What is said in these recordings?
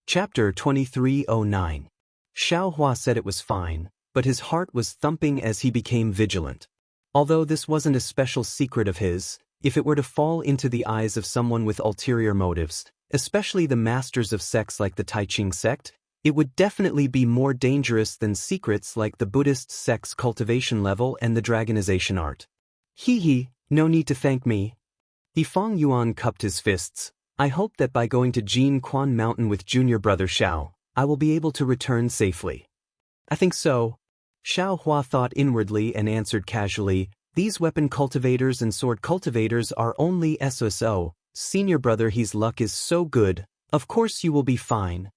Chapter 2309. Xiao Hua said it was fine, but his heart was thumping as he became vigilant. Although this wasn't a special secret of his, if it were to fall into the eyes of someone with ulterior motives, especially the masters of sects like the Tai Ching sect, it would definitely be more dangerous than secrets like the Buddhist sect's cultivation level and the dragonization art. Hee, no need to thank me. Fang Yuan cupped his fists. I hope that by going to Jin Quan Mountain with junior brother Xiao, I will be able to return safely. I think so. Xiao Hua thought inwardly and answered casually, these weapon cultivators and sword cultivators are only SSO, senior brother his luck is so good, of course you will be fine.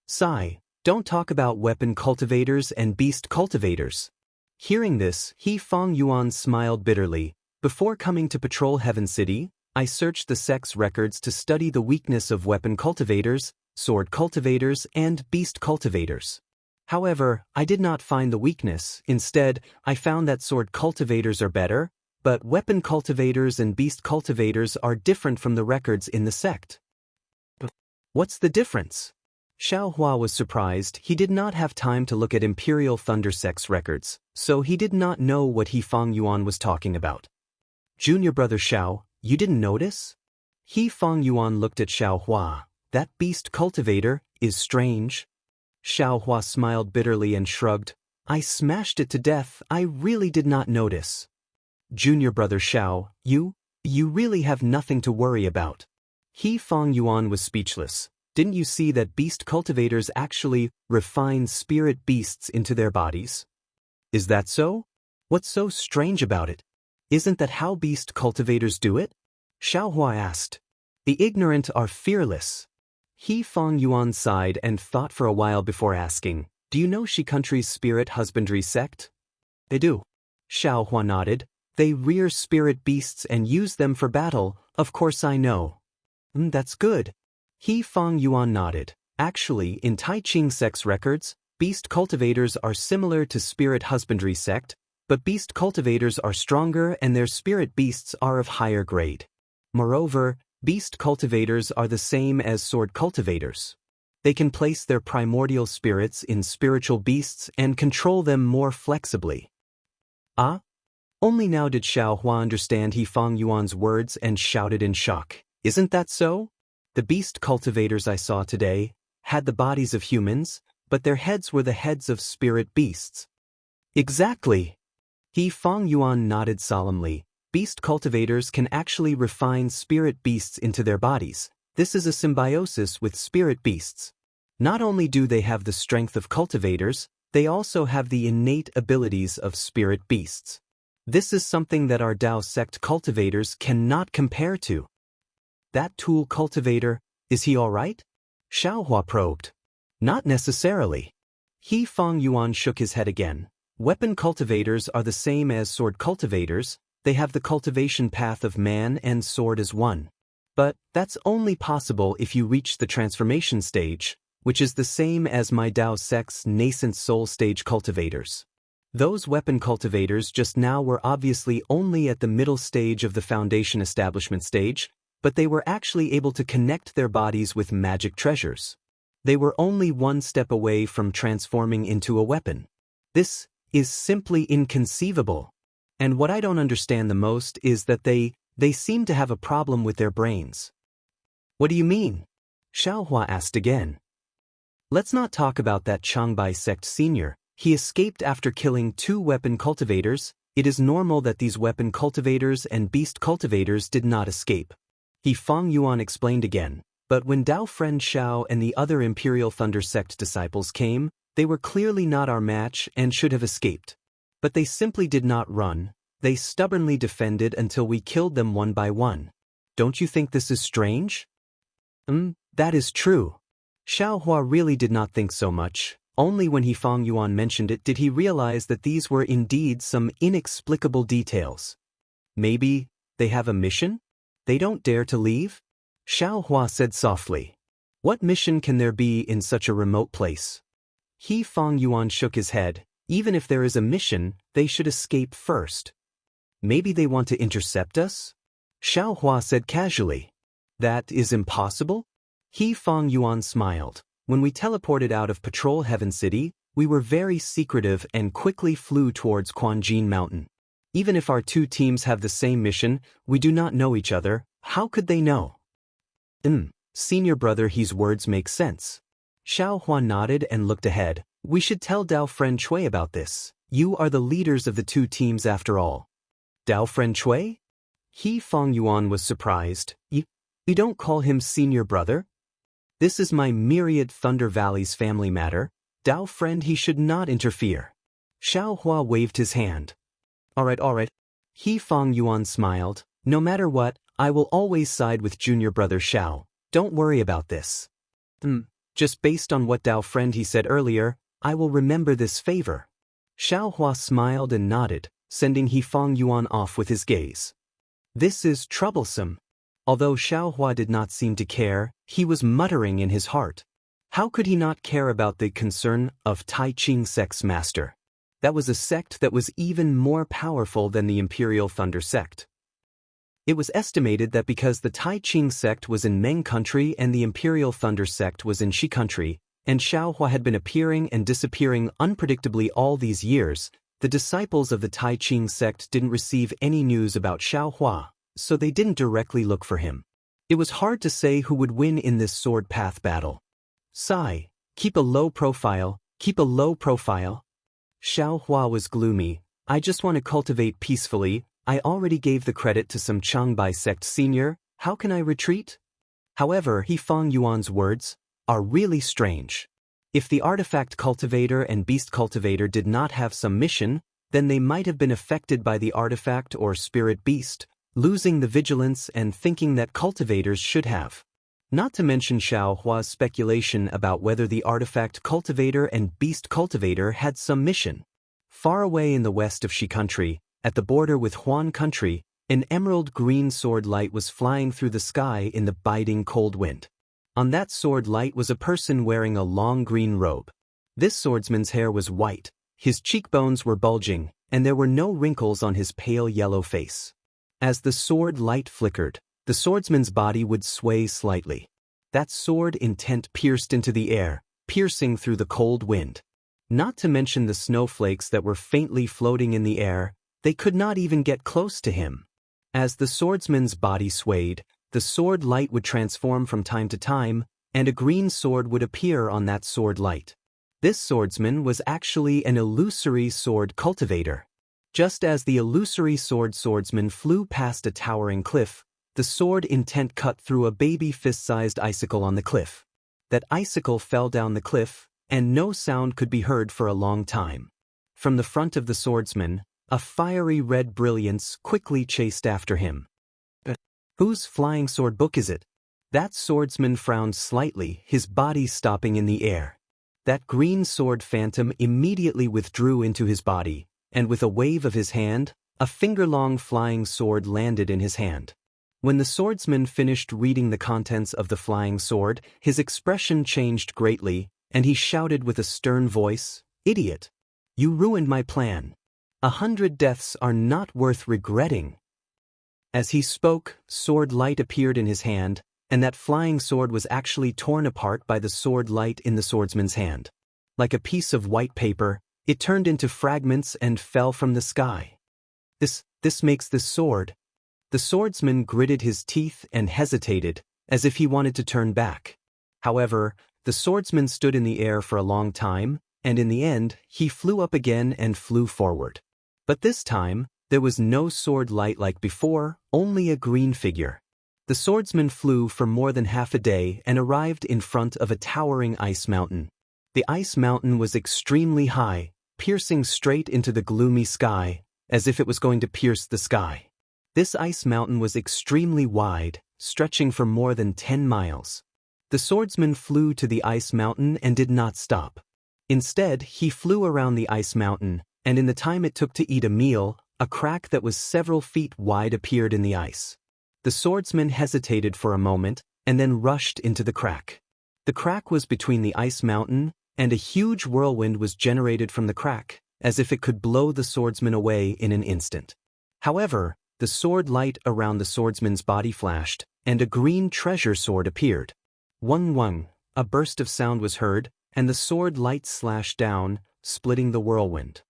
Sigh, don't talk about weapon cultivators and beast cultivators. Hearing this, Fang Yuan smiled bitterly. Before coming to patrol Heaven City, I searched the sect's records to study the weakness of weapon cultivators, sword cultivators, and beast cultivators. However, I did not find the weakness. Instead, I found that sword cultivators are better, but weapon cultivators and beast cultivators are different from the records in the sect. What's the difference? Xiao Hua was surprised. He did not have time to look at Imperial Thunder Sect's records, so he did not know what Fang Yuan was talking about. Junior brother Xiao, you didn't notice? Fang Yuan looked at Xiao Hua. That beast cultivator is strange. Xiao Hua smiled bitterly and shrugged. I smashed it to death, I really did not notice. Junior brother Xiao, you really have nothing to worry about. Fang Yuan was speechless. Didn't you see that beast cultivators actually refine spirit beasts into their bodies? Is that so? What's so strange about it? Isn't that how beast cultivators do it? Xiao Hua asked. The ignorant are fearless. Fang Yuan sighed and thought for a while before asking, do you know Shi Country's spirit husbandry sect? They do. Xiao Hua nodded. They rear spirit beasts and use them for battle, of course I know. That's good. Fang Yuan nodded. Actually, in Tai Ching sect's records, beast cultivators are similar to spirit husbandry sect, but beast cultivators are stronger and their spirit beasts are of higher grade. Moreover, beast cultivators are the same as sword cultivators. They can place their primordial spirits in spiritual beasts and control them more flexibly. Ah? Only now did Xiao Hua understand Fang Yuan's words and shouted in shock. Isn't that so? The beast cultivators I saw today had the bodies of humans, but their heads were the heads of spirit beasts. Exactly. Fang Yuan nodded solemnly. Beast cultivators can actually refine spirit beasts into their bodies. This is a symbiosis with spirit beasts. Not only do they have the strength of cultivators, they also have the innate abilities of spirit beasts. This is something that our Dao sect cultivators cannot compare to. That tool cultivator, is he all right? Xiao Hua probed. Not necessarily. Fang Yuan shook his head again. Weapon cultivators are the same as sword cultivators, they have the cultivation path of man and sword as one. But that's only possible if you reach the transformation stage, which is the same as my Dao sect's nascent soul stage cultivators. Those weapon cultivators just now were obviously only at the middle stage of the foundation establishment stage, but they were actually able to connect their bodies with magic treasures. They were only one step away from transforming into a weapon. This is simply inconceivable. And what I don't understand the most is that they seem to have a problem with their brains. What do you mean? Xiao Hua asked again. Let's not talk about that Changbai sect senior. He escaped after killing 2 weapon cultivators. It is normal that these weapon cultivators and beast cultivators did not escape. Fang Yuan explained again. But when Dao friend Xiao and the other Imperial Thunder sect disciples came, they were clearly not our match and should have escaped. But they simply did not run. They stubbornly defended until we killed them one by one. Don't you think this is strange? That is true. Xiao Hua really did not think so much. Only when Fang Yuan mentioned it did he realize that these were indeed some inexplicable details. Maybe they have a mission? They don't dare to leave? Xiao Hua said softly. What mission can there be in such a remote place? Fang Yuan shook his head. Even if there is a mission, they should escape first. Maybe they want to intercept us? Xiao Hua said casually. That is impossible? Fang Yuan smiled. When we teleported out of Patrol Heaven City, we were very secretive and quickly flew towards Quanjin Mountain. Even if our two teams have the same mission, we do not know each other. How could they know? Senior brother, his words make sense. Xiao Hua nodded and looked ahead. We should tell Dao Friend Chui about this. You are the leaders of the two teams after all. Dao Friend Chui? He Fong Yuan was surprised. You don't call him senior brother? This is my myriad Thunder Valley's family matter. Dao Friend, he should not interfere. Xiao Hua waved his hand. All right. He Fong Yuan smiled. No matter what, I will always side with junior brother Xiao. Don't worry about this. Just based on what Dao Friend he said earlier, I will remember this favor. Xiao Hua smiled and nodded, sending He Fong Yuan off with his gaze. This is troublesome. Although Xiao Hua did not seem to care, he was muttering in his heart. How could he not care about the concern of Tai Ching sect's master? That was a sect that was even more powerful than the Imperial Thunder sect. It was estimated that because the Tai Ching sect was in Meng country and the Imperial Thunder sect was in Shi country, and Xiao Hua had been appearing and disappearing unpredictably all these years, the disciples of the Tai Ching sect didn't receive any news about Xiao Hua, so they didn't directly look for him. It was hard to say who would win in this sword path battle. Sigh, keep a low profile. Xiao Hua was gloomy. I just want to cultivate peacefully. I already gave the credit to some Changbai sect senior. How can I retreat? However, He Fong Yuan's words are really strange. If the artifact cultivator and beast cultivator did not have some mission, then they might have been affected by the artifact or spirit beast, losing the vigilance and thinking that cultivators should have. Not to mention Xiao Hua's speculation about whether the artifact cultivator and beast cultivator had some mission. Far away in the west of Shi country, at the border with Huan country, an emerald green sword light was flying through the sky in the biting cold wind. On that sword light was a person wearing a long green robe. This swordsman's hair was white, his cheekbones were bulging, and there were no wrinkles on his pale yellow face. As the sword light flickered, the swordsman's body would sway slightly. That sword intent pierced into the air, piercing through the cold wind. Not to mention the snowflakes that were faintly floating in the air, they could not even get close to him. As the swordsman's body swayed, the sword light would transform from time to time, and a green sword would appear on that sword light. This swordsman was actually an illusory sword cultivator. Just as the illusory swordsman flew past a towering cliff, the sword intent cut through a baby fist-sized icicle on the cliff. That icicle fell down the cliff, and no sound could be heard for a long time. From the front of the swordsman, a fiery red brilliance quickly chased after him. Whose flying sword book is it? That swordsman frowned slightly, his body stopping in the air. That green sword phantom immediately withdrew into his body, and with a wave of his hand, a finger-long flying sword landed in his hand. When the swordsman finished reading the contents of the flying sword, his expression changed greatly, and he shouted with a stern voice, "Idiot! You ruined my plan. 100 deaths are not worth regretting." As he spoke, sword light appeared in his hand, and that flying sword was actually torn apart by the sword light in the swordsman's hand. Like a piece of white paper, it turned into fragments and fell from the sky. This makes this sword. The swordsman gritted his teeth and hesitated, as if he wanted to turn back. However, the swordsman stood in the air for a long time, and in the end, he flew up again and flew forward. But this time, there was no sword light like before, only a green figure. The swordsman flew for more than half a day and arrived in front of a towering ice mountain. The ice mountain was extremely high, piercing straight into the gloomy sky, as if it was going to pierce the sky. This ice mountain was extremely wide, stretching for more than 10 miles. The swordsman flew to the ice mountain and did not stop. Instead, he flew around the ice mountain, and in the time it took to eat a meal, a crack that was several feet wide appeared in the ice. The swordsman hesitated for a moment, and then rushed into the crack. The crack was between the ice mountain, and a huge whirlwind was generated from the crack, as if it could blow the swordsman away in an instant. However, the sword light around the swordsman's body flashed, and a green treasure sword appeared. Wung wung, A burst of sound was heard, and the sword light slashed down, splitting the whirlwind.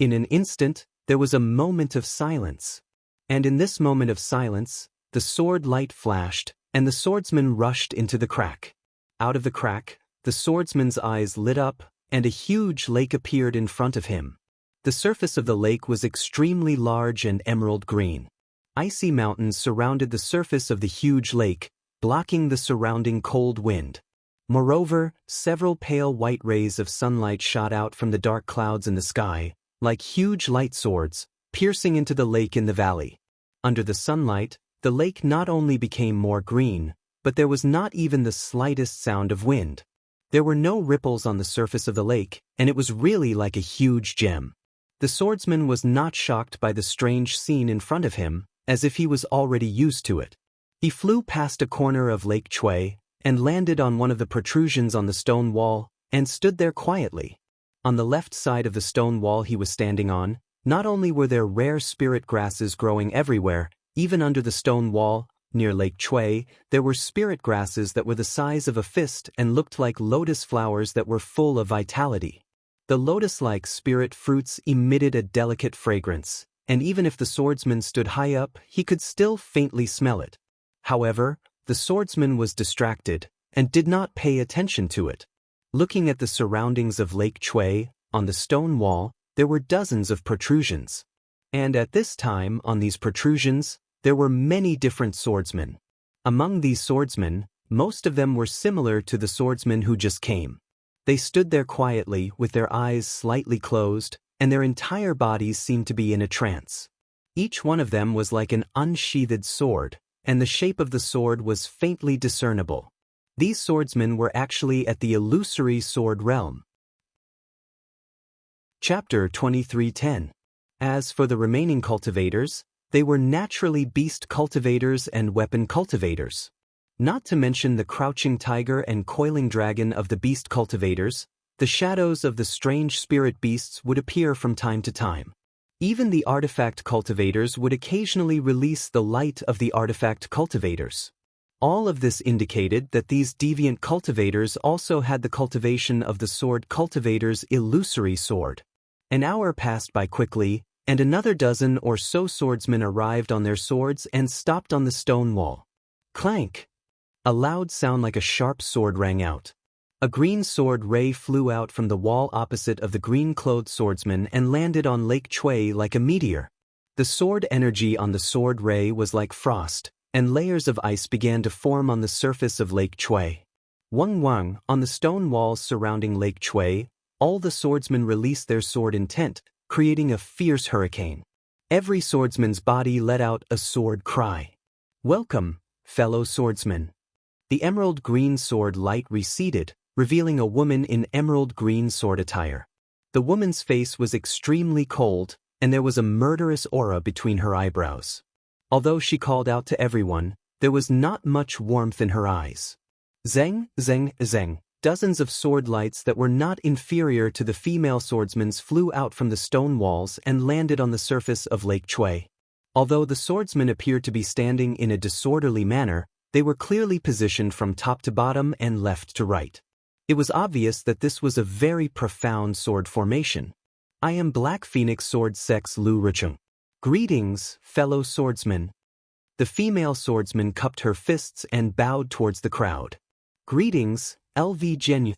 In an instant, there was a moment of silence. And in this moment of silence, the sword light flashed, and the swordsman rushed into the crack. Out of the crack, the swordsman's eyes lit up, and a huge lake appeared in front of him. The surface of the lake was extremely large and emerald green. Icy mountains surrounded the surface of the huge lake, blocking the surrounding cold wind. Moreover, several pale white rays of sunlight shot out from the dark clouds in the sky, like huge light swords, piercing into the lake in the valley. Under the sunlight, the lake not only became more green, but there was not even the slightest sound of wind. There were no ripples on the surface of the lake, and it was really like a huge gem. The swordsman was not shocked by the strange scene in front of him, as if he was already used to it. He flew past a corner of Lake Chui, and landed on one of the protrusions on the stone wall, and stood there quietly. On the left side of the stone wall he was standing on, not only were there rare spirit grasses growing everywhere, even under the stone wall, near Lake Chui, there were spirit grasses that were the size of a fist and looked like lotus flowers that were full of vitality. The lotus-like spirit fruits emitted a delicate fragrance, and even if the swordsman stood high up, he could still faintly smell it. However, the swordsman was distracted, and did not pay attention to it. Looking at the surroundings of Lake Chui, on the stone wall, there were dozens of protrusions. And at this time, on these protrusions, there were many different swordsmen. Among these swordsmen, most of them were similar to the swordsman who just came. They stood there quietly, with their eyes slightly closed, and their entire bodies seemed to be in a trance. Each one of them was like an unsheathed sword, and the shape of the sword was faintly discernible. These swordsmen were actually at the illusory sword realm. Chapter 23:10. As for the remaining cultivators, they were naturally beast cultivators and weapon cultivators. Not to mention the crouching tiger and coiling dragon of the beast cultivators, the shadows of the strange spirit beasts would appear from time to time. Even the artifact cultivators would occasionally release the light of the artifact cultivators. All of this indicated that these deviant cultivators also had the cultivation of the sword cultivator's illusory sword. An hour passed by quickly, and another dozen or so swordsmen arrived on their swords and stopped on the stone wall. Clank! A loud sound like a sharp sword rang out. A green sword ray flew out from the wall opposite of the green-clothed swordsman and landed on Lake Chui like a meteor. The sword energy on the sword ray was like frost, and layers of ice began to form on the surface of Lake Chui. Wang, on the stone walls surrounding Lake Chui, all the swordsmen released their sword intent, creating a fierce hurricane. Every swordsman's body let out a sword cry. Welcome, fellow swordsmen. The emerald green sword light receded, revealing a woman in emerald green sword attire. The woman's face was extremely cold, and there was a murderous aura between her eyebrows. Although she called out to everyone, there was not much warmth in her eyes. Zeng, zeng, zeng. Dozens of sword lights that were not inferior to the female swordsman's flew out from the stone walls and landed on the surface of Lake Chui. Although the swordsmen appeared to be standing in a disorderly manner, they were clearly positioned from top to bottom and left to right. It was obvious that this was a very profound sword formation. I am Black Phoenix Sword Sex Lu Richung. Greetings, fellow swordsmen. The female swordsman cupped her fists and bowed towards the crowd. Greetings, LV Genu.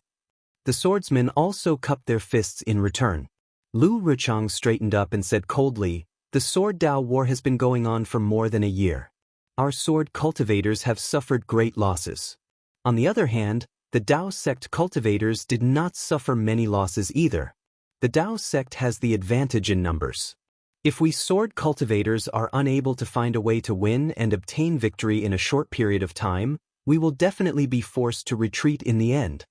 The swordsmen also cupped their fists in return. Lu Richung straightened up and said coldly, "The sword Dao war has been going on for more than a year. Our sword cultivators have suffered great losses. On the other hand, the Dao sect cultivators did not suffer many losses either. The Dao sect has the advantage in numbers. If we sword cultivators are unable to find a way to win and obtain victory in a short period of time, we will definitely be forced to retreat in the end."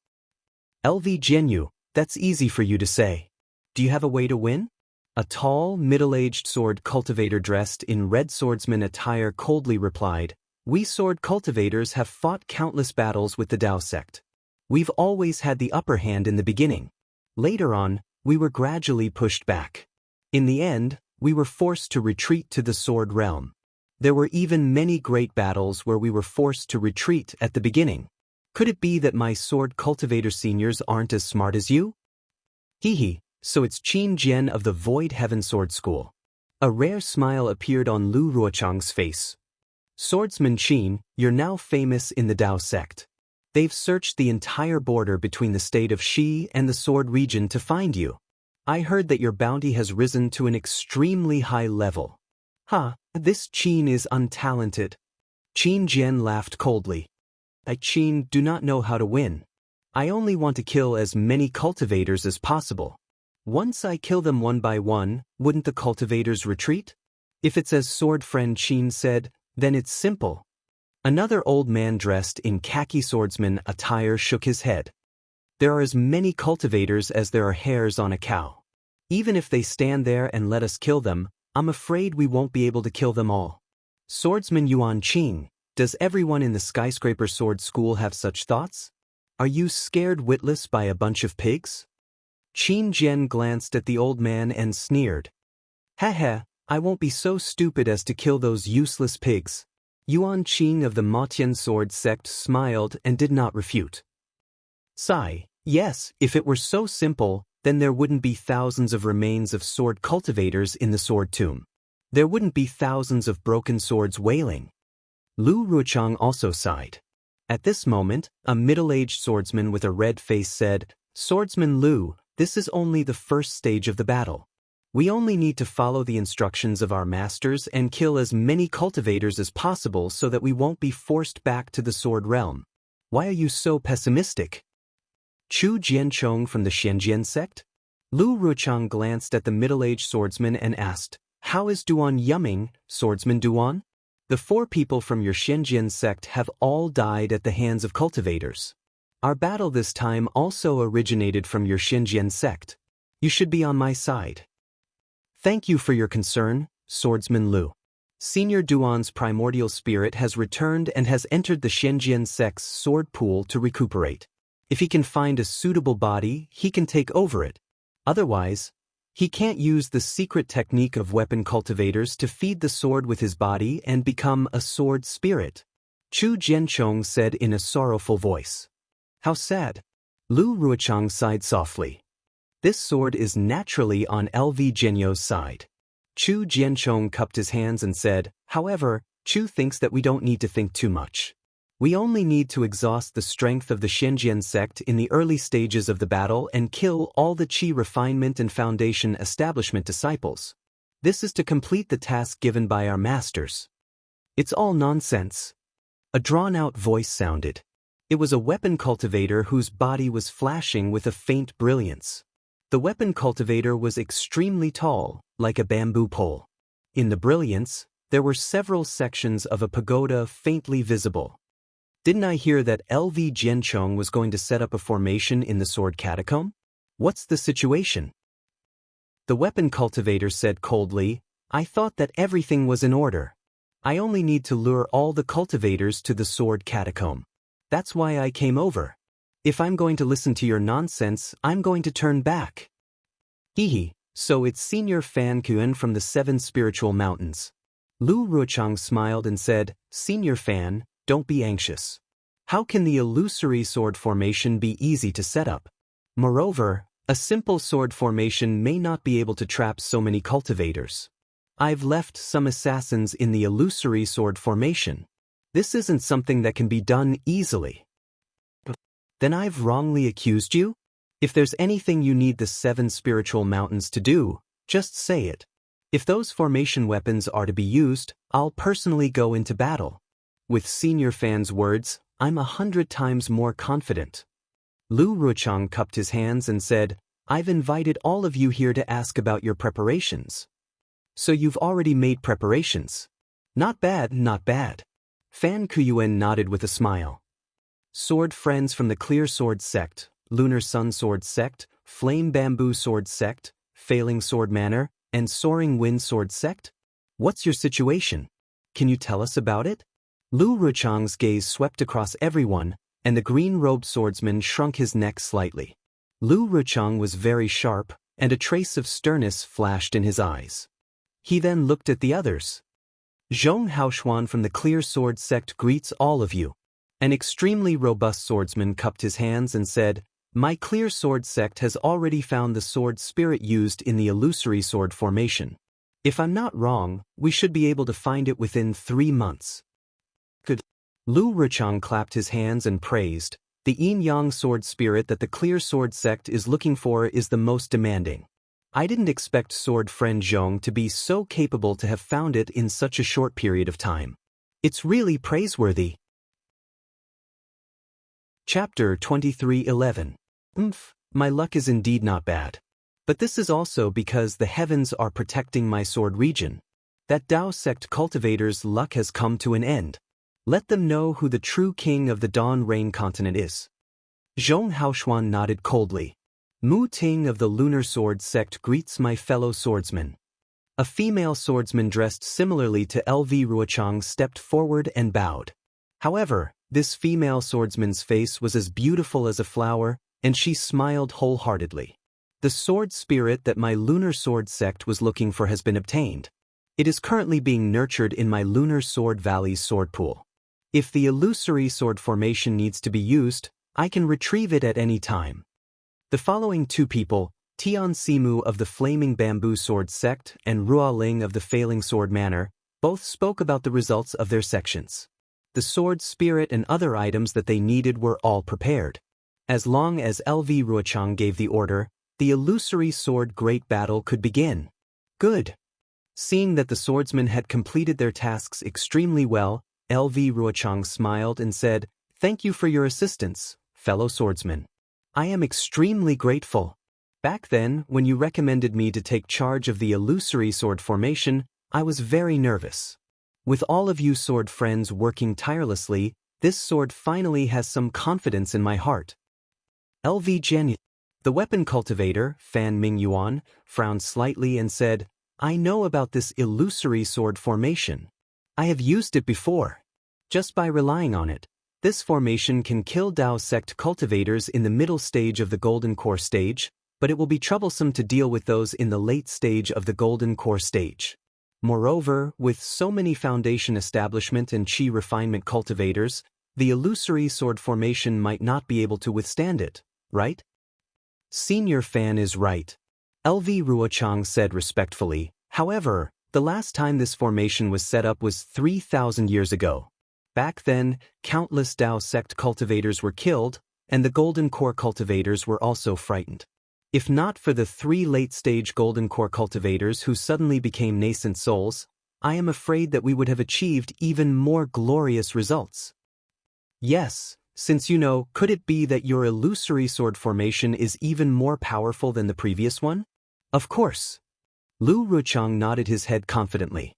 LV Genu, that's easy for you to say. Do you have a way to win? A tall, middle-aged sword cultivator dressed in red swordsman attire coldly replied, "We sword cultivators have fought countless battles with the Dao sect. We've always had the upper hand in the beginning. Later on, we were gradually pushed back. In the end, we were forced to retreat to the sword realm. There were even many great battles where we were forced to retreat at the beginning. Could it be that my sword cultivator seniors aren't as smart as you? Hee, so it's Qin Jian of the Void Heaven Sword School. A rare smile appeared on Lu Ruochang's face. Swordsman Qin, you're now famous in the Dao sect. They've searched the entire border between the state of Shi and the Sword region to find you. I heard that your bounty has risen to an extremely high level. This Qin is untalented. Qin Jian laughed coldly. I, Qin, do not know how to win. I only want to kill as many cultivators as possible. Once I kill them one by one, wouldn't the cultivators retreat? If it's as sword friend Qin said, then it's simple. Another old man dressed in khaki swordsman attire shook his head. There are as many cultivators as there are hairs on a cow. Even if they stand there and let us kill them, I'm afraid we won't be able to kill them all. Swordsman Yuan Qin, does everyone in the skyscraper sword school have such thoughts? Are you scared witless by a bunch of pigs? Qin Jian glanced at the old man and sneered. I won't be so stupid as to kill those useless pigs. Yuan Qin of the Matian sword sect smiled and did not refute. Sigh, yes, if it were so simple, then there wouldn't be thousands of remains of sword cultivators in the sword tomb. There wouldn't be thousands of broken swords wailing. Lu Ruochang also sighed. At this moment, a middle-aged swordsman with a red face said, Swordsman Lu, this is only the first stage of the battle. We only need to follow the instructions of our masters and kill as many cultivators as possible so that we won't be forced back to the sword realm. Why are you so pessimistic? Chu Jianchong from the Shenzhen sect? Lu Ruochang glanced at the middle-aged swordsman and asked, How is Duan Yuming, Swordsman Duan? The 4 people from your Shenzhen sect have all died at the hands of cultivators. Our battle this time also originated from your Shenzhen sect. You should be on my side. Thank you for your concern, Swordsman Lu. Senior Duan's primordial spirit has returned and has entered the Shenzhen sect's sword pool to recuperate. If he can find a suitable body, he can take over it. Otherwise, he can't use the secret technique of weapon cultivators to feed the sword with his body and become a sword spirit. Chu Jianchong said in a sorrowful voice. How sad. Lu Ruochang sighed softly. This sword is naturally on LV Genyo's side. Chu Jianchong cupped his hands and said, However, Chu thinks that we don't need to think too much. We only need to exhaust the strength of the Shenzhen sect in the early stages of the battle and kill all the Qi refinement and foundation establishment disciples. This is to complete the task given by our masters. It's all nonsense. A drawn-out voice sounded. It was a weapon cultivator whose body was flashing with a faint brilliance. The weapon cultivator was extremely tall, like a bamboo pole. In the brilliance, there were several sections of a pagoda faintly visible. Didn't I hear that LV Jianchong was going to set up a formation in the sword catacomb? What's the situation? The weapon cultivator said coldly, I thought that everything was in order. I only need to lure all the cultivators to the sword catacomb. That's why I came over. If I'm going to listen to your nonsense, I'm going to turn back. So it's Senior Fan Kuan from the 7 Spiritual Mountains. Lu Ruochang smiled and said, Senior Fan, don't be anxious. How can the illusory sword formation be easy to set up? Moreover, a simple sword formation may not be able to trap so many cultivators. I've left some assassins in the illusory sword formation. This isn't something that can be done easily. Then I've wrongly accused you? If there's anything you need the 7 spiritual mountains to do, just say it. If those formation weapons are to be used, I'll personally go into battle. With Senior Fan's words, I'm 100 times more confident. Lu Ruochang cupped his hands and said, I've invited all of you here to ask about your preparations. So you've already made preparations. Not bad, not bad. Fan Kuyuan nodded with a smile. Sword friends from the Clear Sword Sect, Lunar Sun Sword Sect, Flame Bamboo Sword Sect, Failing Sword Manor, and Soaring Wind Sword Sect? What's your situation? Can you tell us about it? Lu Ruochang's gaze swept across everyone, and the green-robed swordsman shrunk his neck slightly. Lu Ruochang was very sharp, and a trace of sternness flashed in his eyes. He then looked at the others. Zhong Haoshuan from the Clear Sword Sect greets all of you. An extremely robust swordsman cupped his hands and said, "My clear sword sect has already found the sword spirit used in the illusory sword formation. If I'm not wrong, we should be able to find it within 3 months." Good. Lu Ruchang clapped his hands and praised, "The yin-yang sword spirit that the clear sword sect is looking for is the most demanding. I didn't expect sword friend Zhong to be so capable to have found it in such a short period of time. It's really praiseworthy." Chapter 23:11. My luck is indeed not bad. But this is also because the heavens are protecting my sword region. That Dao sect cultivator's luck has come to an end. Let them know who the true king of the Dawn Rain continent is. Zhong Haoshuan nodded coldly. Mu Ting of the Lunar Sword sect greets my fellow swordsman. A female swordsman dressed similarly to LV Ruochang stepped forward and bowed. However, this female swordsman's face was as beautiful as a flower, and she smiled wholeheartedly. The sword spirit that my Lunar Sword sect was looking for has been obtained. It is currently being nurtured in my Lunar Sword Valley's sword pool. If the illusory sword formation needs to be used, I can retrieve it at any time. The following 2 people, Tian Simu of the Flaming Bamboo Sword sect and Rua Ling of the Failing Sword Manor, both spoke about the results of their sections. The sword spirit and other items that they needed were all prepared. As long as LV Ruochang gave the order, the illusory sword great battle could begin. Good. Seeing that the swordsmen had completed their tasks extremely well, LV Ruochang smiled and said, "Thank you for your assistance, fellow swordsmen. I am extremely grateful. Back then, when you recommended me to take charge of the illusory sword formation, I was very nervous. With all of you sword friends working tirelessly, this sword finally has some confidence in my heart." LV Jian. The weapon cultivator, Fan Mingyuan, frowned slightly and said, "I know about this illusory sword formation. I have used it before. Just by relying on it, this formation can kill Dao sect cultivators in the middle stage of the Golden Core stage, but it will be troublesome to deal with those in the late stage of the Golden Core stage. Moreover, with so many foundation establishment and chi refinement cultivators, the illusory sword formation might not be able to withstand it, right?" Senior Fan is right, LV Ruochang said respectfully. However, the last time this formation was set up was 3,000 years ago. Back then, countless Dao sect cultivators were killed, and the Golden Core cultivators were also frightened. If not for the 3 late-stage Golden Core cultivators who suddenly became nascent souls, I am afraid that we would have achieved even more glorious results. Yes, since you know, could it be that your illusory sword formation is even more powerful than the previous one? Of course. Lu Ruchang nodded his head confidently.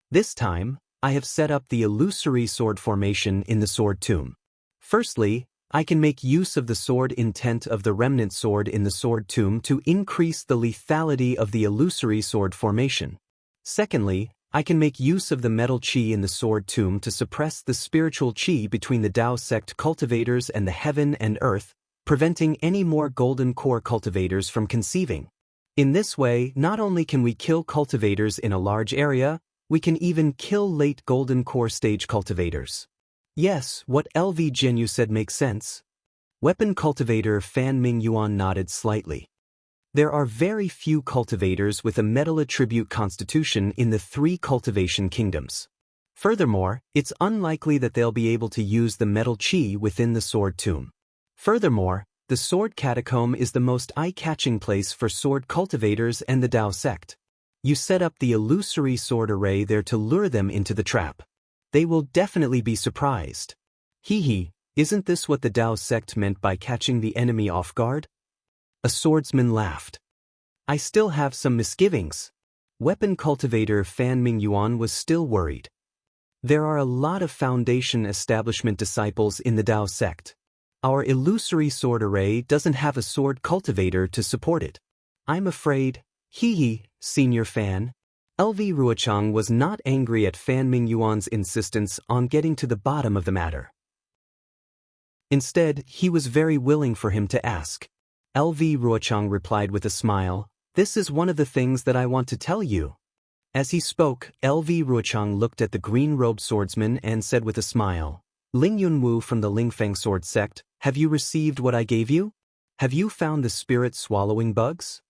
This time, I have set up the illusory sword formation in the sword tomb. Firstly, I can make use of the sword intent of the remnant sword in the sword tomb to increase the lethality of the illusory sword formation. Secondly, I can make use of the metal chi in the sword tomb to suppress the spiritual chi between the Dao sect cultivators and the heaven and earth, preventing any more Golden Core cultivators from conceiving. In this way, not only can we kill cultivators in a large area, we can even kill late Golden Core stage cultivators. Yes, what LV Jinyu said makes sense. Weapon cultivator Fan Mingyuan nodded slightly. There are very few cultivators with a metal attribute constitution in the 3 cultivation kingdoms. Furthermore, it's unlikely that they'll be able to use the metal chi within the sword tomb. Furthermore, the sword catacomb is the most eye-catching place for sword cultivators and the Dao sect. You set up the illusory sword array there to lure them into the trap. They will definitely be surprised. Isn't this what the Dao sect meant by catching the enemy off guard? A swordsman laughed. I still have some misgivings. Weapon cultivator Fan Mingyuan was still worried. There are a lot of foundation establishment disciples in the Dao sect. Our illusory sword array doesn't have a sword cultivator to support it. I'm afraid, Senior Fan. LV Ruochang was not angry at Fan Mingyuan's insistence on getting to the bottom of the matter. Instead, he was very willing for him to ask. LV Ruochang replied with a smile, "This is one of the things that I want to tell you." As he spoke, LV Ruochang looked at the green-robed swordsman and said with a smile, Ling Yunwu from the Lingfeng sword sect, have you received what I gave you? Have you found the spirit-swallowing bugs?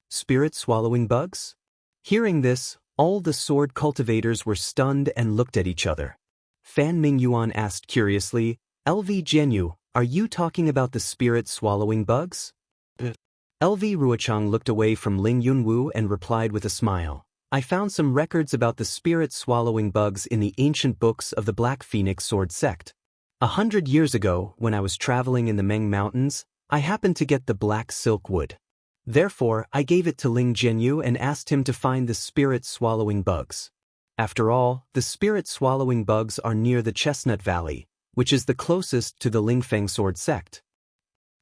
Spirit-swallowing bugs? Hearing this, all the sword cultivators were stunned and looked at each other. Fan Mingyuan asked curiously, LV Jianyu, are you talking about the spirit-swallowing bugs? LV Ruochang looked away from Ling Yunwu and replied with a smile. I found some records about the spirit-swallowing bugs in the ancient books of the Black Phoenix Sword sect. 100 years ago, when I was traveling in the Meng Mountains, I happened to get the black silk wood. Therefore, I gave it to Ling Jianyu and asked him to find the spirit-swallowing bugs. After all, the spirit-swallowing bugs are near the Chestnut Valley, which is the closest to the Lingfeng Sword sect.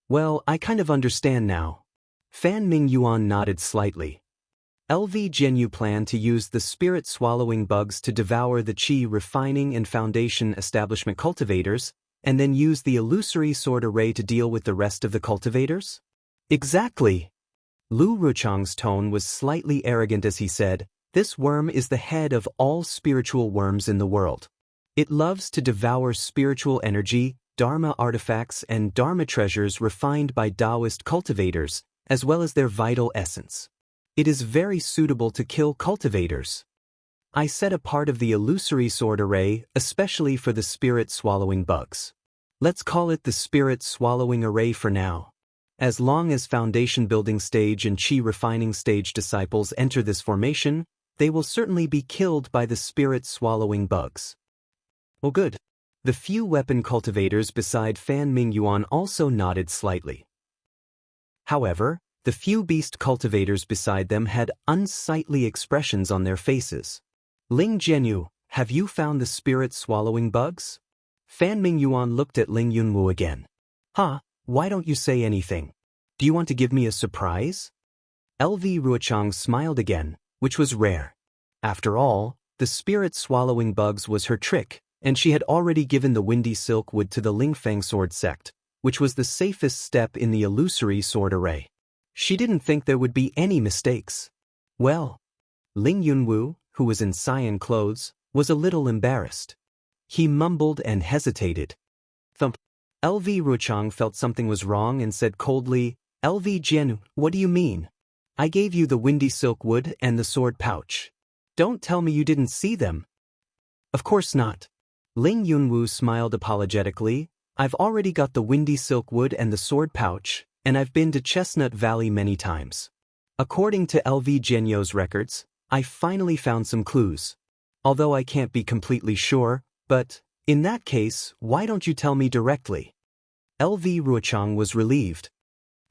Well, I kind of understand now. Fan Mingyuan nodded slightly. LV Jianyu planned to use the spirit-swallowing bugs to devour the Qi refining and foundation establishment cultivators, and then use the illusory sword array to deal with the rest of the cultivators? Exactly. Lu Ruchang's tone was slightly arrogant as he said, this worm is the head of all spiritual worms in the world. It loves to devour spiritual energy, Dharma artifacts and Dharma treasures refined by Taoist cultivators, as well as their vital essence. It is very suitable to kill cultivators. I set a part of the illusory sword array, especially for the spirit-swallowing bugs. Let's call it the spirit-swallowing array for now. As long as foundation building stage and Qi refining stage disciples enter this formation, they will certainly be killed by the spirit-swallowing bugs. Well, good. The few weapon cultivators beside Fan Mingyuan also nodded slightly. However, the few beast cultivators beside them had unsightly expressions on their faces. Ling Jianyu, have you found the spirit-swallowing bugs? Fan Mingyuan looked at Ling Yunwu again. Why don't you say anything? Do you want to give me a surprise? LV Ruochang smiled again, which was rare. After all, the spirit-swallowing bugs was her trick, and she had already given the windy silk wood to the Lingfeng sword sect, which was the safest step in the illusory sword array. She didn't think there would be any mistakes. Well, Ling Yunwu, who was in cyan clothes, was a little embarrassed. He mumbled and hesitated. Thump. LV Ruochang felt something was wrong and said coldly, LV Jianyu, what do you mean? I gave you the windy silk wood and the sword pouch. Don't tell me you didn't see them. Of course not. Ling Yunwu smiled apologetically. I've already got the windy silk wood and the sword pouch, and I've been to Chestnut Valley many times. According to LV Jianyu's records, I finally found some clues. Although I can't be completely sure, but in that case, why don't you tell me directly? LV Ruochang was relieved.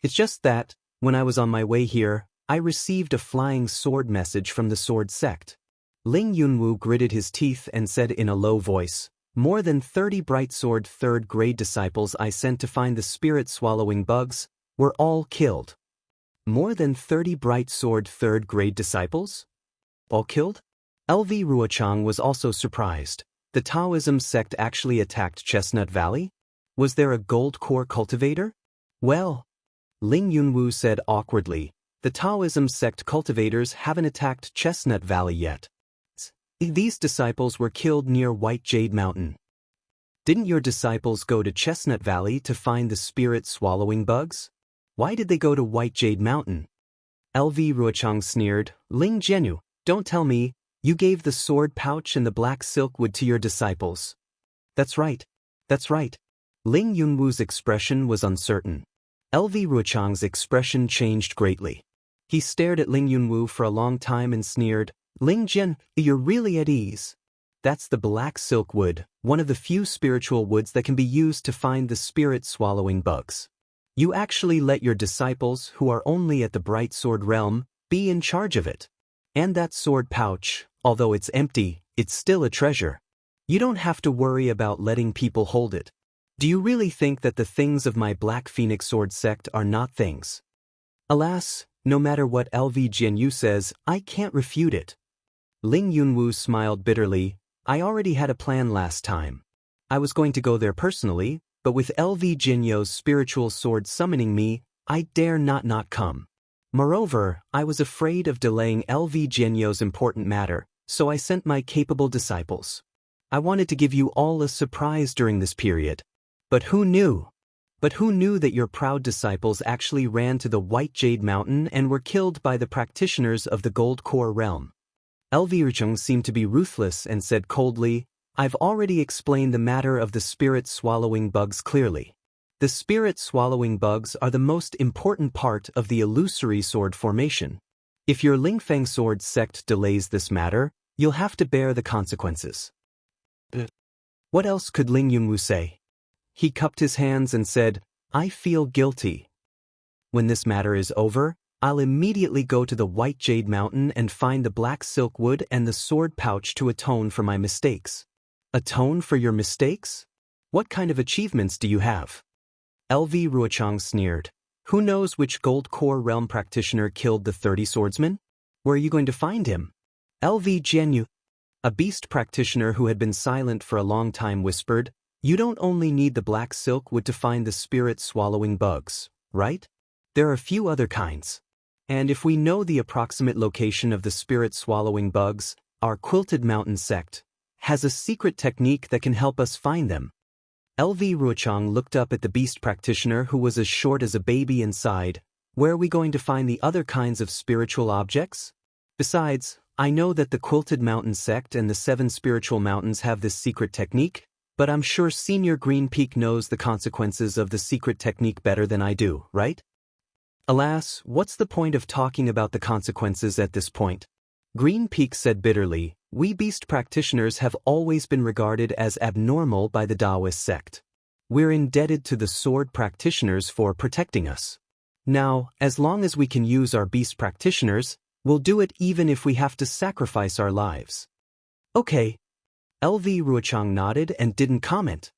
It's just that, when I was on my way here, I received a flying sword message from the sword sect. Ling Yunwu gritted his teeth and said in a low voice, more than 30 bright sword third-grade disciples I sent to find the spirit-swallowing bugs were all killed. More than 30 bright sword third-grade disciples? All killed? LV Ruochang was also surprised. The Taoism sect actually attacked Chestnut Valley? Was there a gold core cultivator? Well, Ling Yunwu said awkwardly, the Taoism sect cultivators haven't attacked Chestnut Valley yet. These disciples were killed near White Jade Mountain. Didn't your disciples go to Chestnut Valley to find the spirit-swallowing bugs? Why did they go to White Jade Mountain? LV Ruochang sneered, Ling Jianyu, don't tell me, you gave the sword pouch and the black silk wood to your disciples. That's right. That's right. Ling Yunwu's expression was uncertain. LV Ruochang's expression changed greatly. He stared at Ling Yunwu for a long time and sneered, Ling Jian, you're really at ease. That's the black silk wood, one of the few spiritual woods that can be used to find the spirit-swallowing bugs. You actually let your disciples, who are only at the bright sword realm, be in charge of it. And that sword pouch, although it's empty, it's still a treasure. You don't have to worry about letting people hold it. Do you really think that the things of my Black Phoenix Sword sect are not things? Alas, no matter what LV Jianyu says, I can't refute it. Ling Yunwu smiled bitterly. I already had a plan last time. I was going to go there personally, but with LV Jianyu's spiritual sword summoning me, I dare not come. Moreover, I was afraid of delaying LV Jianyu's important matter, so I sent my capable disciples. I wanted to give you all a surprise during this period. But who knew? But who knew that your proud disciples actually ran to the White Jade Mountain and were killed by the practitioners of the Gold Core realm? Elviruchung seemed to be ruthless and said coldly, I've already explained the matter of the spirit-swallowing bugs clearly. The spirit-swallowing bugs are the most important part of the illusory sword formation. If your Lingfeng sword sect delays this matter, you'll have to bear the consequences. What else could Ling Yunwu say? He cupped his hands and said, I feel guilty. When this matter is over, I'll immediately go to the White Jade Mountain and find the black silk wood and the sword pouch to atone for my mistakes. Atone for your mistakes? What kind of achievements do you have? LV Ruochang sneered. Who knows which Gold Core realm practitioner killed the 30 swordsmen? Where are you going to find him? LV Jianyu, a beast practitioner who had been silent for a long time, whispered, You don't only need the black silk wood to find the spirit-swallowing bugs, right? There are a few other kinds. And if we know the approximate location of the spirit-swallowing bugs, our Quilted Mountain sect has a secret technique that can help us find them. LV Ruochang looked up at the beast practitioner who was as short as a baby and sighed, Where are we going to find the other kinds of spiritual objects? Besides, I know that the Quilted Mountain sect and the 7 spiritual mountains have this secret technique, but I'm sure Senior Green Peak knows the consequences of the secret technique better than I do, right? Alas, what's the point of talking about the consequences at this point? Green Peak said bitterly, We beast practitioners have always been regarded as abnormal by the Taoist sect. We're indebted to the sword practitioners for protecting us. Now, as long as we can use our beast practitioners, we'll do it even if we have to sacrifice our lives. Okay. LV Ruochang nodded and didn't comment.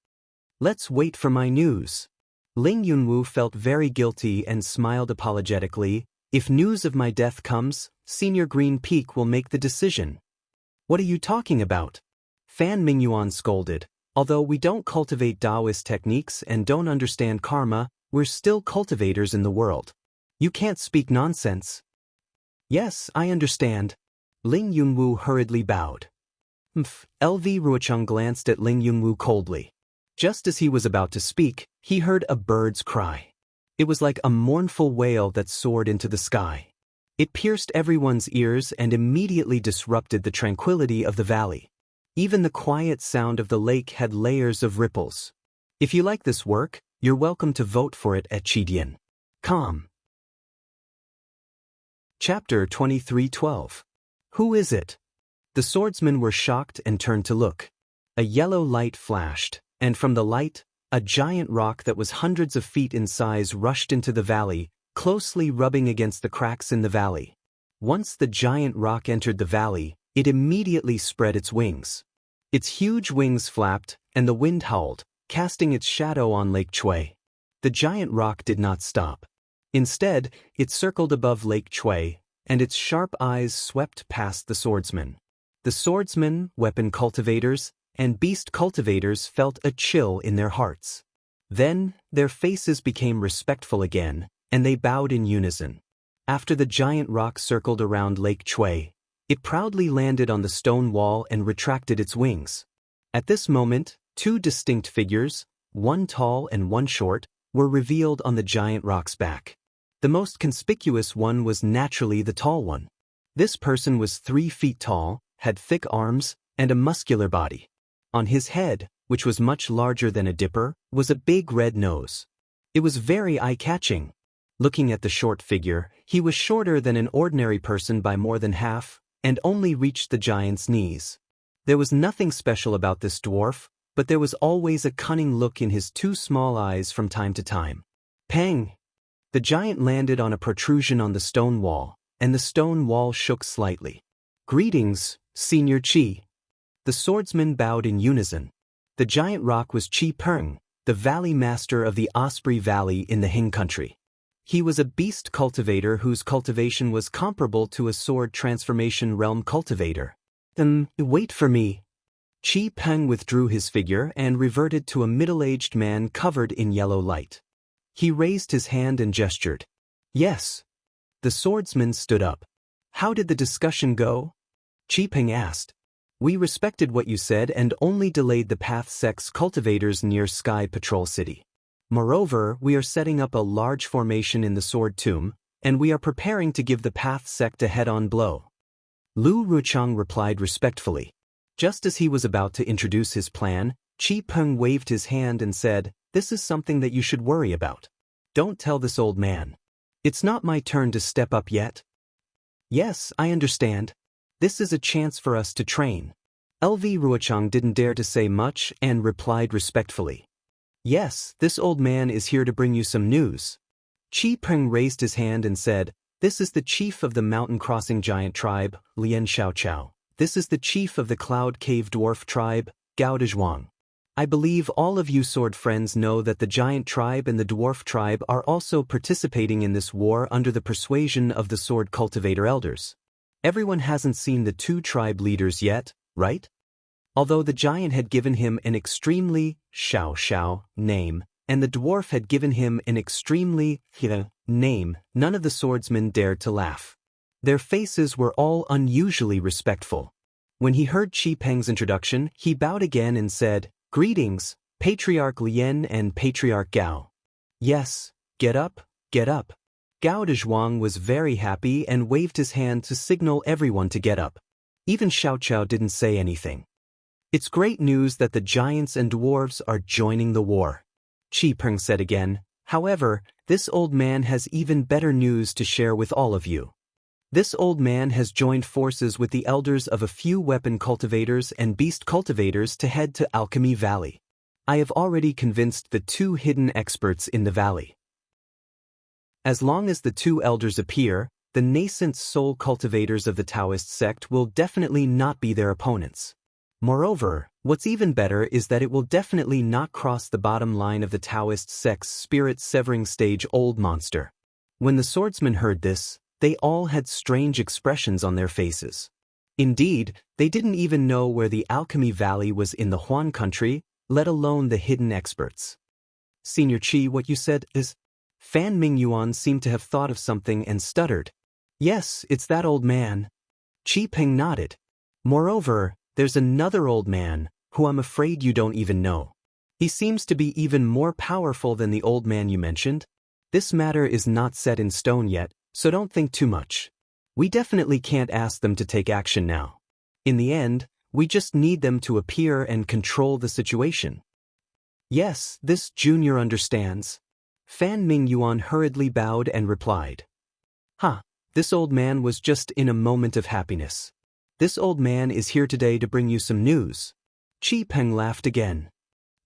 Let's wait for my news. Ling Yunwu felt very guilty and smiled apologetically. If news of my death comes, Senior Green Peak will make the decision. What are you talking about? Fan Mingyuan scolded. Although we don't cultivate Taoist techniques and don't understand karma, we're still cultivators in the world. You can't speak nonsense. Yes, I understand. Ling Yunwu hurriedly bowed. LV Ruochang glanced at Ling Yunwu coldly. Just as he was about to speak, he heard a bird's cry. It was like a mournful wail that soared into the sky. It pierced everyone's ears and immediately disrupted the tranquility of the valley. Even the quiet sound of the lake had layers of ripples. If you like this work, you're welcome to vote for it at Chidian.com. Chapter 23:12. Who is it? The swordsmen were shocked and turned to look. A yellow light flashed, and from the light, a giant rock that was hundreds of feet in size rushed into the valley, closely rubbing against the cracks in the valley. Once the giant rock entered the valley, it immediately spread its wings. Its huge wings flapped, and the wind howled, casting its shadow on Lake Chui. The giant rock did not stop. Instead, it circled above Lake Chui, and its sharp eyes swept past the swordsmen. The swordsmen, weapon cultivators, and beast cultivators felt a chill in their hearts. Then, their faces became respectful again, and they bowed in unison. After the giant rock circled around Lake Chui, it proudly landed on the stone wall and retracted its wings. At this moment, 2 distinct figures, one tall and one short, were revealed on the giant rock's back. The most conspicuous one was naturally the tall one. This person was 3 feet tall, had thick arms, and a muscular body. On his head, which was much larger than a dipper, was a big red nose. It was very eye-catching. Looking at the short figure, he was shorter than an ordinary person by more than half, and only reached the giant's knees. There was nothing special about this dwarf, but there was always a cunning look in his 2 small eyes from time to time. Pang! The giant landed on a protrusion on the stone wall, and the stone wall shook slightly. Greetings, Senior Qi. The swordsmen bowed in unison. The giant rock was Qi Peng, the valley master of the Osprey Valley in the Hing country. He was a beast cultivator whose cultivation was comparable to a sword transformation realm cultivator. Wait for me. Qi Peng withdrew his figure and reverted to a middle-aged man covered in yellow light. He raised his hand and gestured. Yes. The swordsman stood up. How did the discussion go? Qi Peng asked. We respected what you said and only delayed the Path Sect's cultivators near Sky Patrol City. Moreover, we are setting up a large formation in the Sword Tomb, and we are preparing to give the Path Sect a head-on blow. Lu Ruchang replied respectfully. Just as he was about to introduce his plan, Qi Peng waved his hand and said, "This is something that you should worry about. Don't tell this old man. It's not my turn to step up yet." "Yes, I understand. This is a chance for us to train." LV Ruochang didn't dare to say much and replied respectfully. "Yes, this old man is here to bring you some news." Qi Peng raised his hand and said, "This is the chief of the mountain-crossing giant tribe, Lian Xiaochao. This is the chief of the Cloud Cave Dwarf tribe, Gao Dezhuang. I believe all of you sword friends know that the giant tribe and the dwarf tribe are also participating in this war under the persuasion of the sword cultivator elders. Everyone hasn't seen the two tribe leaders yet, right?" Although the giant had given him an extremely Xiao name, and the dwarf had given him an extremely name, none of the swordsmen dared to laugh. Their faces were all unusually respectful. When he heard Qi Peng's introduction, he bowed again and said, "Greetings, Patriarch Lian and Patriarch Gao." "Yes, get up, get up." Gao Dezhuang was very happy and waved his hand to signal everyone to get up. Even Xiaochao didn't say anything. "It's great news that the giants and dwarves are joining the war," Qi Peng said again. "However, this old man has even better news to share with all of you. This old man has joined forces with the elders of a few weapon cultivators and beast cultivators to head to Alchemy Valley. I have already convinced the two hidden experts in the valley. As long as the two elders appear, the nascent soul cultivators of the Taoist sect will definitely not be their opponents. Moreover, what's even better is that it will definitely not cross the bottom line of the Taoist sect's spirit-severing stage old monster." When the swordsmen heard this, they all had strange expressions on their faces. Indeed, they didn't even know where the Alchemy Valley was in the Huan country, let alone the hidden experts. "Senior Qi, what you said is..." Fan Mingyuan seemed to have thought of something and stuttered. "Yes, it's that old man." Qi Peng nodded. "Moreover, there's another old man, who I'm afraid you don't even know. He seems to be even more powerful than the old man you mentioned. This matter is not set in stone yet, so don't think too much. We definitely can't ask them to take action now. In the end, we just need them to appear and control the situation." "Yes, this junior understands." Fan Mingyuan hurriedly bowed and replied. This old man was just in a moment of happiness. This old man is here today to bring you some news." Qi Peng laughed again.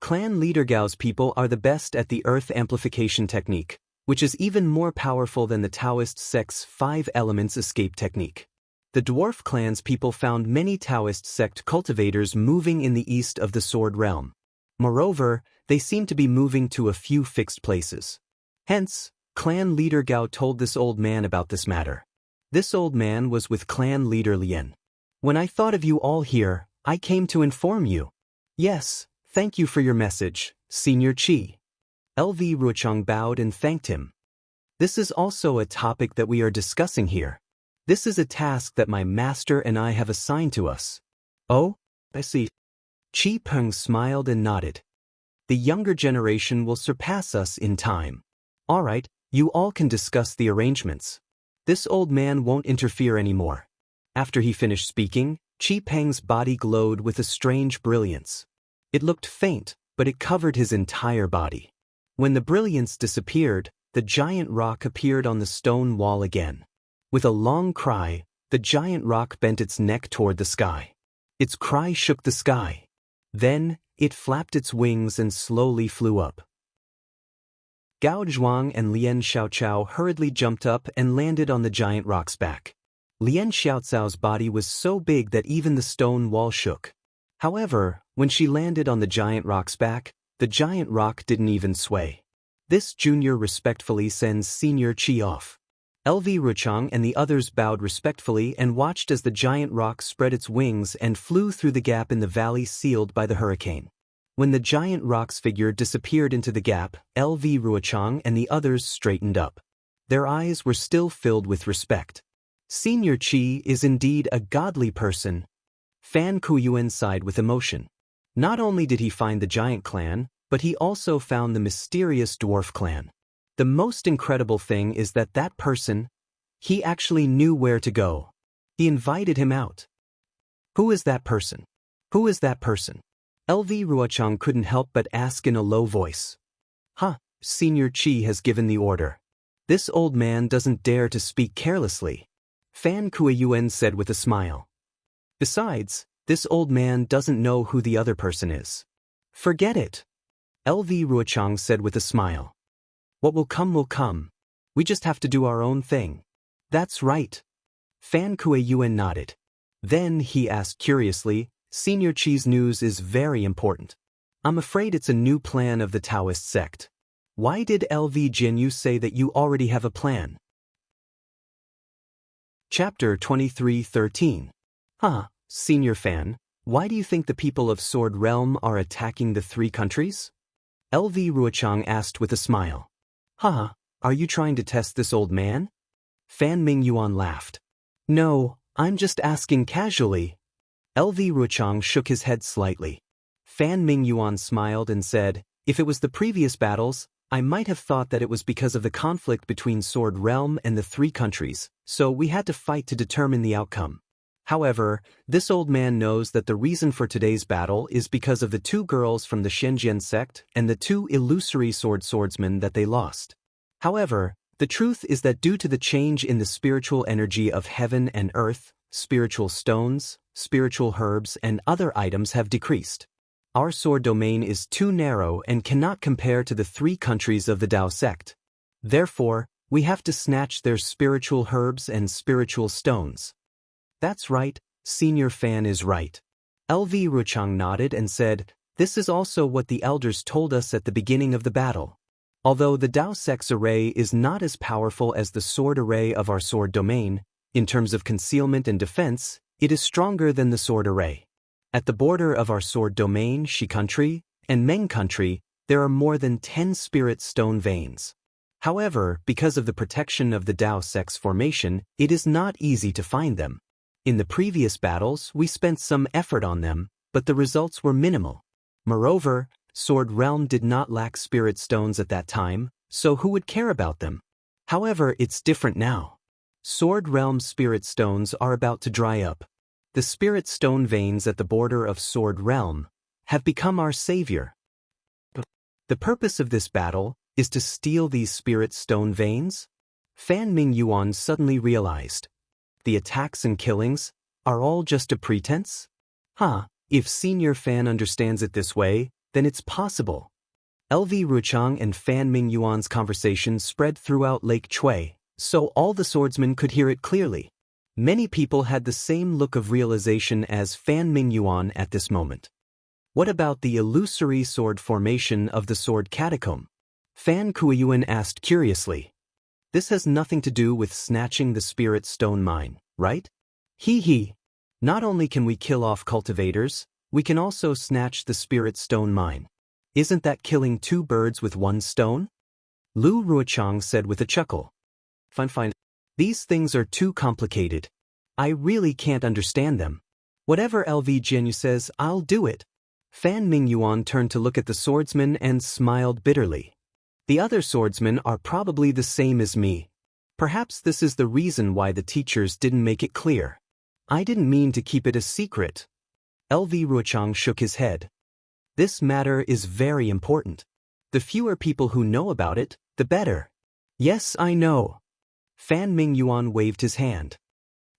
"Clan leader Gao's people are the best at the earth amplification technique, which is even more powerful than the Taoist sect's 5 elements escape technique. The dwarf clan's people found many Taoist sect cultivators moving in the east of the Sword Realm. Moreover, they seem to be moving to a few fixed places. Hence, clan leader Gao told this old man about this matter. This old man was with clan leader Lian. When I thought of you all here, I came to inform you." "Yes, thank you for your message, Senior Qi." LV Ruchang bowed and thanked him. "This is also a topic that we are discussing here. This is a task that my master and I have assigned to us." "Oh, I see." Qi Peng smiled and nodded. "The younger generation will surpass us in time. All right, you all can discuss the arrangements. This old man won't interfere anymore." After he finished speaking, Qi Peng's body glowed with a strange brilliance. It looked faint, but it covered his entire body. When the brilliance disappeared, the giant rock appeared on the stone wall again. With a long cry, the giant rock bent its neck toward the sky. Its cry shook the sky. Then, it flapped its wings and slowly flew up. Gao Zhuang and Lian Xiaochao hurriedly jumped up and landed on the giant rock's back. Lian Xiaocao's body was so big that even the stone wall shook. However, when she landed on the giant rock's back, the giant rock didn't even sway. This junior respectfully sends Senior Qi off. LV Ruchang and the others bowed respectfully and watched as the giant rock spread its wings and flew through the gap in the valley sealed by the hurricane. When the giant rock's figure disappeared into the gap, LV Ruchang and the others straightened up. Their eyes were still filled with respect. "Senior Qi is indeed a godly person." Fan Kuiyuan sighed with emotion. Not only did he find the giant clan, but he also found the mysterious dwarf clan. The most incredible thing is that that person, he actually knew where to go. He invited him out. Who is that person? Who is that person? LV Ruochang couldn't help but ask in a low voice. Senior Chi has given the order. This old man doesn't dare to speak carelessly, Fan Kuiyuan said with a smile. Besides, this old man doesn't know who the other person is. Forget it, LV Ruochang said with a smile. What will come will come. We just have to do our own thing. That's right. Fan Kuiyuan nodded. Then he asked curiously, Senior Chi's news is very important. I'm afraid it's a new plan of the Taoist sect. Why did LV Jinyu say that you already have a plan? Chapter 23:13. Senior Fan, why do you think the people of Sword Realm are attacking the three countries? LV Ruochang asked with a smile. Are you trying to test this old man? Fan Mingyuan laughed. No, I'm just asking casually. LV Ruochang shook his head slightly. Fan Mingyuan smiled and said, if it was the previous battles, I might have thought that it was because of the conflict between Sword Realm and the three countries, so we had to fight to determine the outcome. However, this old man knows that the reason for today's battle is because of the two girls from the Shenzhen sect and the two illusory swordsmen that they lost. However, the truth is that due to the change in the spiritual energy of heaven and earth, spiritual stones, spiritual herbs and other items have decreased. Our sword domain is too narrow and cannot compare to the three countries of the Dao sect. Therefore, we have to snatch their spiritual herbs and spiritual stones. That's right, Senior Fan is right. LV Ruochang nodded and said, this is also what the elders told us at the beginning of the battle. Although the Dao sect's array is not as powerful as the sword array of our sword domain, in terms of concealment and defense, it is stronger than the sword array. At the border of our sword domain, Shi country, and Meng country, there are more than 10 spirit stone veins. However, because of the protection of the Dao sect's formation, it is not easy to find them. In the previous battles, we spent some effort on them, but the results were minimal. Moreover, Sword Realm did not lack spirit stones at that time, so who would care about them? However, it's different now. Sword Realm spirit stones are about to dry up. The spirit stone veins at the border of Sword Realm have become our savior. The purpose of this battle is to steal these spirit stone veins? Fan Mingyuan suddenly realized. The attacks and killings are all just a pretense? If Senior Fan understands it this way, then it's possible. LV Ruochang and Fan Mingyuan's conversation spread throughout Lake Chui, so all the swordsmen could hear it clearly. Many people had the same look of realization as Fan Mingyuan at this moment. What about the illusory sword formation of the sword catacomb? Fan Kuiyuan asked curiously. This has nothing to do with snatching the spirit stone mine, right? Not only can we kill off cultivators, we can also snatch the spirit stone mine. Isn't that killing two birds with one stone? Lu Ruochang said with a chuckle. Fine. These things are too complicated. I really can't understand them. Whatever LV Jinyu says, I'll do it. Fan Mingyuan turned to look at the swordsman and smiled bitterly. The other swordsmen are probably the same as me. Perhaps this is the reason why the teachers didn't make it clear. I didn't mean to keep it a secret. LV Ruochang shook his head. This matter is very important. The fewer people who know about it, the better. Yes, I know. Fan Mingyuan waved his hand.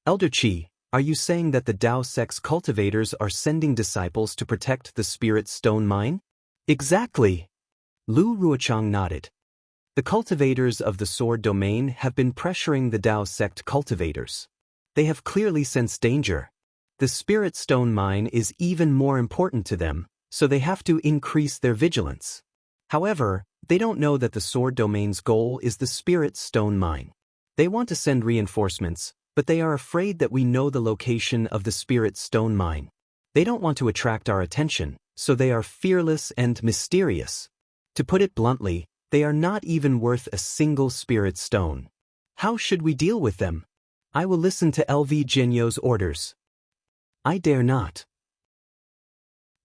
Elder Qi, are you saying that the Dao sect's cultivators are sending disciples to protect the spirit stone mine? Exactly. Lu Ruochang nodded. The cultivators of the sword domain have been pressuring the Dao sect cultivators. They have clearly sensed danger. The spirit stone mine is even more important to them, so they have to increase their vigilance. However, they don't know that the sword domain's goal is the spirit stone mine. They want to send reinforcements, but they are afraid that we know the location of the spirit stone mine. They don't want to attract our attention, so they are fearless and mysterious. To put it bluntly, they are not even worth a single spirit stone. How should we deal with them? I will listen to LV Jinyu's orders. I dare not.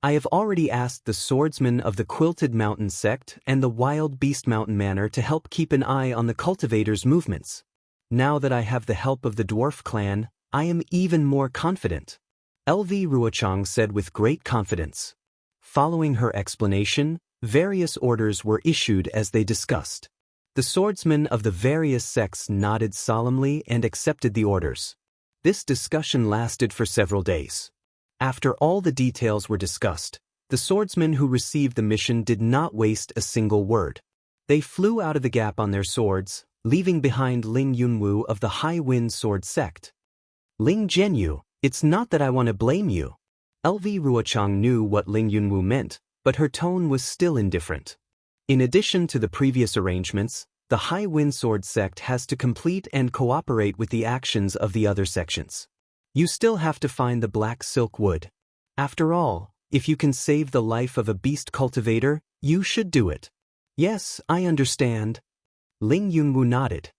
I have already asked the swordsman of the Quilted Mountain sect and the Wild Beast Mountain Manor to help keep an eye on the cultivators' movements. Now that I have the help of the dwarf clan, I am even more confident. LV Ruochang said with great confidence. Following her explanation, various orders were issued as they discussed. The swordsmen of the various sects nodded solemnly and accepted the orders. This discussion lasted for several days. After all the details were discussed, the swordsmen who received the mission did not waste a single word. They flew out of the gap on their swords, leaving behind Ling Yunwu of the High Wind Sword sect. Ling Jianyu, it's not that I want to blame you. LV Ruochang knew what Ling Yunwu meant, but her tone was still indifferent. In addition to the previous arrangements, the High Wind Sword sect has to complete and cooperate with the actions of the other sections. You still have to find the black silk wood. After all, if you can save the life of a beast cultivator, you should do it. Yes, I understand. Ling Yunwu nodded.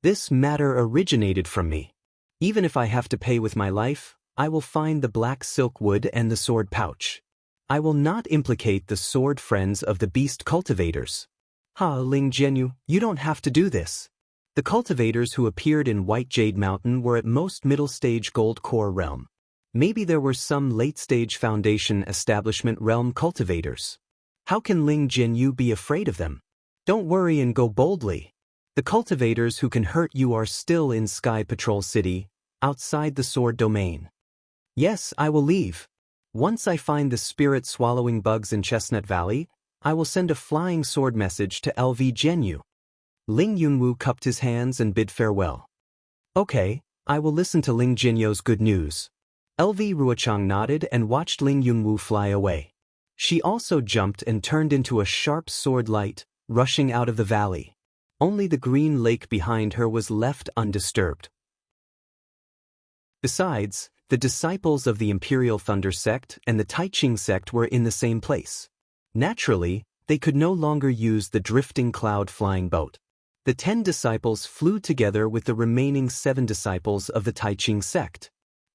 This matter originated from me. Even if I have to pay with my life, I will find the black silk wood and the sword pouch. I will not implicate the sword friends of the beast cultivators. Ling Jianyu, you don't have to do this. The cultivators who appeared in White Jade Mountain were at most middle-stage Gold Core realm. Maybe there were some late-stage Foundation Establishment realm cultivators. How can Ling Jianyu be afraid of them? Don't worry and go boldly. The cultivators who can hurt you are still in Sky Patrol City, outside the sword domain. Yes, I will leave. Once I find the spirit-swallowing bugs in Chestnut Valley, I will send a flying sword message to LV Jianyu. Ling Yunwu cupped his hands and bid farewell. Okay, I will listen to Ling Jianyu's good news. LV Ruochang nodded and watched Ling Yunwu fly away. She also jumped and turned into a sharp sword light, rushing out of the valley. Only the green lake behind her was left undisturbed. Besides, the disciples of the Imperial Thunder sect and the Taiching sect were in the same place. Naturally, they could no longer use the drifting cloud flying boat. The 10 disciples flew together with the remaining 7 disciples of the Taiching sect.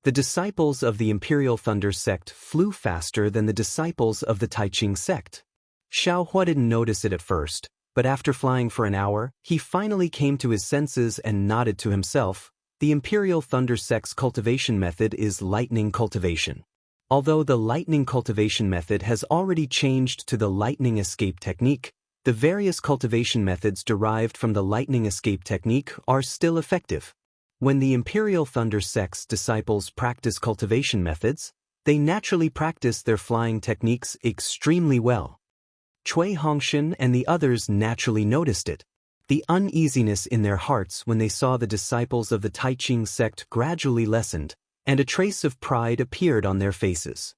The disciples of the Imperial Thunder sect flew faster than the disciples of the Taiching sect. Xiao Hua didn't notice it at first, but after flying for an hour, he finally came to his senses and nodded to himself. The Imperial Thunder sect's cultivation method is lightning cultivation. Although the lightning cultivation method has already changed to the lightning escape technique, the various cultivation methods derived from the lightning escape technique are still effective. When the Imperial Thunder sect's disciples practice cultivation methods, they naturally practice their flying techniques extremely well. Cui Hongshan and the others naturally noticed it. The uneasiness in their hearts when they saw the disciples of the Taiching sect gradually lessened, and a trace of pride appeared on their faces.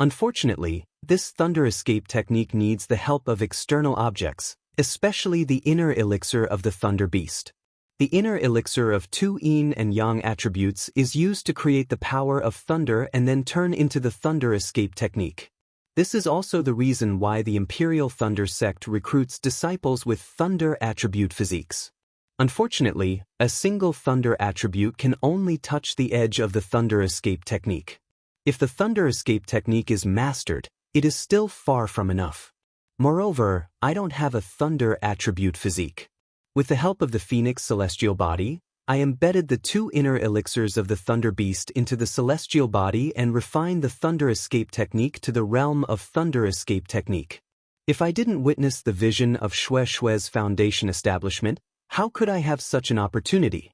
Unfortunately, this thunder escape technique needs the help of external objects, especially the inner elixir of the Thunder Beast. The inner elixir of 2 yin and yang attributes is used to create the power of thunder and then turn into the thunder escape technique. This is also the reason why the Imperial Thunder sect recruits disciples with thunder attribute physiques. Unfortunately, a single thunder attribute can only touch the edge of the thunder escape technique. If the thunder escape technique is mastered, it is still far from enough. Moreover, I don't have a thunder attribute physique. With the help of the Phoenix celestial body, I embedded the 2 inner elixirs of the Thunder Beast into the celestial body and refined the thunder escape technique to the realm of thunder escape technique. If I didn't witness the vision of Xue Xue's foundation establishment, how could I have such an opportunity?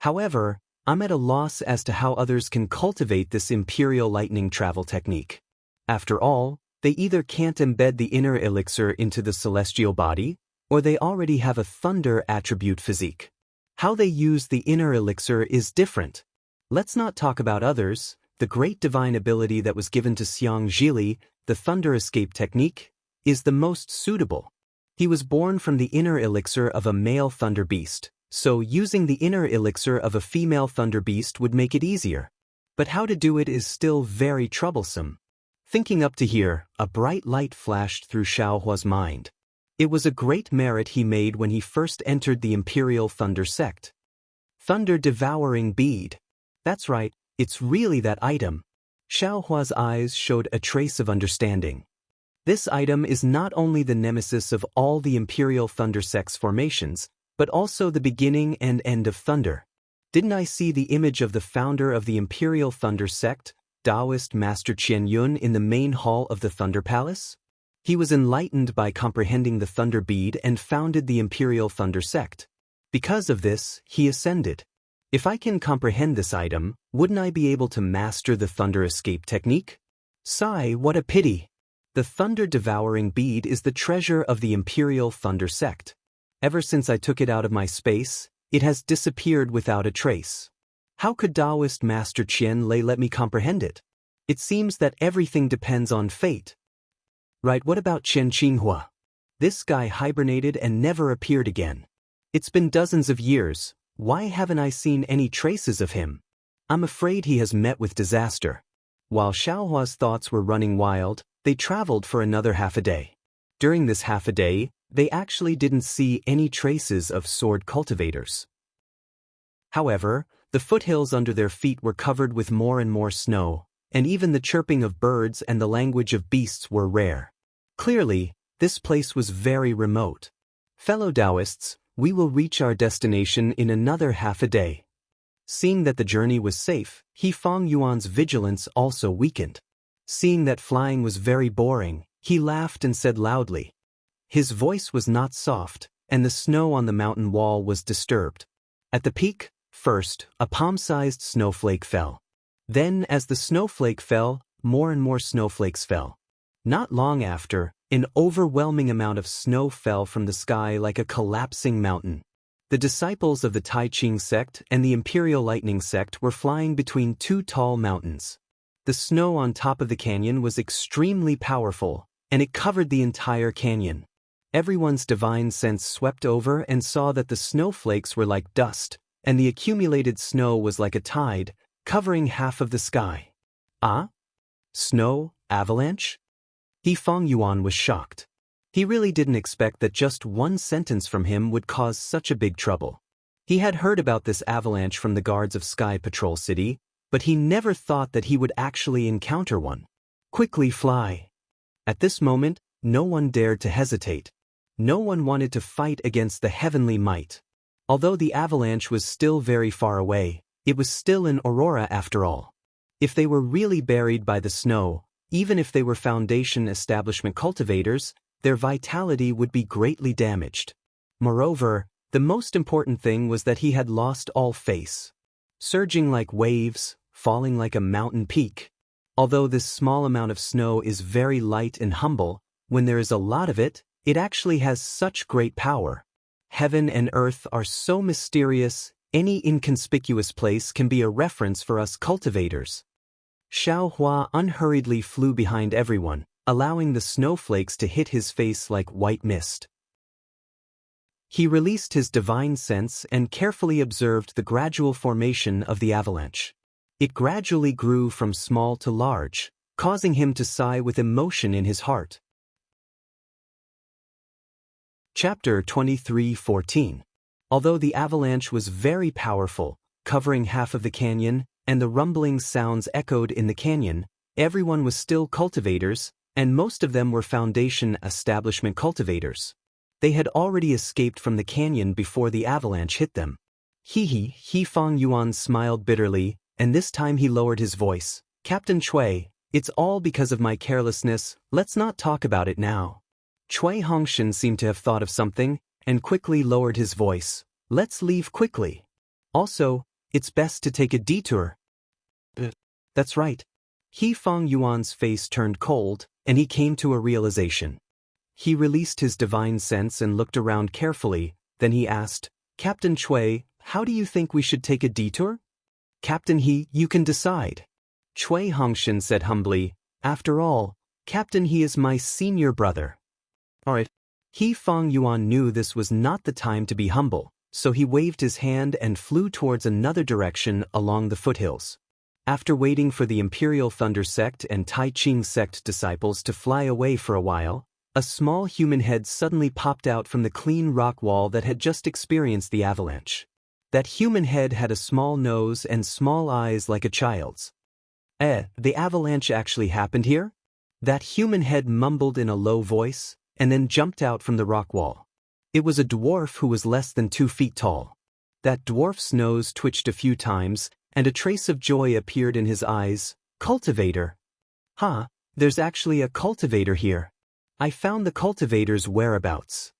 However, I'm at a loss as to how others can cultivate this imperial lightning travel technique. After all, they either can't embed the inner elixir into the celestial body, or they already have a thunder attribute physique. How they use the inner elixir is different. Let's not talk about others. The great divine ability that was given to Xiang Zhili, the thunder escape technique, is the most suitable. He was born from the inner elixir of a male thunder beast, so using the inner elixir of a female thunder beast would make it easier. But how to do it is still very troublesome. Thinking up to here, a bright light flashed through Xiao Hua's mind. It was a great merit he made when he first entered the Imperial Thunder sect. Thunder Devouring Bead. That's right, it's really that item. Xiaohua's eyes showed a trace of understanding. This item is not only the nemesis of all the Imperial Thunder Sect's formations, but also the beginning and end of thunder. Didn't I see the image of the founder of the Imperial Thunder Sect, Taoist Master Qian Yun, in the main hall of the Thunder Palace? He was enlightened by comprehending the Thunder Bead and founded the Imperial Thunder Sect. Because of this, he ascended. If I can comprehend this item, wouldn't I be able to master the Thunder Escape technique? Sigh, what a pity! The Thunder-Devouring Bead is the treasure of the Imperial Thunder Sect. Ever since I took it out of my space, it has disappeared without a trace. How could Taoist Master Qian Lei let me comprehend it? It seems that everything depends on fate. Right, what about Chen Qinghua? This guy hibernated and never appeared again. It's been dozens of years, why haven't I seen any traces of him? I'm afraid he has met with disaster. While Xiaohua's thoughts were running wild, they traveled for another half a day. During this half a day, they actually didn't see any traces of sword cultivators. However, the foothills under their feet were covered with more and more snow, and even the chirping of birds and the language of beasts were rare. Clearly, this place was very remote. Fellow Taoists, we will reach our destination in another half a day. Seeing that the journey was safe, He Fang Yuan's vigilance also weakened. Seeing that flying was very boring, he laughed and said loudly. His voice was not soft, and the snow on the mountain wall was disturbed. At the peak, first, a palm-sized snowflake fell. Then, as the snowflake fell, more and more snowflakes fell. Not long after, an overwhelming amount of snow fell from the sky like a collapsing mountain. The disciples of the Tai Ching sect and the Imperial Lightning sect were flying between two tall mountains. The snow on top of the canyon was extremely powerful, and it covered the entire canyon. Everyone's divine sense swept over and saw that the snowflakes were like dust, and the accumulated snow was like a tide, covering half of the sky. Ah? Snow? Avalanche? He Fang Yuan was shocked. He really didn't expect that just one sentence from him would cause such a big trouble. He had heard about this avalanche from the guards of Sky Patrol City, but he never thought that he would actually encounter one. Quickly fly. At this moment, no one dared to hesitate. No one wanted to fight against the heavenly might. Although the avalanche was still very far away, it was still an aurora after all. If they were really buried by the snow, even if they were Foundation establishment cultivators, their vitality would be greatly damaged. Moreover, the most important thing was that he had lost all face. Surging like waves, falling like a mountain peak. Although this small amount of snow is very light and humble, when there is a lot of it, it actually has such great power. Heaven and earth are so mysterious, any inconspicuous place can be a reference for us cultivators. Xiaohua unhurriedly flew behind everyone, allowing the snowflakes to hit his face like white mist. He released his divine sense and carefully observed the gradual formation of the avalanche. It gradually grew from small to large, causing him to sigh with emotion in his heart. Chapter 23:14. Although the avalanche was very powerful, covering half of the canyon, and the rumbling sounds echoed in the canyon, everyone was still cultivators, and most of them were Foundation establishment cultivators. They had already escaped from the canyon before the avalanche hit them. He Fang Yuan smiled bitterly, and this time he lowered his voice. Captain Cui, it's all because of my carelessness, let's not talk about it now. Cui Hongshan seemed to have thought of something, and quickly lowered his voice. Let's leave quickly. Also, it's best to take a detour. That's right. He Fang Yuan's face turned cold, and he came to a realization. He released his divine sense and looked around carefully, then he asked, Captain Cui, how do you think we should take a detour? Captain He, you can decide. Cui Hongshan said humbly, after all, Captain He is my senior brother. Alright. He Fang Yuan knew this was not the time to be humble, so he waved his hand and flew towards another direction along the foothills. After waiting for the Imperial Thunder Sect and Tai Ching Sect disciples to fly away for a while, a small human head suddenly popped out from the clean rock wall that had just experienced the avalanche. That human head had a small nose and small eyes like a child's. The avalanche actually happened here? That human head mumbled in a low voice, and then jumped out from the rock wall. It was a dwarf who was less than 2 feet tall. That dwarf's nose twitched a few times, and a trace of joy appeared in his eyes. Cultivator. Huh, there's actually a cultivator here. I found the cultivator's whereabouts.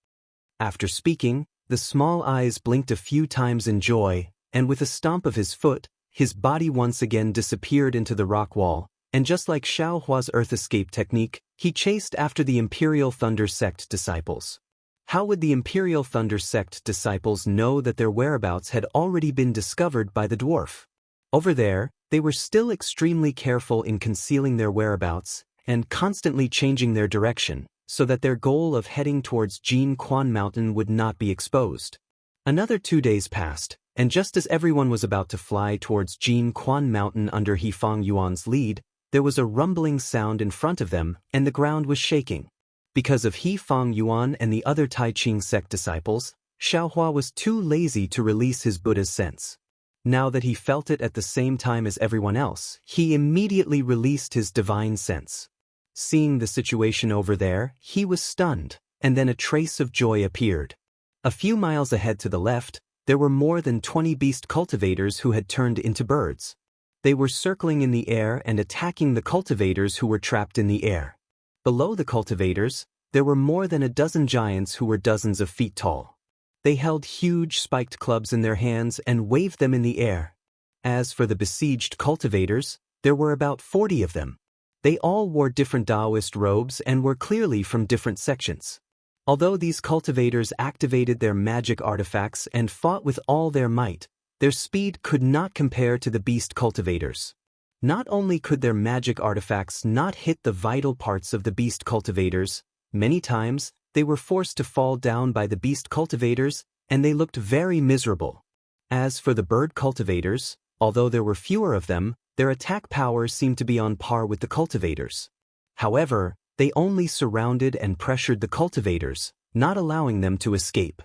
After speaking, the small eyes blinked a few times in joy, and with a stomp of his foot, his body once again disappeared into the rock wall, and just like Xiaohua's earth escape technique, he chased after the Imperial Thunder Sect disciples. How would the Imperial Thunder Sect disciples know that their whereabouts had already been discovered by the dwarf? Over there, they were still extremely careful in concealing their whereabouts, and constantly changing their direction, so that their goal of heading towards Jin Quan Mountain would not be exposed. Another 2 days passed, and just as everyone was about to fly towards Jin Quan Mountain under He Fang Yuan's lead, there was a rumbling sound in front of them, and the ground was shaking. Because of He Fang Yuan and the other Tai Ching sect disciples, Xiaohua was too lazy to release his Buddha's sense. Now that he felt it at the same time as everyone else, he immediately released his divine sense. Seeing the situation over there, he was stunned, and then a trace of joy appeared. A few miles ahead to the left, there were more than 20 beast cultivators who had turned into birds. They were circling in the air and attacking the cultivators who were trapped in the air. Below the cultivators, there were more than a dozen giants who were dozens of feet tall. They held huge spiked clubs in their hands and waved them in the air. As for the besieged cultivators, there were about 40 of them. They all wore different Taoist robes and were clearly from different sections. Although these cultivators activated their magic artifacts and fought with all their might, their speed could not compare to the beast cultivators. Not only could their magic artifacts not hit the vital parts of the beast cultivators, many times they were forced to fall down by the beast cultivators, and they looked very miserable. As for the bird cultivators, although there were fewer of them, their attack power seemed to be on par with the cultivators. However, they only surrounded and pressured the cultivators, not allowing them to escape.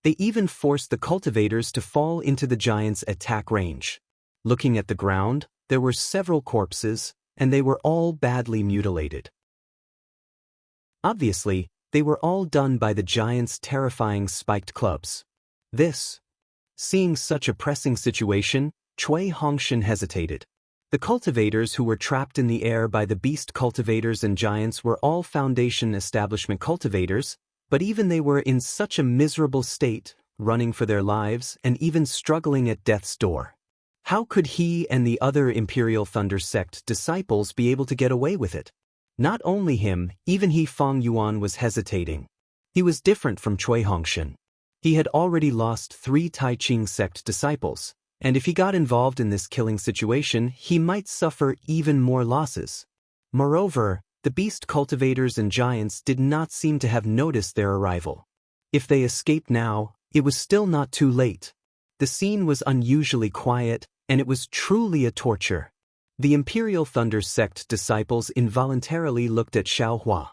They even forced the cultivators to fall into the giants' attack range. Looking at the ground, there were several corpses, and they were all badly mutilated. Obviously, they were all done by the giants' terrifying spiked clubs. Seeing such a pressing situation, Cui Hongshan hesitated. The cultivators who were trapped in the air by the beast cultivators and giants were all Foundation establishment cultivators, but even they were in such a miserable state, running for their lives and even struggling at death's door. How could he and the other Imperial Thunder Sect disciples be able to get away with it? Not only him, even He Fang Yuan was hesitating. He was different from Cui Hongshan. He had already lost 3 Tai Ching sect disciples, and if he got involved in this killing situation, he might suffer even more losses. Moreover, the beast cultivators and giants did not seem to have noticed their arrival. If they escaped now, it was still not too late. The scene was unusually quiet, and it was truly a torture. The Imperial Thunder Sect disciples involuntarily looked at Xiaohua.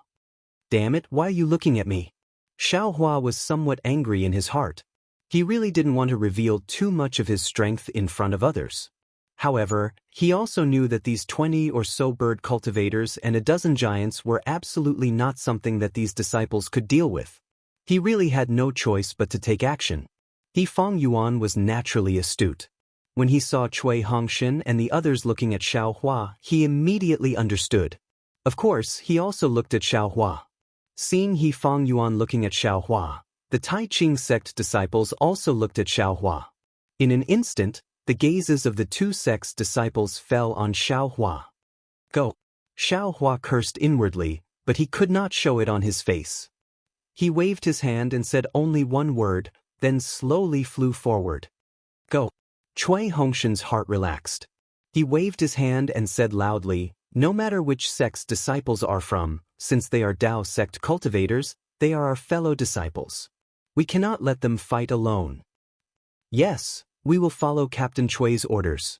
"Damn it, why are you looking at me?" Xiaohua was somewhat angry in his heart. He really didn't want to reveal too much of his strength in front of others. However, he also knew that these 20 or so bird cultivators and a dozen giants were absolutely not something that these disciples could deal with. He really had no choice but to take action. He Fang Yuan was naturally astute. When he saw Cui Hongshan and the others looking at Xiaohua, he immediately understood. Of course, he also looked at Xiaohua. Seeing He Fang Yuan looking at Xiaohua, the Tai Ching sect disciples also looked at Xiaohua. In an instant, the gazes of the 2 sects disciples fell on Xiaohua. "Go!" Xiaohua cursed inwardly, but he could not show it on his face. He waved his hand and said only one word, then slowly flew forward. "Go!" Cui Hongshan's heart relaxed. He waved his hand and said loudly, "No matter which sect's disciples are from, since they are Dao sect cultivators, they are our fellow disciples. We cannot let them fight alone." "Yes, we will follow Captain Cui's orders."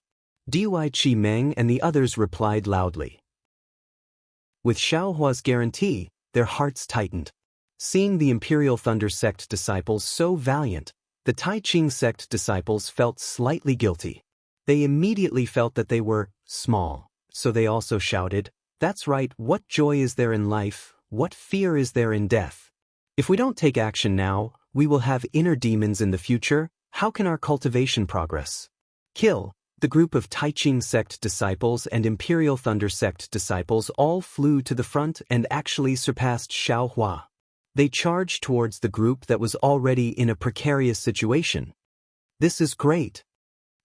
Dui Chi Meng and the others replied loudly. With Xiaohua's guarantee, their hearts tightened. Seeing the Imperial Thunder Sect disciples so valiant, the Tai Ching sect disciples felt slightly guilty. They immediately felt that they were small, so they also shouted, "That's right, what joy is there in life, what fear is there in death? If we don't take action now, we will have inner demons in the future. How can our cultivation progress?" Kill. The group of Taiching sect disciples and Imperial Thunder sect disciples all flew to the front and actually surpassed Xiaohua. They charged towards the group that was already in a precarious situation. This is great.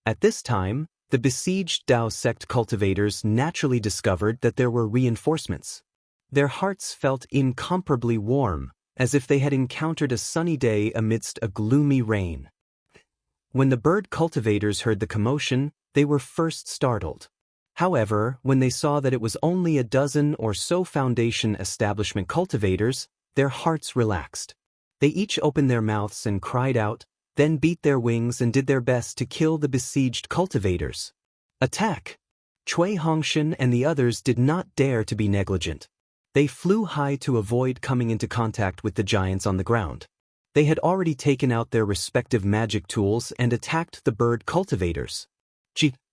At this time, the besieged Dao sect cultivators naturally discovered that there were reinforcements. Their hearts felt incomparably warm, as if they had encountered a sunny day amidst a gloomy rain. When the bird cultivators heard the commotion, they were first startled. However, when they saw that it was only a dozen or so foundation establishment cultivators, their hearts relaxed. They each opened their mouths and cried out, then beat their wings and did their best to kill the besieged cultivators. Attack! Cui Hongshan and the others did not dare to be negligent. They flew high to avoid coming into contact with the giants on the ground. They had already taken out their respective magic tools and attacked the bird cultivators.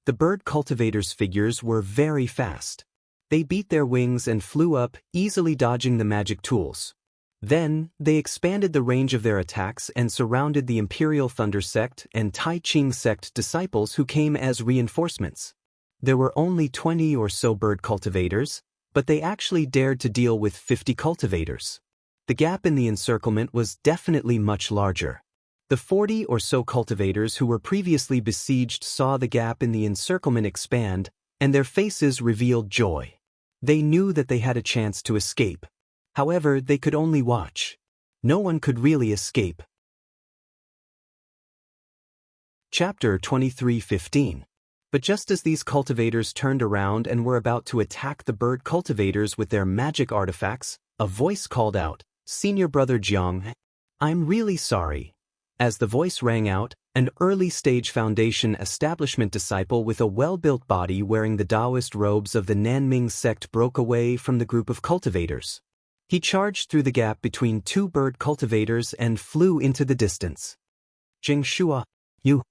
The bird cultivators' figures were very fast. They beat their wings and flew up, easily dodging the magic tools. Then, they expanded the range of their attacks and surrounded the Imperial Thunder sect and Taiching sect disciples who came as reinforcements. There were only 20 or so bird cultivators, but they actually dared to deal with 50 cultivators. The gap in the encirclement was definitely much larger. The 40 or so cultivators who were previously besieged saw the gap in the encirclement expand, and their faces revealed joy. They knew that they had a chance to escape. However, they could only watch. No one could really escape. Chapter 23:15. But just as these cultivators turned around and were about to attack the bird cultivators with their magic artifacts, a voice called out, "Senior Brother Jiang, I'm really sorry." As the voice rang out, an early-stage Foundation establishment disciple with a well-built body wearing the Taoist robes of the Nanming sect broke away from the group of cultivators. He charged through the gap between two bird cultivators and flew into the distance. "Jing Shua, you!"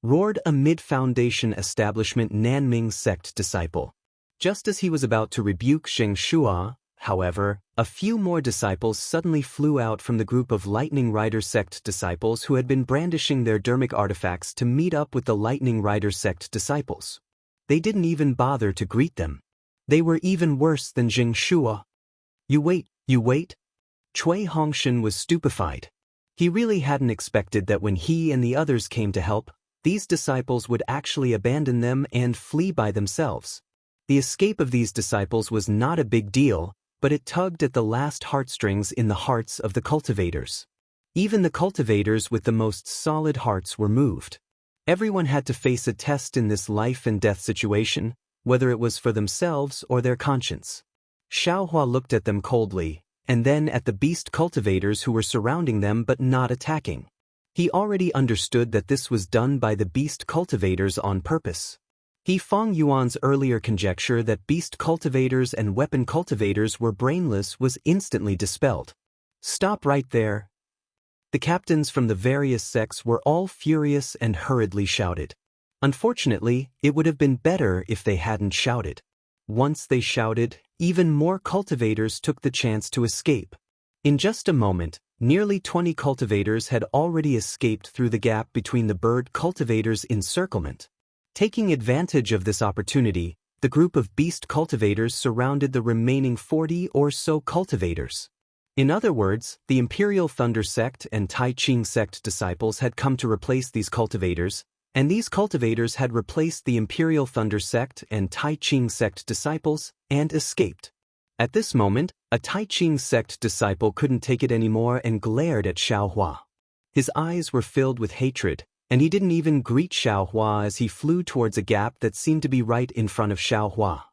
roared a mid-Foundation establishment Nanming sect disciple. Just as he was about to rebuke Zheng Shua, however, a few more disciples suddenly flew out from the group of Lightning Rider sect disciples who had been brandishing their dermic artifacts to meet up with the Lightning Rider sect disciples. They didn't even bother to greet them. They were even worse than Zheng Shua. You wait. Cui Hongshan was stupefied. He really hadn't expected that when he and the others came to help, these disciples would actually abandon them and flee by themselves. The escape of these disciples was not a big deal, but it tugged at the last heartstrings in the hearts of the cultivators. Even the cultivators with the most solid hearts were moved. Everyone had to face a test in this life and death situation, whether it was for themselves or their conscience. Xiaohua looked at them coldly, and then at the beast cultivators who were surrounding them but not attacking. He already understood that this was done by the beast cultivators on purpose. Feng Yuan's earlier conjecture that beast cultivators and weapon cultivators were brainless was instantly dispelled. "Stop right there." The captains from the various sects were all furious and hurriedly shouted. Unfortunately, it would have been better if they hadn't shouted. Once they shouted, even more cultivators took the chance to escape. In just a moment, nearly 20 cultivators had already escaped through the gap between the bird cultivators' encirclement. Taking advantage of this opportunity, the group of beast cultivators surrounded the remaining 40 or so cultivators. In other words, the Imperial Thunder sect and Taiching sect disciples had come to replace these cultivators, and these cultivators had replaced the Imperial Thunder sect and Taiching sect disciples and escaped. At this moment, a Taiching sect disciple couldn't take it anymore and glared at Xiaohua. His eyes were filled with hatred, and he didn't even greet Xiaohua as he flew towards a gap that seemed to be right in front of Xiaohua.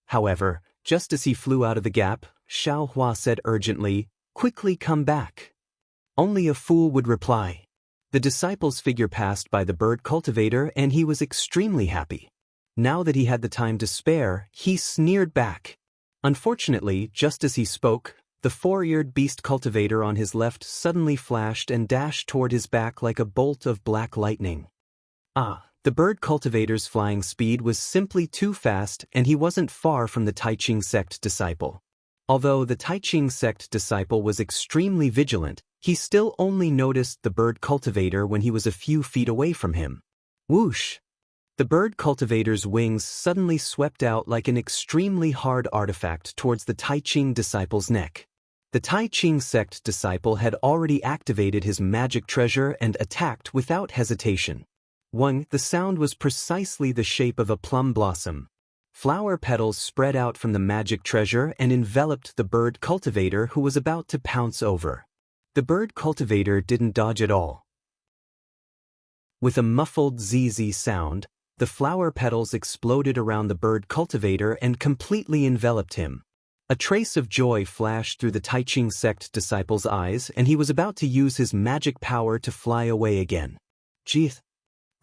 However, just as he flew out of the gap, Xiaohua said urgently, "Quickly come back." Only a fool would reply. The disciple's figure passed by the bird cultivator and he was extremely happy. Now that he had the time to spare, he sneered back. Unfortunately, just as he spoke, the four-eared beast cultivator on his left suddenly flashed and dashed toward his back like a bolt of black lightning. Ah, The bird cultivator's flying speed was simply too fast, and he wasn't far from the Taiching sect disciple. Although the Taiching sect disciple was extremely vigilant, he still only noticed the bird cultivator when he was a few feet away from him. Whoosh! The bird cultivator's wings suddenly swept out like an extremely hard artifact towards the Taiching disciple's neck. The Taiching sect disciple had already activated his magic treasure and attacked without hesitation. The sound was precisely the shape of a plum blossom. Flower petals spread out from the magic treasure and enveloped the bird cultivator who was about to pounce over. The bird cultivator didn't dodge at all. With a muffled zzz sound, the flower petals exploded around the bird cultivator and completely enveloped him. A trace of joy flashed through the Taiching sect disciple's eyes, and he was about to use his magic power to fly away again. Jeeth!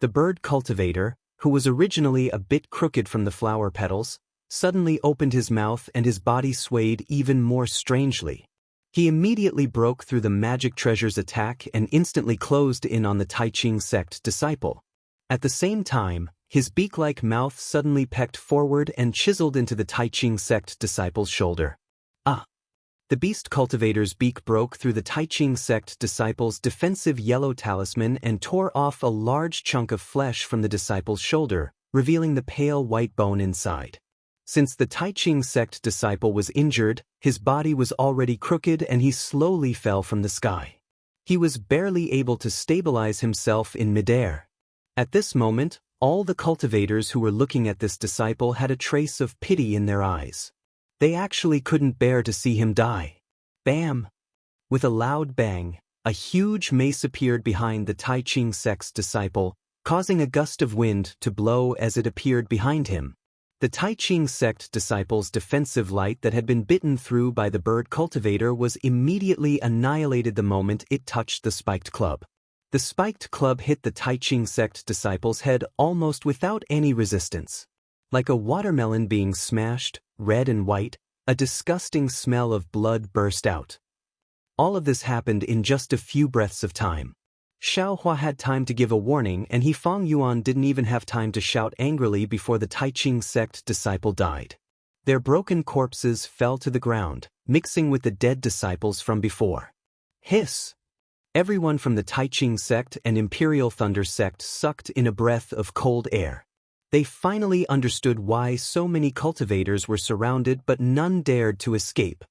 The bird cultivator, who was originally a bit crooked from the flower petals, suddenly opened his mouth and his body swayed even more strangely. He immediately broke through the magic treasure's attack and instantly closed in on the Taiching sect disciple. At the same time, his beak-like mouth suddenly pecked forward and chiseled into the Taiching sect disciple's shoulder. Ah! The beast cultivator's beak broke through the Taiching sect disciple's defensive yellow talisman and tore off a large chunk of flesh from the disciple's shoulder, revealing the pale white bone inside. Since the Taiching sect disciple was injured, his body was already crooked and he slowly fell from the sky. He was barely able to stabilize himself in midair. At this moment, all the cultivators who were looking at this disciple had a trace of pity in their eyes. They actually couldn't bear to see him die. Bam! With a loud bang, a huge mace appeared behind the Taiching sect's disciple, causing a gust of wind to blow as it appeared behind him. The Taiching sect disciple's defensive light that had been bitten through by the bird cultivator was immediately annihilated the moment it touched the spiked club. The spiked club hit the Taiching sect disciple's head almost without any resistance. Like a watermelon being smashed, red and white, a disgusting smell of blood burst out. All of this happened in just a few breaths of time. Xiao Hua had time to give a warning, and Fang Yuan didn't even have time to shout angrily before the Taiching sect disciple died. Their broken corpses fell to the ground, mixing with the dead disciples from before. Hiss! Everyone from the Taiching sect and Imperial Thunder sect sucked in a breath of cold air. They finally understood why so many cultivators were surrounded but none dared to escape.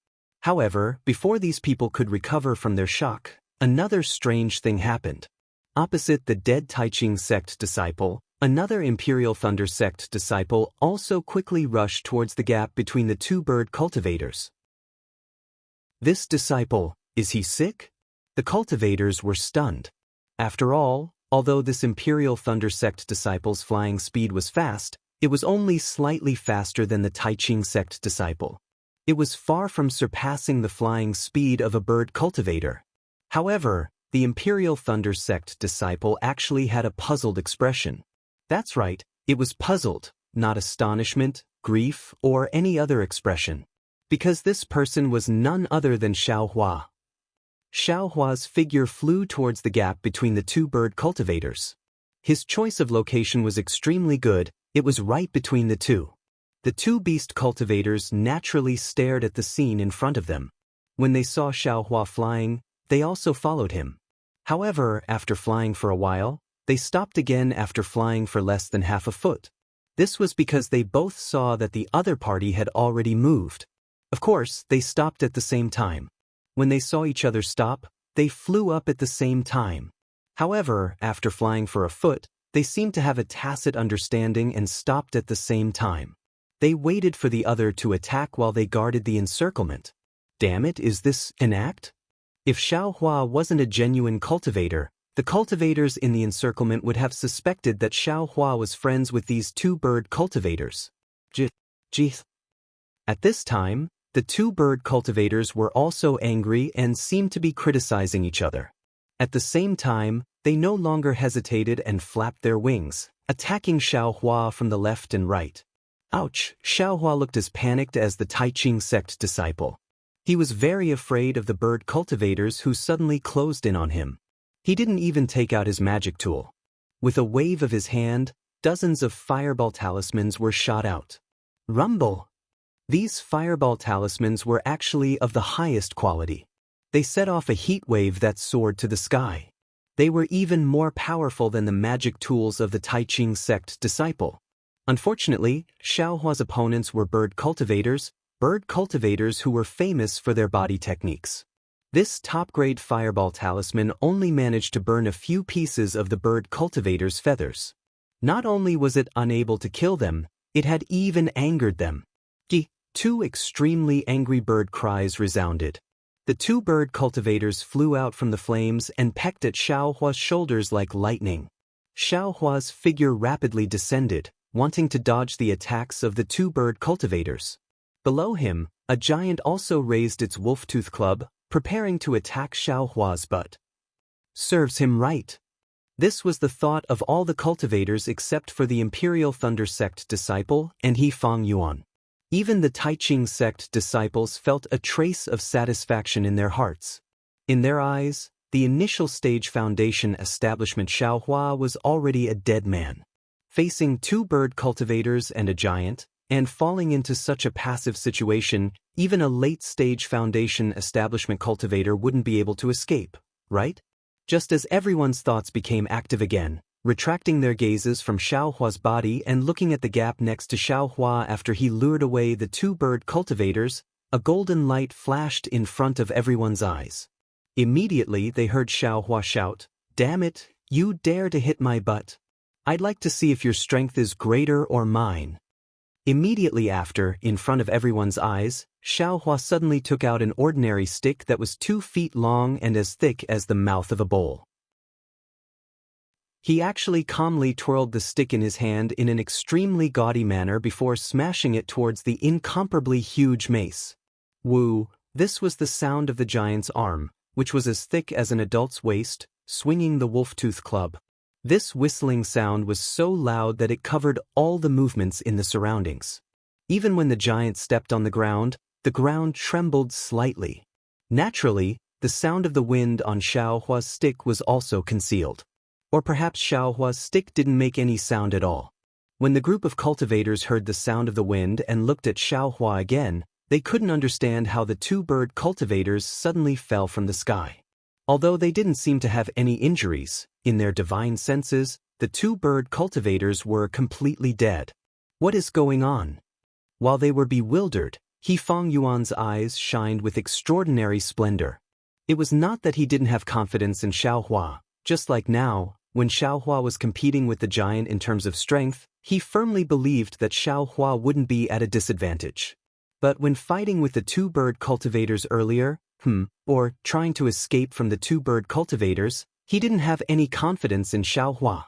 However, before these people could recover from their shock, another strange thing happened. Opposite the dead Taiching sect disciple, another Imperial Thunder sect disciple also quickly rushed towards the gap between the two bird cultivators. This disciple, is he sick? The cultivators were stunned. After all, although this Imperial Thunder sect disciple's flying speed was fast, it was only slightly faster than the Taiching sect disciple. It was far from surpassing the flying speed of a bird cultivator. However, the Imperial Thunder sect disciple actually had a puzzled expression. That's right, it was puzzled, not astonishment, grief, or any other expression. Because this person was none other than Xiao Hua. Xiao Hua's figure flew towards the gap between the two bird cultivators. His choice of location was extremely good, it was right between the two. The two beast cultivators naturally stared at the scene in front of them. When they saw Xiao Hua flying, they also followed him. However, after flying for a while, they stopped again after flying for less than half a foot. This was because they both saw that the other party had already moved. Of course, they stopped at the same time. When they saw each other stop, they flew up at the same time. However, after flying for a foot, they seemed to have a tacit understanding and stopped at the same time. They waited for the other to attack while they guarded the encirclement. Damn it, is this an act? If Xiao Hua wasn't a genuine cultivator, the cultivators in the encirclement would have suspected that Xiao Hua was friends with these two bird cultivators. Jeez. At this time, the two bird cultivators were also angry and seemed to be criticizing each other. At the same time, they no longer hesitated and flapped their wings, attacking Xiao Hua from the left and right. Ouch! Xiao Hua looked as panicked as the Taiching sect disciple. He was very afraid of the bird cultivators who suddenly closed in on him. He didn't even take out his magic tool. With a wave of his hand, dozens of fireball talismans were shot out. Rumble! These fireball talismans were actually of the highest quality. They set off a heat wave that soared to the sky. They were even more powerful than the magic tools of the Tai Ching sect disciple. Unfortunately, Xiaohua's opponents were bird cultivators who were famous for their body techniques. This top-grade fireball talisman only managed to burn a few pieces of the bird cultivator's feathers. Not only was it unable to kill them, it had even angered them. Two extremely angry bird cries resounded. The two bird cultivators flew out from the flames and pecked at Xiaohua's shoulders like lightning. Xiaohua's figure rapidly descended, wanting to dodge the attacks of the two bird cultivators. Below him, a giant also raised its wolf-tooth club, preparing to attack Xiaohua's butt. Serves him right. This was the thought of all the cultivators except for the Imperial Thunder Sect disciple and He Fang Yuan. Even the Tai Ching sect disciples felt a trace of satisfaction in their hearts. In their eyes, the initial stage foundation establishment Xiaohua was already a dead man. Facing two bird cultivators and a giant, and falling into such a passive situation, even a late-stage foundation establishment cultivator wouldn't be able to escape, right? Just as everyone's thoughts became active again, retracting their gazes from Xiaohua's body and looking at the gap next to Xiaohua after he lured away the two bird cultivators, a golden light flashed in front of everyone's eyes. Immediately they heard Xiaohua shout, "Damn it, you dare to hit my butt? I'd like to see if your strength is greater or mine." Immediately after, in front of everyone's eyes, Xiaohua suddenly took out an ordinary stick that was 2 feet long and as thick as the mouth of a bowl. He actually calmly twirled the stick in his hand in an extremely gaudy manner before smashing it towards the incomparably huge mace. Woo! This was the sound of the giant's arm, which was as thick as an adult's waist, swinging the wolf-tooth club. This whistling sound was so loud that it covered all the movements in the surroundings. Even when the giant stepped on the ground trembled slightly. Naturally, the sound of the wind on Xiaohua's stick was also concealed. Or perhaps Xiaohua's stick didn't make any sound at all. When the group of cultivators heard the sound of the wind and looked at Xiaohua again, they couldn't understand how the two bird cultivators suddenly fell from the sky. Although they didn't seem to have any injuries, in their divine senses, the two bird cultivators were completely dead. What is going on? While they were bewildered, He Fang Yuan's eyes shined with extraordinary splendor. It was not that he didn't have confidence in Xiaohua. Just like now, when Xiaohua was competing with the giant in terms of strength, he firmly believed that Xiaohua wouldn't be at a disadvantage. But when fighting with the two bird cultivators earlier, or trying to escape from the two bird cultivators, he didn't have any confidence in Xiaohua.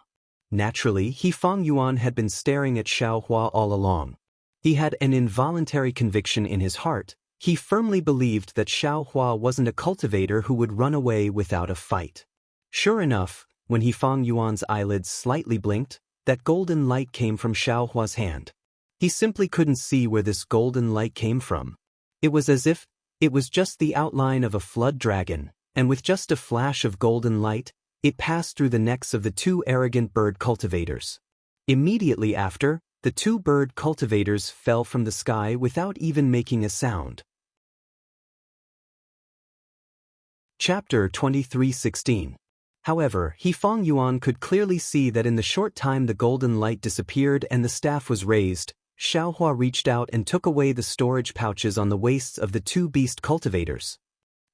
Naturally, He Fang Yuan had been staring at Xiaohua all along. He had an involuntary conviction in his heart. He firmly believed that Xiaohua wasn't a cultivator who would run away without a fight. Sure enough, when He Fang Yuan's eyelids slightly blinked, that golden light came from Xiaohua's hand. He simply couldn't see where this golden light came from. It was as if it was just the outline of a flood dragon, and with just a flash of golden light, it passed through the necks of the two arrogant bird cultivators. Immediately after, the two bird cultivators fell from the sky without even making a sound. Chapter 23:16. However, He Fang Yuan could clearly see that in the short time the golden light disappeared and the staff was raised, Xiaohua reached out and took away the storage pouches on the waists of the two beast cultivators.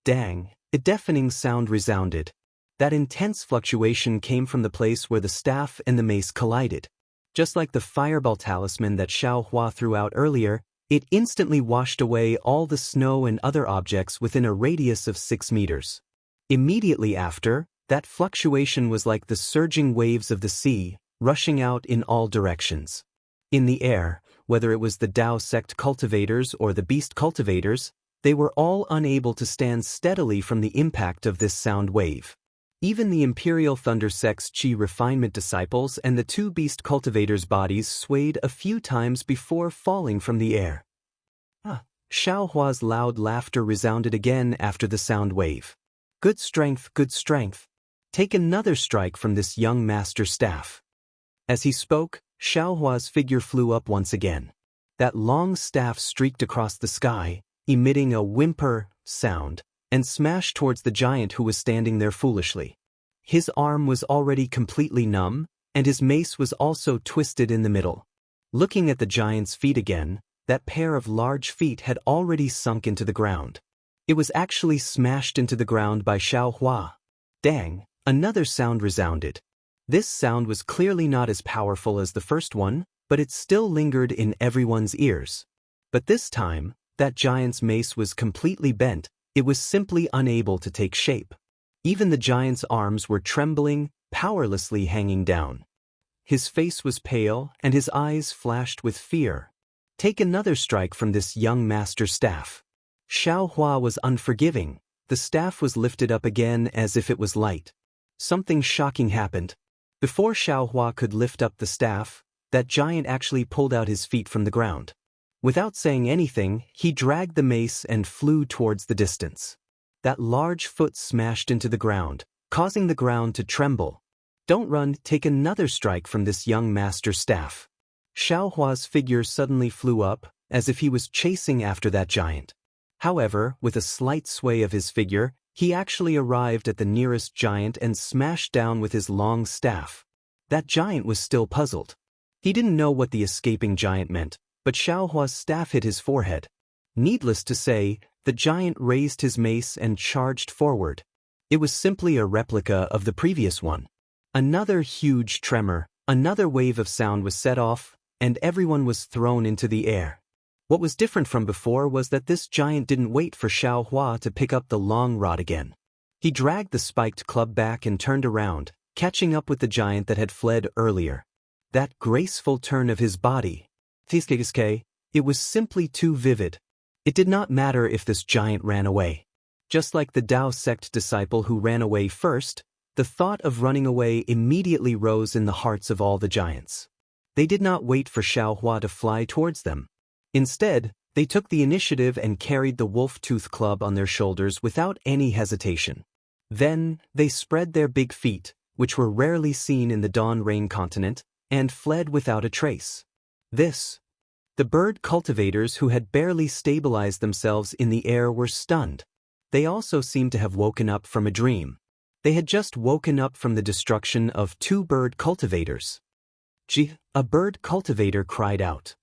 Dang! A deafening sound resounded. That intense fluctuation came from the place where the staff and the mace collided. Just like the fireball talisman that Xiaohua threw out earlier, it instantly washed away all the snow and other objects within a radius of 6 meters. Immediately after, that fluctuation was like the surging waves of the sea, rushing out in all directions. In the air, whether it was the Dao sect cultivators or the beast cultivators, they were all unable to stand steadily from the impact of this sound wave. Even the Imperial Thunder Sect's Qi refinement disciples and the two beast cultivators' bodies swayed a few times before falling from the air. Xiaohua's loud laughter resounded again after the sound wave. Good strength, good strength. Take another strike from this young master staff. As he spoke, Xiaohua's figure flew up once again. That long staff streaked across the sky, emitting a whimper sound, and smashed towards the giant who was standing there foolishly. His arm was already completely numb, and his mace was also twisted in the middle. Looking at the giant's feet again, that pair of large feet had already sunk into the ground. It was actually smashed into the ground by Xiaohua. Dang, another sound resounded. This sound was clearly not as powerful as the first one, but it still lingered in everyone's ears. But this time, that giant's mace was completely bent, it was simply unable to take shape. Even the giant's arms were trembling, powerlessly hanging down. His face was pale, and his eyes flashed with fear. Take another strike from this young master staff. Xiaohua was unforgiving. The staff was lifted up again as if it was light. Something shocking happened. Before Xiaohua could lift up the staff, that giant actually pulled out his feet from the ground. Without saying anything, he dragged the mace and flew towards the distance. That large foot smashed into the ground, causing the ground to tremble. Don't run, take another strike from this young master staff. Xiaohua's figure suddenly flew up, as if he was chasing after that giant. However, with a slight sway of his figure, he actually arrived at the nearest giant and smashed down with his long staff. That giant was still puzzled. He didn't know what the escaping giant meant, but Xiaohua's staff hit his forehead. Needless to say, the giant raised his mace and charged forward. It was simply a replica of the previous one. Another huge tremor, another wave of sound was set off, and everyone was thrown into the air. What was different from before was that this giant didn't wait for Xiaohua to pick up the long rod again. He dragged the spiked club back and turned around, catching up with the giant that had fled earlier. That graceful turn of his body, it was simply too vivid. It did not matter if this giant ran away. Just like the Tao sect disciple who ran away first, the thought of running away immediately rose in the hearts of all the giants. They did not wait for Xiaohua to fly towards them. Instead, they took the initiative and carried the wolf-tooth club on their shoulders without any hesitation. Then, they spread their big feet, which were rarely seen in the Dawn Rain continent, and fled without a trace. The bird cultivators who had barely stabilized themselves in the air were stunned. They also seemed to have woken up from a dream. They had just woken up from the destruction of 2 bird cultivators. A bird cultivator cried out.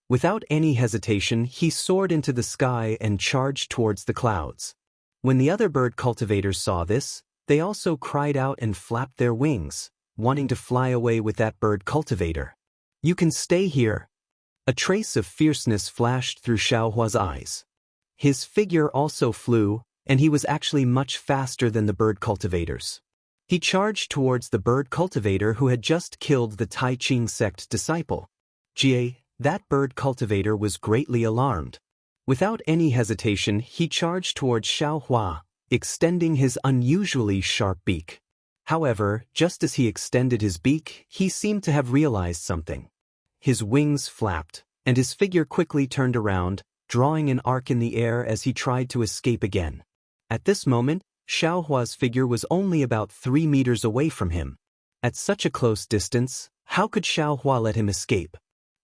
Without any hesitation, he soared into the sky and charged towards the clouds. When the other bird cultivators saw this, they also cried out and flapped their wings, wanting to fly away with that bird cultivator. You can stay here. A trace of fierceness flashed through Xiaohua's eyes. His figure also flew, and he was actually much faster than the bird cultivators. He charged towards the bird cultivator who had just killed the Tai Ching sect disciple. That bird cultivator was greatly alarmed. Without any hesitation, he charged towards Xiaohua, extending his unusually sharp beak. However, just as he extended his beak, he seemed to have realized something. His wings flapped, and his figure quickly turned around, drawing an arc in the air as he tried to escape again. At this moment, Xiaohua's figure was only about 3 meters away from him. At such a close distance, how could Xiaohua let him escape?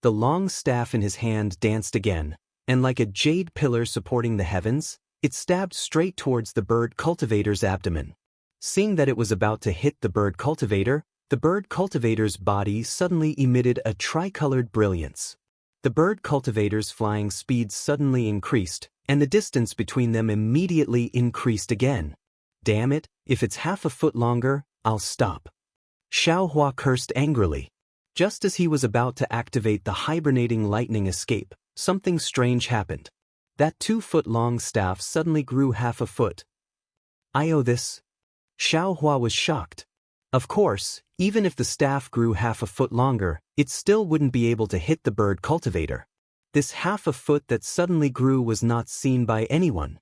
The long staff in his hand danced again, and like a jade pillar supporting the heavens, it stabbed straight towards the bird cultivator's abdomen. Seeing that it was about to hit the bird cultivator's body suddenly emitted a tricolored brilliance. The bird cultivator's flying speed suddenly increased, and the distance between them immediately increased again. Damn it, if it's half a foot longer, I'll stop. Xiaohua cursed angrily. Just as he was about to activate the hibernating lightning escape, something strange happened. That 2-foot-long staff suddenly grew half a foot. I owe this. Xiaohua was shocked. Of course, even if the staff grew half a foot longer, it still wouldn't be able to hit the bird cultivator. This half a foot that suddenly grew was not seen by anyone.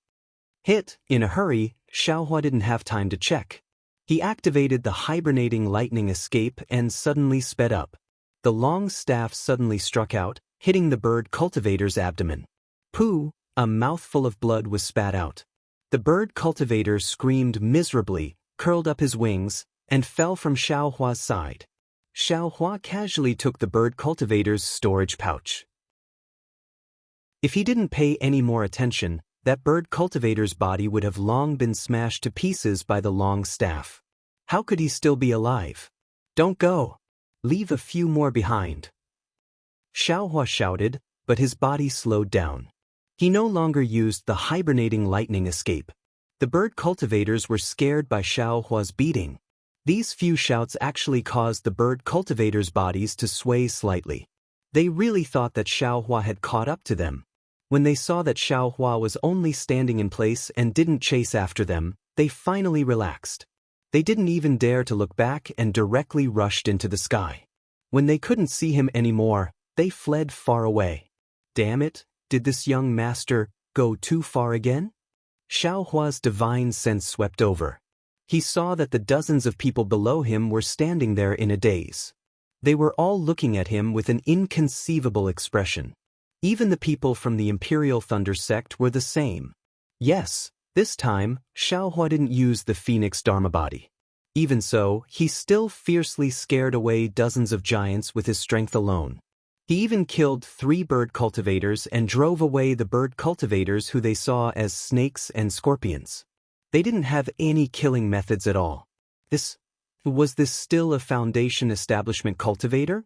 In a hurry, Xiaohua didn't have time to check. He activated the hibernating lightning escape and suddenly sped up. The long staff suddenly struck out, hitting the bird cultivator's abdomen. Pooh! A mouthful of blood was spat out. The bird cultivator screamed miserably, curled up his wings, and fell from Xiaohua's side. Xiao Hua casually took the bird cultivator's storage pouch. If he didn't pay any more attention, that bird cultivator's body would have long been smashed to pieces by the long staff. How could he still be alive? Don't go! Leave a few more behind. Xiao Hua shouted, but his body slowed down. He no longer used the hibernating lightning escape. The bird cultivators were scared by Xiao Hua's beating. These few shouts actually caused the bird cultivators' bodies to sway slightly. They really thought that Xiao Hua had caught up to them. When they saw that Xiao Hua was only standing in place and didn't chase after them, they finally relaxed. They didn't even dare to look back and directly rushed into the sky. When they couldn't see him anymore, they fled far away. Damn it, did this young master go too far again? Xiao Hua's divine sense swept over. He saw that the dozens of people below him were standing there in a daze. They were all looking at him with an inconceivable expression. Even the people from the Imperial Thunder sect were the same. Yes, this time, Xiao Hua didn't use the Phoenix Dharma body. Even so, he still fiercely scared away dozens of giants with his strength alone. He even killed 3 bird cultivators and drove away the bird cultivators who they saw as snakes and scorpions. They didn't have any killing methods at all. Was this still a Foundation establishment cultivator?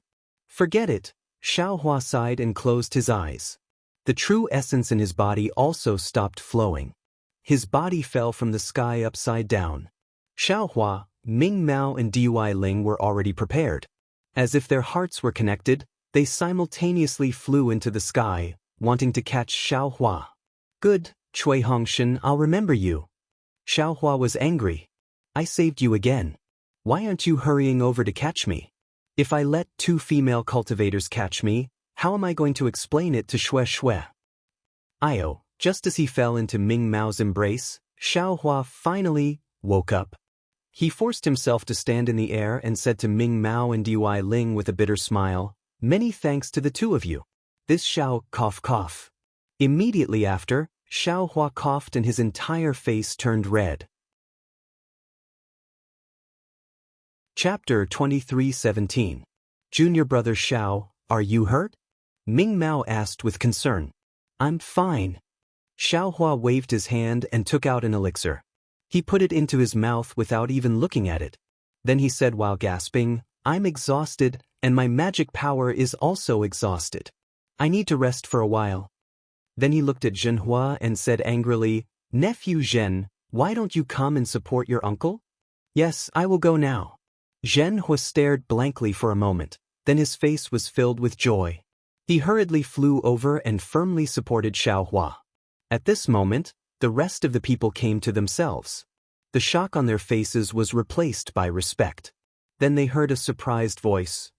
Forget it, Xiao Hua sighed and closed his eyes. The true essence in his body also stopped flowing. His body fell from the sky upside down. Xiao Hua, Ming Mao and Dui Ling were already prepared. As if their hearts were connected, they simultaneously flew into the sky, wanting to catch Xiao Hua. Good, Cui Hongshan, I'll remember you. Xiao Hua was angry. I saved you again. Why aren't you hurrying over to catch me? If I let 2 female cultivators catch me, how am I going to explain it to Xue Xue? Io, just as he fell into Ming Mao's embrace, Xiao Hua finally woke up. He forced himself to stand in the air and said to Ming Mao and Dui Ling with a bitter smile, "Many thanks to the 2 of you." This Xiao cough. Immediately after, Xiao Hua coughed and his entire face turned red. Chapter 23:17. Junior brother Xiao, are you hurt? Ming Mao asked with concern. I'm fine. Xiao Hua waved his hand and took out an elixir. He put it into his mouth without even looking at it. Then he said while gasping, I'm exhausted, and my magic power is also exhausted. I need to rest for a while. Then he looked at Zhenhua and said angrily, Nephew Zhen, why don't you come and support your uncle? Yes, I will go now. Zhenhua stared blankly for a moment, then his face was filled with joy. He hurriedly flew over and firmly supported Xiao Hua. At this moment, the rest of the people came to themselves. The shock on their faces was replaced by respect. Then they heard a surprised voice.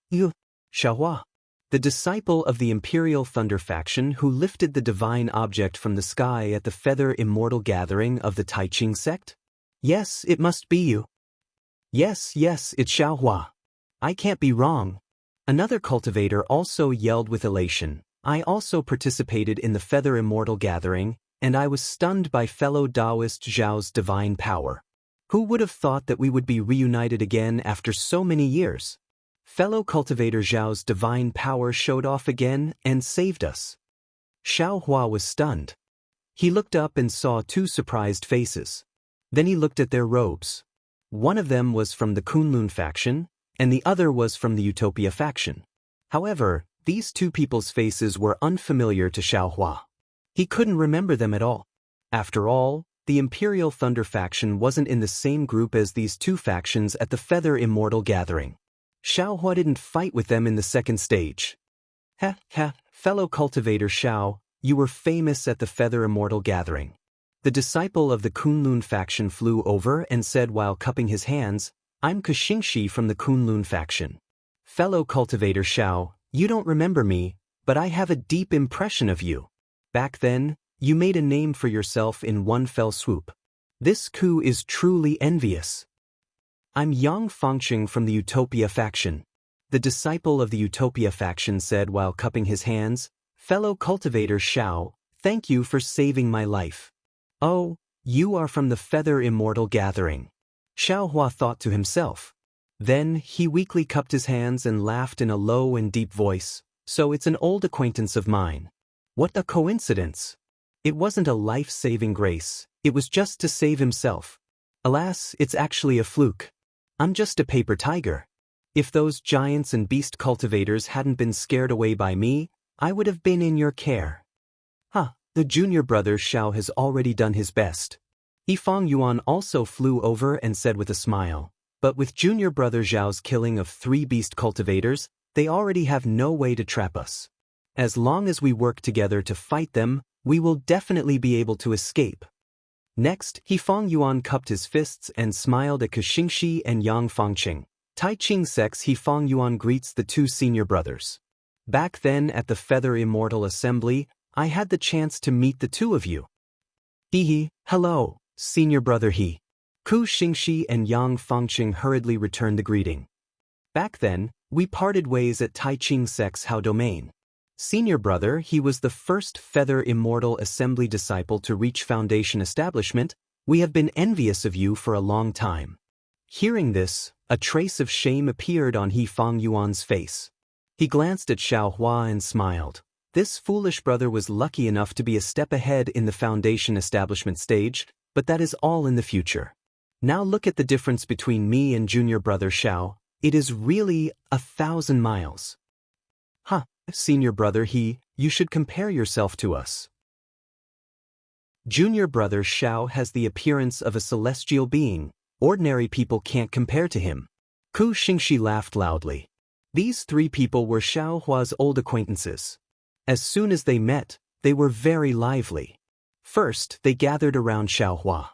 You, Xiao Hua, the disciple of the Imperial Thunder faction who lifted the divine object from the sky at the Feather Immortal gathering of the Taiqing sect? Yes, it must be you. Yes, it's Xiao Hua. I can't be wrong. Another cultivator also yelled with elation. I also participated in the Feather Immortal gathering, and I was stunned by fellow Taoist Zhao's divine power. Who would have thought that we would be reunited again after so many years? Fellow cultivator Zhao's divine power showed off again and saved us. Xiao Hua was stunned. He looked up and saw 2 surprised faces. Then he looked at their robes. One of them was from the Kunlun faction, and the other was from the Utopia faction. However, these 2 people's faces were unfamiliar to Xiao Hua. He couldn't remember them at all. After all, the Imperial Thunder faction wasn't in the same group as these 2 factions at the Feather Immortal gathering. Xiao Hua didn't fight with them in the second stage. Fellow cultivator Xiao, you were famous at the Feather Immortal gathering. The disciple of the Kunlun faction flew over and said while cupping his hands, I'm Kuxingxi from the Kunlun faction. Fellow cultivator Xiao, you don't remember me, but I have a deep impression of you. Back then, you made a name for yourself in one fell swoop. This coup is truly envious. I'm Yang Fangqing from the Utopia faction. The disciple of the Utopia faction said while cupping his hands, Fellow cultivator Xiao, thank you for saving my life. Oh, you are from the Feather Immortal gathering. Xiao Hua thought to himself. Then, he weakly cupped his hands and laughed in a low and deep voice. So it's an old acquaintance of mine. What a coincidence! It wasn't a life-saving grace, it was just to save himself. Alas, it's actually a fluke. I'm just a paper tiger. If those giants and beast cultivators hadn't been scared away by me, I would have been in your care. The junior brother Xiao has already done his best. Yifang Yuan also flew over and said with a smile, but with junior brother Zhao's killing of 3 beast cultivators, they already have no way to trap us. As long as we work together to fight them, we will definitely be able to escape. Next, Yifang Yuan cupped his fists and smiled at Xingxi and Yang Fangqing. Tai Ching Sex Yifang Yuan greets the 2 senior brothers. Back then at the Feather Immortal Assembly, I had the chance to meet the 2 of you. Hello, senior brother He. Ku Xingxi and Yang Fangqing hurriedly returned the greeting. Back then, we parted ways at Tai Ching Sex Hao Domain. Senior brother, he was the first Feather Immortal Assembly disciple to reach Foundation establishment. We have been envious of you for a long time. Hearing this, a trace of shame appeared on Yifang Yuan's face. He glanced at Xiao Hua and smiled. This foolish brother was lucky enough to be a step ahead in the Foundation establishment stage, but that is all in the future. Now look at the difference between me and junior brother Xiao. It is really 1,000 miles. Senior brother He, you should compare yourself to us. Junior brother Xiao has the appearance of a celestial being. Ordinary people can't compare to him. Ku Xingxi laughed loudly. These 3 people were Xiao Hua's old acquaintances. As soon as they met, they were very lively. First, they gathered around Xiao Hua.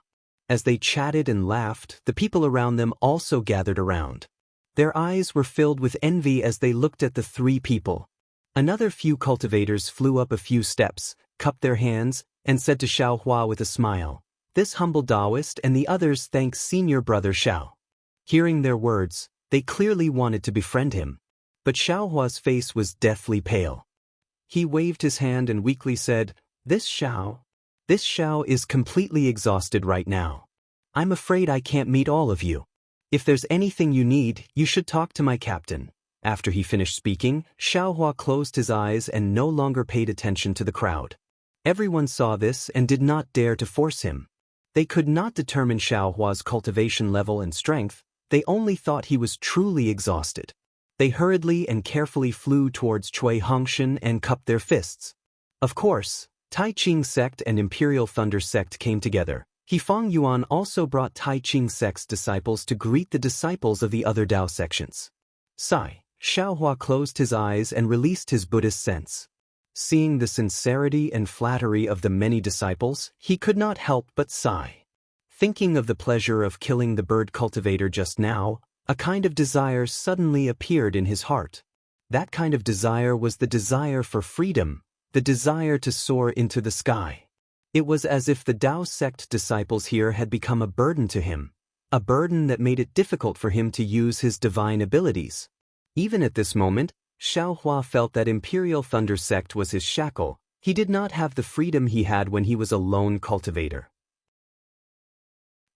As they chatted and laughed, the people around them also gathered around. Their eyes were filled with envy as they looked at the 3 people. Another few cultivators flew up a few steps, cupped their hands, and said to Xiao Hua with a smile, "This humble Taoist and the others thank senior brother Xiao." Hearing their words, they clearly wanted to befriend him. But Xiao Hua's face was deathly pale. He waved his hand and weakly said, This Xiao is completely exhausted right now. I'm afraid I can't meet all of you. If there's anything you need, you should talk to my captain." After he finished speaking, Xiao Hua closed his eyes and no longer paid attention to the crowd. Everyone saw this and did not dare to force him. They could not determine Xiao Hua's cultivation level and strength, they only thought he was truly exhausted. They hurriedly and carefully flew towards Cui Hongshan and cupped their fists. Of course, Tai Ching sect and Imperial Thunder sect came together. Yifang Yuan also brought Tai Ching sect's disciples to greet the disciples of the other Dao sections. Sigh. Xiao Hua closed his eyes and released his Buddhist sense. Seeing the sincerity and flattery of the many disciples, he could not help but sigh. Thinking of the pleasure of killing the bird cultivator just now, a kind of desire suddenly appeared in his heart. That kind of desire was the desire for freedom, the desire to soar into the sky. It was as if the Dao sect disciples here had become a burden to him, a burden that made it difficult for him to use his divine abilities. Even at this moment, Xiao Hua felt that Imperial Thunder sect was his shackle. He did not have the freedom he had when he was a lone cultivator.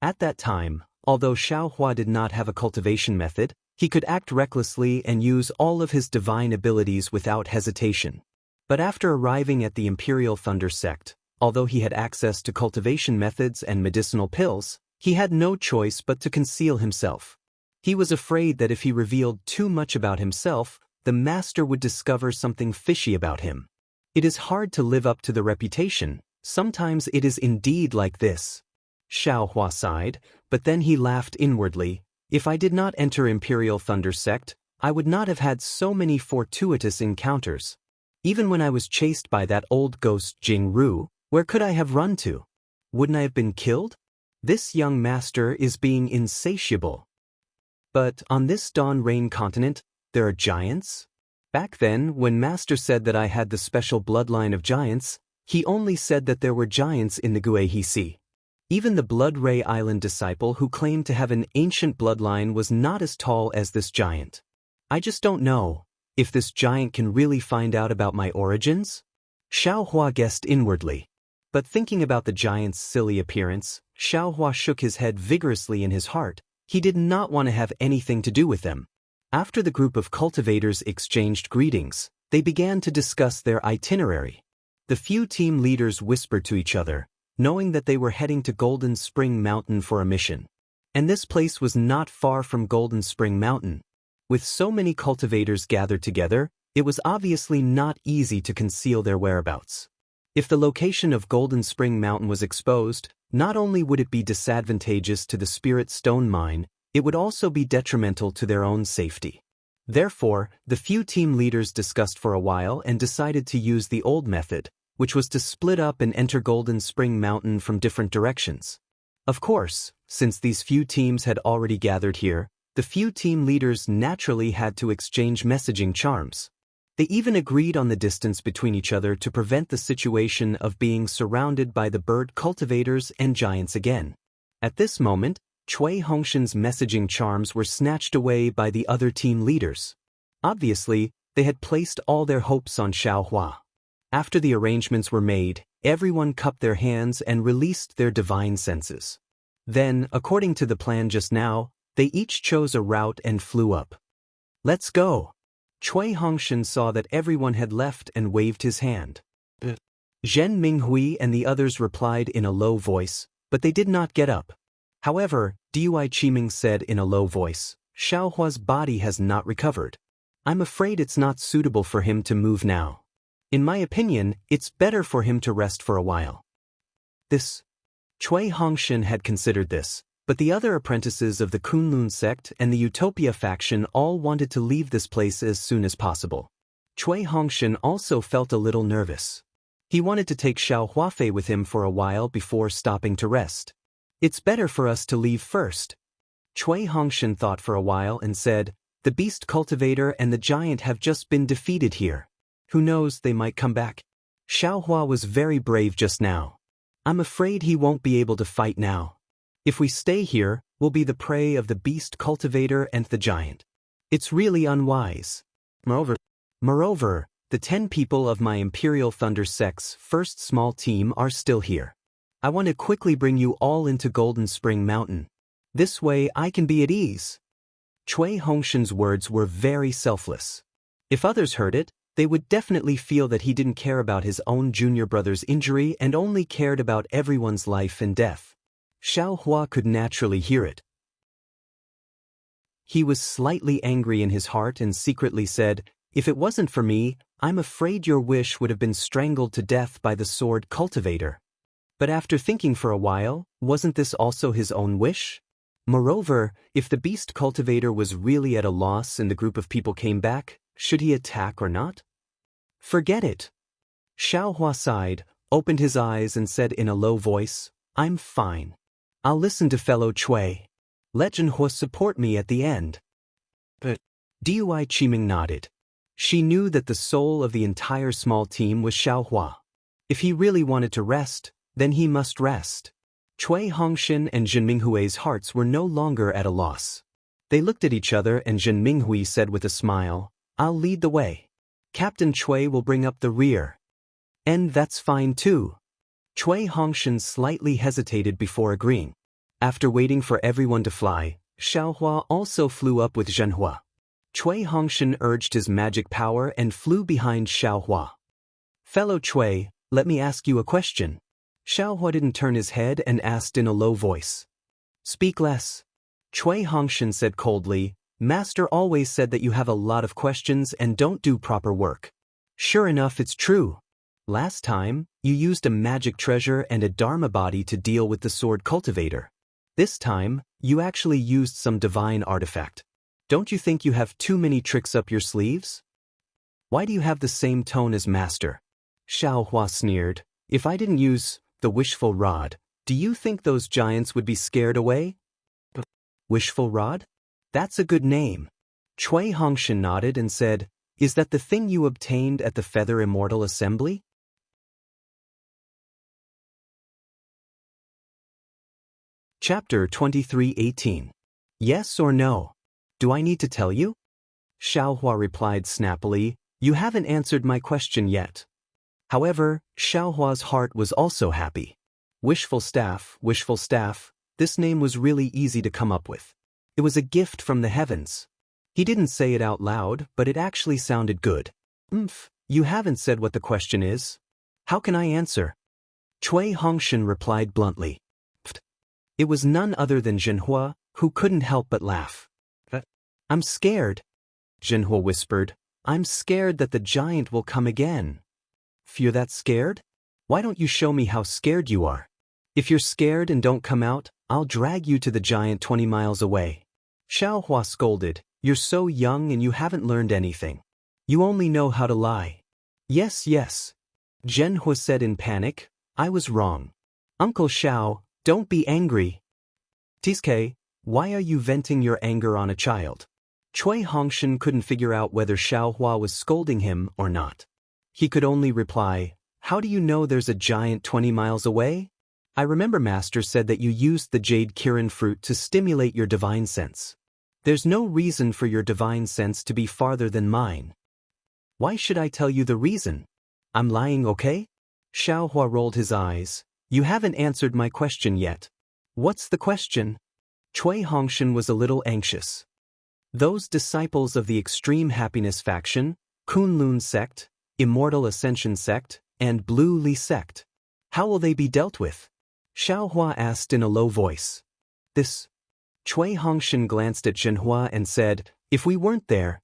At that time, although Xiao Hua did not have a cultivation method, he could act recklessly and use all of his divine abilities without hesitation. But after arriving at the Imperial Thunder sect, although he had access to cultivation methods and medicinal pills, he had no choice but to conceal himself. He was afraid that if he revealed too much about himself, the master would discover something fishy about him. It is hard to live up to the reputation, sometimes it is indeed like this. Xiao Hua sighed, but then he laughed inwardly. If I did not enter Imperial Thunder sect, I would not have had so many fortuitous encounters. Even when I was chased by that old ghost Jing Ru, where could I have run to? Wouldn't I have been killed? This young master is being insatiable. But on this Dawn Rain continent, there are giants? Back then, when Master said that I had the special bloodline of giants, he only said that there were giants in the Guihe Sea. Even the Blood Ray Island disciple who claimed to have an ancient bloodline was not as tall as this giant. I just don't know if this giant can really find out about my origins? Xiao Hua guessed inwardly. But thinking about the giant's silly appearance, Xiao Hua shook his head vigorously in his heart. He did not want to have anything to do with them. After the group of cultivators exchanged greetings, they began to discuss their itinerary. The few team leaders whispered to each other, knowing that they were heading to Golden Spring Mountain for a mission. And this place was not far from Golden Spring Mountain. With so many cultivators gathered together, it was obviously not easy to conceal their whereabouts. If the location of Golden Spring Mountain was exposed, not only would it be disadvantageous to the Spirit Stone Mine, it would also be detrimental to their own safety. Therefore, the few team leaders discussed for a while and decided to use the old method, which was to split up and enter Golden Spring Mountain from different directions. Of course, since these few teams had already gathered here, the few team leaders naturally had to exchange messaging charms. They even agreed on the distance between each other to prevent the situation of being surrounded by the bird cultivators and giants again. At this moment, Cui Hongshan's messaging charms were snatched away by the other team leaders. Obviously, they had placed all their hopes on Xiaohua. After the arrangements were made, everyone cupped their hands and released their divine senses. Then, according to the plan just now, they each chose a route and flew up. "Let's go!" Cui Hongshan saw that everyone had left and waved his hand. Zhen Minghui and the others replied in a low voice, but they did not get up. However, Dui Qiming said in a low voice, "Xiaohua's body has not recovered. I'm afraid it's not suitable for him to move now. In my opinion, it's better for him to rest for a while." Cui Hongshan had considered this, but the other apprentices of the Kunlun sect and the Utopia faction all wanted to leave this place as soon as possible. Cui Hongshan also felt a little nervous. He wanted to take Xiao Huafei with him for a while before stopping to rest. "It's better for us to leave first." Cui Hongshan thought for a while and said, "The beast cultivator and the giant have just been defeated here. Who knows, they might come back. Xiaohua was very brave just now. I'm afraid he won't be able to fight now. If we stay here, we'll be the prey of the beast cultivator and the giant. It's really unwise. Moreover, the 10 people of my Imperial Thunder Sect's first small team are still here. I want to quickly bring you all into Golden Spring Mountain. This way I can be at ease." Cui Hongshan's words were very selfless. If others heard it, they would definitely feel that he didn't care about his own junior brother's injury and only cared about everyone's life and death. Xiao Hua could naturally hear it. He was slightly angry in his heart and secretly said, "If it wasn't for me, I'm afraid your wish would have been strangled to death by the sword cultivator." But after thinking for a while, wasn't this also his own wish? Moreover, if the beast cultivator was really at a loss and the group of people came back, should he attack or not? Forget it. Xiao Hua sighed, opened his eyes and said in a low voice, "I'm fine. I'll listen to fellow Cui. Let Zhenhua support me at the end." But Dui Qiming nodded. She knew that the soul of the entire small team was Xiao Hua. If he really wanted to rest, then he must rest. Cui Hongshan and Zhen Minghui's hearts were no longer at a loss. They looked at each other and Zhen Minghui said with a smile, "I'll lead the way. Captain Cui will bring up the rear." "And that's fine too." Cui Hongshan slightly hesitated before agreeing. After waiting for everyone to fly, Xiaohua also flew up with Zhenhua. Cui Hongshan urged his magic power and flew behind Xiaohua. "Fellow Cui, let me ask you a question." Xiaohua didn't turn his head and asked in a low voice. "Speak less." Cui Hongshan said coldly, "Master always said that you have a lot of questions and don't do proper work. Sure enough, it's true. Last time, you used a magic treasure and a Dharma body to deal with the sword cultivator. This time, you actually used some divine artifact. Don't you think you have too many tricks up your sleeves? Why do you have the same tone as Master?" Xiaohua sneered, "If I didn't use the wishful rod, do you think those giants would be scared away?" "Wishful rod? That's a good name." Cui Hongshan nodded and said, "Is that the thing you obtained at the Feather Immortal Assembly?" Chapter 23:18. Yes or no? Do I need to tell you? Xiaohua replied snappily, "You haven't answered my question yet." However, Xiaohua's heart was also happy. Wishful Staff, this name was really easy to come up with. It was a gift from the heavens. He didn't say it out loud, but it actually sounded good. You haven't said what the question is. How can I answer? Cui Hongshan replied bluntly. It was none other than Zhenhua, who couldn't help but laugh. I'm scared, Zhenhua whispered. I'm scared that the giant will come again. You're that scared? Why don't you show me how scared you are? If you're scared and don't come out, I'll drag you to the giant 20 miles away. Xiaohua scolded. You're so young and you haven't learned anything. You only know how to lie. Yes, Zhenhua said in panic. I was wrong. Uncle Xiao, don't be angry. Tisuke, why are you venting your anger on a child? Cui Hongshan couldn't figure out whether Xiaohua was scolding him or not. He could only reply, how do you know there's a giant 20 miles away? I remember Master said that you used the jade Kirin fruit to stimulate your divine sense. There's no reason for your divine sense to be farther than mine. Why should I tell you the reason? I'm lying, okay? Xiaohua rolled his eyes. You haven't answered my question yet. What's the question? Cui Hongshan was a little anxious. Those disciples of the Extreme Happiness faction, Kunlun sect, Immortal Ascension sect, and Blue Li sect. How will they be dealt with? Xiaohua asked in a low voice. Cui Hongshan glanced at Zhenhua and said, if we weren't there,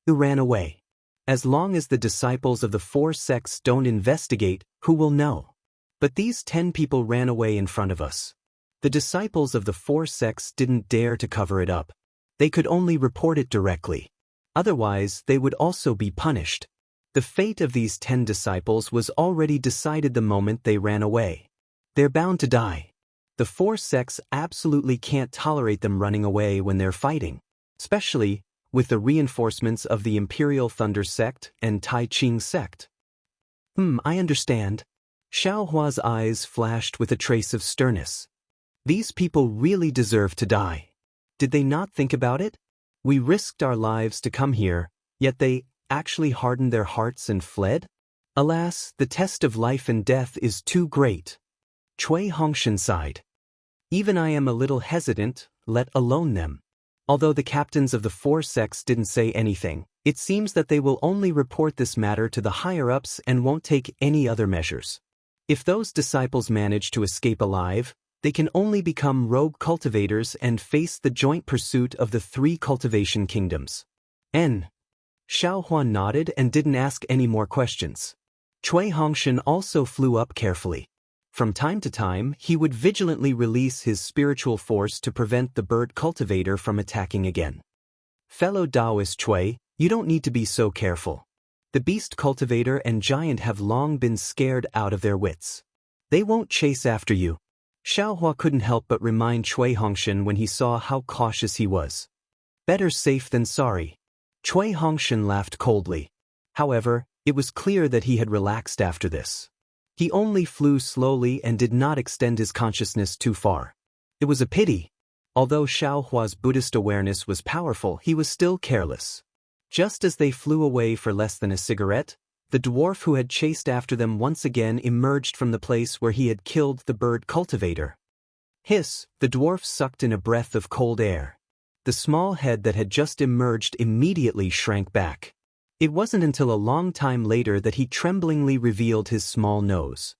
who ran away? As long as the disciples of the 4 sects don't investigate, who will know? But these 10 people ran away in front of us. The disciples of the 4 sects didn't dare to cover it up. They could only report it directly. Otherwise, they would also be punished. The fate of these 10 disciples was already decided the moment they ran away. They're bound to die. The 4 sects absolutely can't tolerate them running away when they're fighting, especially with the reinforcements of the Imperial Thunder sect and Tai Ching sect. I understand. Xiaohua's eyes flashed with a trace of sternness. These people really deserve to die. Did they not think about it? We risked our lives to come here, yet they actually hardened their hearts and fled? Alas, the test of life and death is too great. Cui Hongshan sighed. Even I am a little hesitant, let alone them. Although the captains of the 4 sects didn't say anything, it seems that they will only report this matter to the higher-ups and won't take any other measures. If those disciples manage to escape alive, they can only become rogue cultivators and face the joint pursuit of the 3 cultivation kingdoms. Xiaohua nodded and didn't ask any more questions. Cui Hongshan also flew up carefully. From time to time, he would vigilantly release his spiritual force to prevent the bird cultivator from attacking again. Fellow Taoist Cui, you don't need to be so careful. The beast cultivator and giant have long been scared out of their wits. They won't chase after you. Xiaohua couldn't help but remind Cui Hongshan when he saw how cautious he was. Better safe than sorry. Cui Hongshan laughed coldly. However, it was clear that he had relaxed after this. He only flew slowly and did not extend his consciousness too far. It was a pity. Although Xiaohua's Buddhist awareness was powerful, he was still careless. Just as they flew away for less than a cigarette, the dwarf who had chased after them once again emerged from the place where he had killed the bird cultivator. Hiss, the dwarf sucked in a breath of cold air. The small head that had just emerged immediately shrank back. It wasn't until a long time later that he tremblingly revealed his small nose.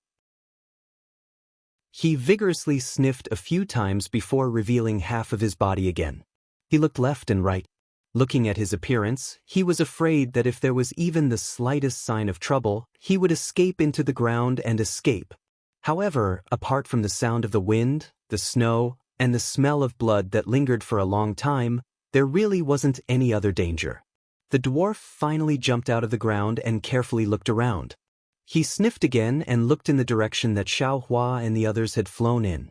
He vigorously sniffed a few times before revealing half of his body again. He looked left and right. Looking at his appearance, he was afraid that if there was even the slightest sign of trouble, he would escape into the ground and escape. However, apart from the sound of the wind, the snow, and the smell of blood that lingered for a long time, there really wasn't any other danger. The dwarf finally jumped out of the ground and carefully looked around. He sniffed again and looked in the direction that Xiaohua and the others had flown in.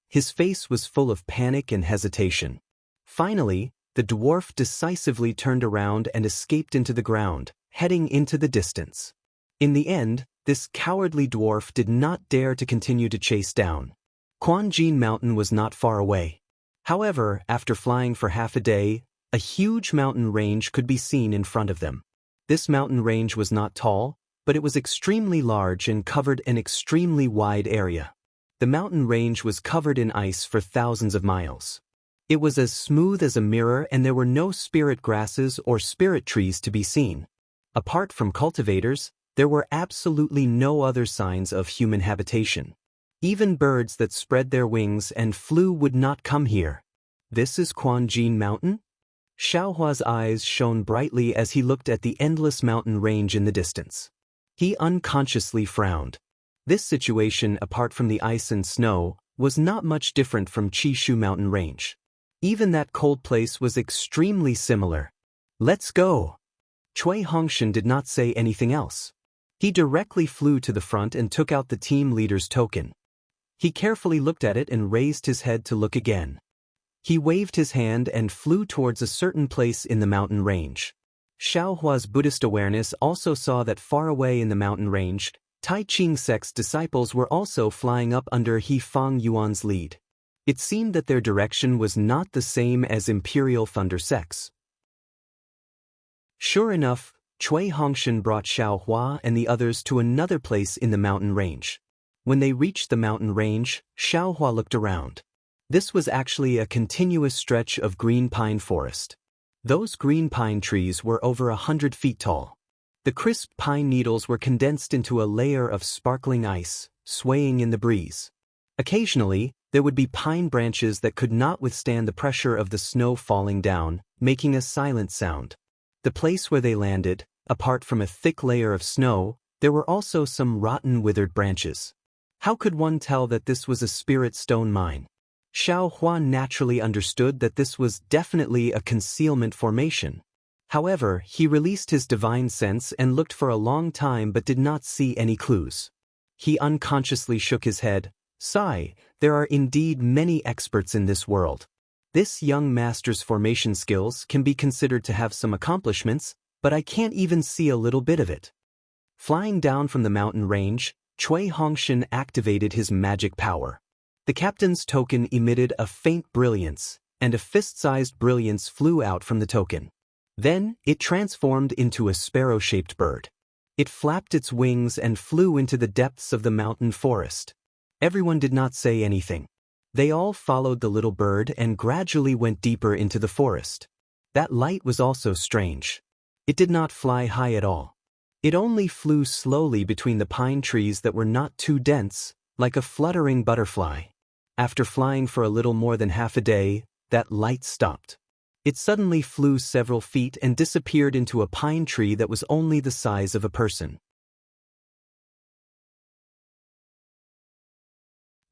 His face was full of panic and hesitation. Finally, the dwarf decisively turned around and escaped into the ground, heading into the distance. In the end, this cowardly dwarf did not dare to continue to chase down. Quanjin Mountain was not far away. However, after flying for half a day, a huge mountain range could be seen in front of them. This mountain range was not tall, but it was extremely large and covered an extremely wide area. The mountain range was covered in ice for thousands of miles. It was as smooth as a mirror and there were no spirit grasses or spirit trees to be seen. Apart from cultivators, there were absolutely no other signs of human habitation. Even birds that spread their wings and flew would not come here. This is Quanjin Mountain? Xiaohua's eyes shone brightly as he looked at the endless mountain range in the distance. He unconsciously frowned. This situation, apart from the ice and snow, was not much different from Qishu mountain range. Even that cold place was extremely similar. Let's go. Cui Hongshan did not say anything else. He directly flew to the front and took out the team leader's token. He carefully looked at it and raised his head to look again. He waved his hand and flew towards a certain place in the mountain range. Xiaohua's Buddhist awareness also saw that far away in the mountain range, Tai Ching sect's disciples were also flying up under He Fang Yuan's lead. It seemed that their direction was not the same as Imperial Thunder sects. Sure enough, Cui Hongshan brought Xiaohua and the others to another place in the mountain range. When they reached the mountain range, Xiaohua looked around. This was actually a continuous stretch of green pine forest. Those green pine trees were over 100 feet tall. The crisp pine needles were condensed into a layer of sparkling ice, swaying in the breeze. Occasionally, there would be pine branches that could not withstand the pressure of the snow falling down, making a silent sound. The place where they landed, apart from a thick layer of snow, there were also some rotten withered branches. How could one tell that this was a spirit stone mine? Xiaohua naturally understood that this was definitely a concealment formation. However, he released his divine sense and looked for a long time but did not see any clues. He unconsciously shook his head. Sigh, there are indeed many experts in this world. This young master's formation skills can be considered to have some accomplishments, but I can't even see a little bit of it. Flying down from the mountain range, Cui Hongshan activated his magic power. The captain's token emitted a faint brilliance, and a fist-sized brilliance flew out from the token. Then, it transformed into a sparrow-shaped bird. It flapped its wings and flew into the depths of the mountain forest. Everyone did not say anything. They all followed the little bird and gradually went deeper into the forest. That light was also strange. It did not fly high at all. It only flew slowly between the pine trees that were not too dense, like a fluttering butterfly. After flying for a little more than half a day, that light stopped. It suddenly flew several feet and disappeared into a pine tree that was only the size of a person.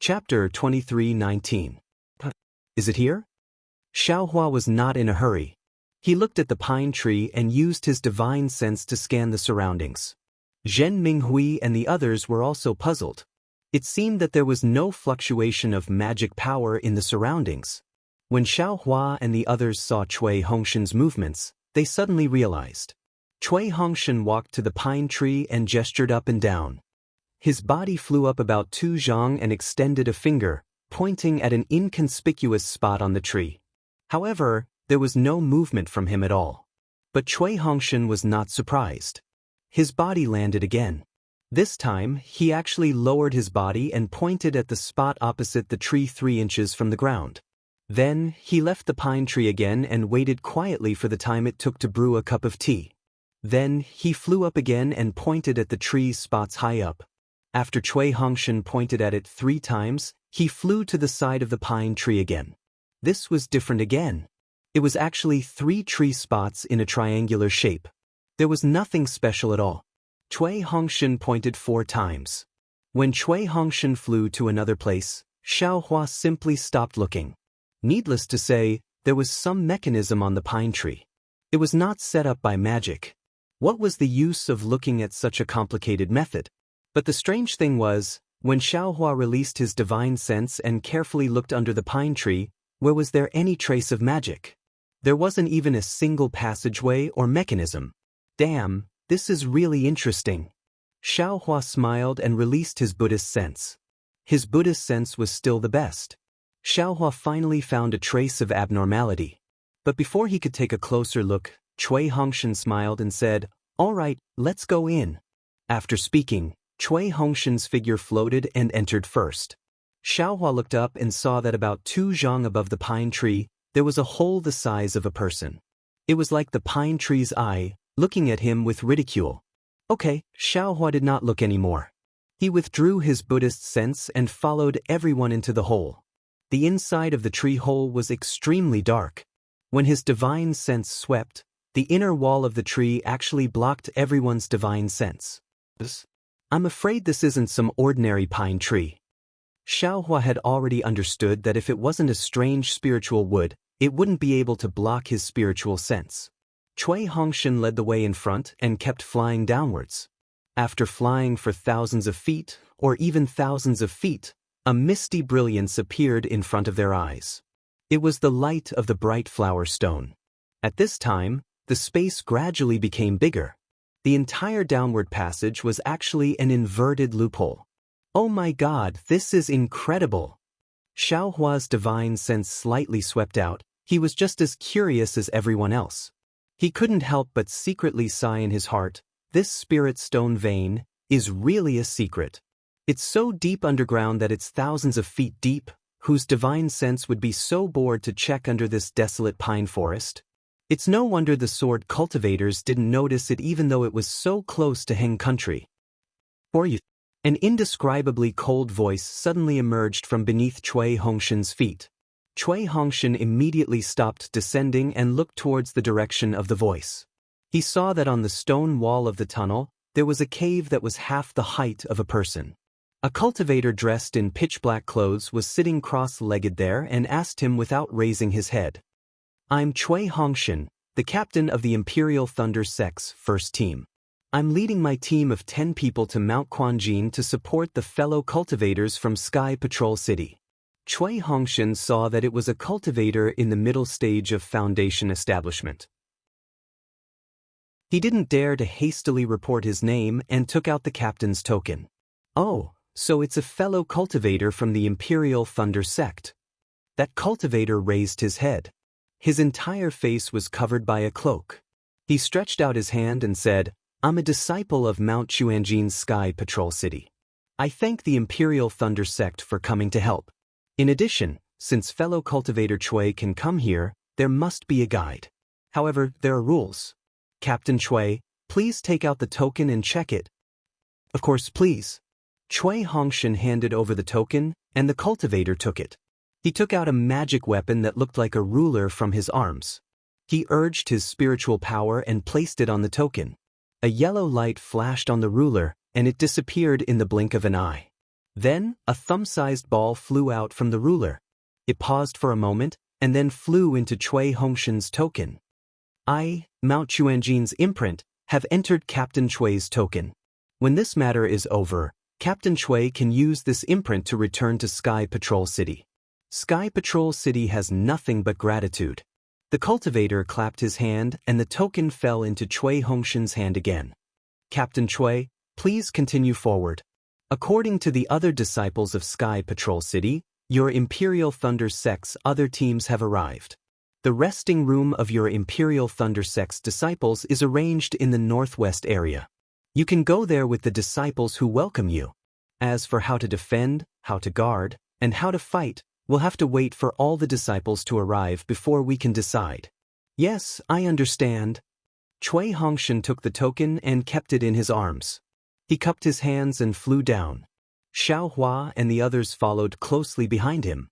Chapter 23:19. Is it here? Xiaohua was not in a hurry. He looked at the pine tree and used his divine sense to scan the surroundings. Zhen Minghui and the others were also puzzled. It seemed that there was no fluctuation of magic power in the surroundings. When Xiaohua and the others saw Cui Hongshan's movements, they suddenly realized. Cui Hongshan walked to the pine tree and gestured up and down. His body flew up about 2 zhang and extended a finger, pointing at an inconspicuous spot on the tree. However, there was no movement from him at all. But Cui Hongshan was not surprised. His body landed again. This time, he actually lowered his body and pointed at the spot opposite the tree 3 inches from the ground. Then, he left the pine tree again and waited quietly for the time it took to brew a cup of tea. Then, he flew up again and pointed at the tree's spots high up. After Cui Hongshan pointed at it 3 times, he flew to the side of the pine tree again. This was different again. It was actually 3 tree spots in a triangular shape. There was nothing special at all. Cui Hongshan pointed 4 times. When Cui Hongshan flew to another place, Xiaohua simply stopped looking. Needless to say, there was some mechanism on the pine tree. It was not set up by magic. What was the use of looking at such a complicated method? But the strange thing was, when Xiaohua released his divine sense and carefully looked under the pine tree, where was there any trace of magic? There wasn't even a single passageway or mechanism. Damn, this is really interesting. Xiaohua smiled and released his Buddhist sense. His Buddhist sense was still the best. Xiaohua finally found a trace of abnormality. But before he could take a closer look, Cui Hongshan smiled and said, "All right, let's go in." After speaking, Cui Hongshan's figure floated and entered first. Xiaohua looked up and saw that about 2 zhang above the pine tree, There was a hole the size of a person. It was like the pine tree's eye, looking at him with ridicule. Okay, Xiaohua did not look anymore. He withdrew his Buddhist sense and followed everyone into the hole. The inside of the tree hole was extremely dark. When his divine sense swept, the inner wall of the tree actually blocked everyone's divine sense. I'm afraid this isn't some ordinary pine tree. Xiaohua had already understood that if it wasn't a strange spiritual wood, it wouldn't be able to block his spiritual sense. Cui Hongshan led the way in front and kept flying downwards. After flying for thousands of feet, or even thousands of feet, a misty brilliance appeared in front of their eyes. It was the light of the bright flower stone. At this time, the space gradually became bigger. The entire downward passage was actually an inverted loophole. Oh my God, this is incredible! Xiaohua's divine sense slightly swept out. He was just as curious as everyone else. He couldn't help but secretly sigh in his heart. This spirit stone vein is really a secret. It's so deep underground that it's thousands of feet deep. Whose divine sense would be so bored to check under this desolate pine forest? It's no wonder the sword cultivators didn't notice it even though it was so close to Heng country. For you. An indescribably cold voice suddenly emerged from beneath Cui Hongshan's feet. Cui Hongshan immediately stopped descending and looked towards the direction of the voice. He saw that on the stone wall of the tunnel, there was a cave that was half the height of a person. A cultivator dressed in pitch-black clothes was sitting cross-legged there and asked him without raising his head. I'm Cui Hongshan, the captain of the Imperial Thunder Sect's first team. I'm leading my team of 10 people to Mount Quanjin to support the fellow cultivators from Sky Patrol City. Cui Hongshan saw that it was a cultivator in the middle stage of foundation establishment. He didn't dare to hastily report his name and took out the captain's token. Oh, so it's a fellow cultivator from the Imperial Thunder Sect. That cultivator raised his head. His entire face was covered by a cloak. He stretched out his hand and said, I'm a disciple of Mount Quanjin's Sky Patrol City. I thank the Imperial Thunder Sect for coming to help. In addition, since fellow cultivator Cui can come here, there must be a guide. However, there are rules. Captain Cui, please take out the token and check it. Of course, please. Cui Hongshan handed over the token, and the cultivator took it. He took out a magic weapon that looked like a ruler from his arms. He urged his spiritual power and placed it on the token. A yellow light flashed on the ruler, and it disappeared in the blink of an eye. Then, a thumb-sized ball flew out from the ruler. It paused for a moment, and then flew into Cui Hongshan's token. I, Mount Quanjin's imprint, have entered Captain Cui's token. When this matter is over, Captain Cui can use this imprint to return to Sky Patrol City. Sky Patrol City has nothing but gratitude. The cultivator clapped his hand and the token fell into Cui Hongshan's hand again. Captain Cui, please continue forward. According to the other disciples of Sky Patrol City, your Imperial Thunder Sect's other teams have arrived. The resting room of your Imperial Thunder Sect's disciples is arranged in the northwest area. You can go there with the disciples who welcome you. As for how to defend, how to guard, and how to fight, we'll have to wait for all the disciples to arrive before we can decide. Yes, I understand. Cui Hongshan took the token and kept it in his arms. He cupped his hands and flew down. Xiaohua and the others followed closely behind him.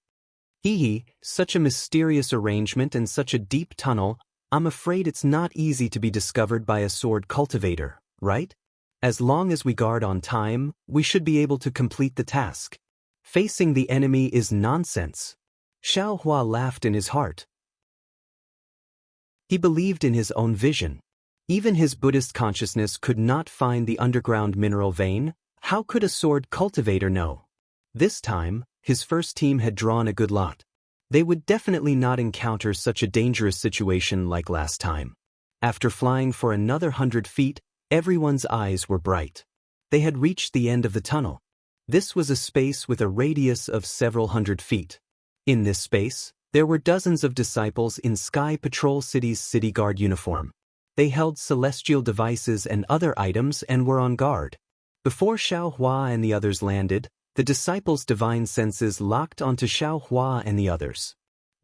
Such a mysterious arrangement and such a deep tunnel, I'm afraid it's not easy to be discovered by a sword cultivator, right? As long as we guard on time, we should be able to complete the task. Facing the enemy is nonsense. Xiaohua laughed in his heart. He believed in his own vision. Even his Buddhist consciousness could not find the underground mineral vein. How could a sword cultivator know? This time, his first team had drawn a good lot. They would definitely not encounter such a dangerous situation like last time. After flying for another 100 feet, everyone's eyes were bright. They had reached the end of the tunnel. This was a space with a radius of several hundred feet. In this space, there were dozens of disciples in Sky Patrol City's city guard uniform. They held celestial devices and other items and were on guard. Before Xiaohua and the others landed, the disciples' divine senses locked onto Xiaohua and the others.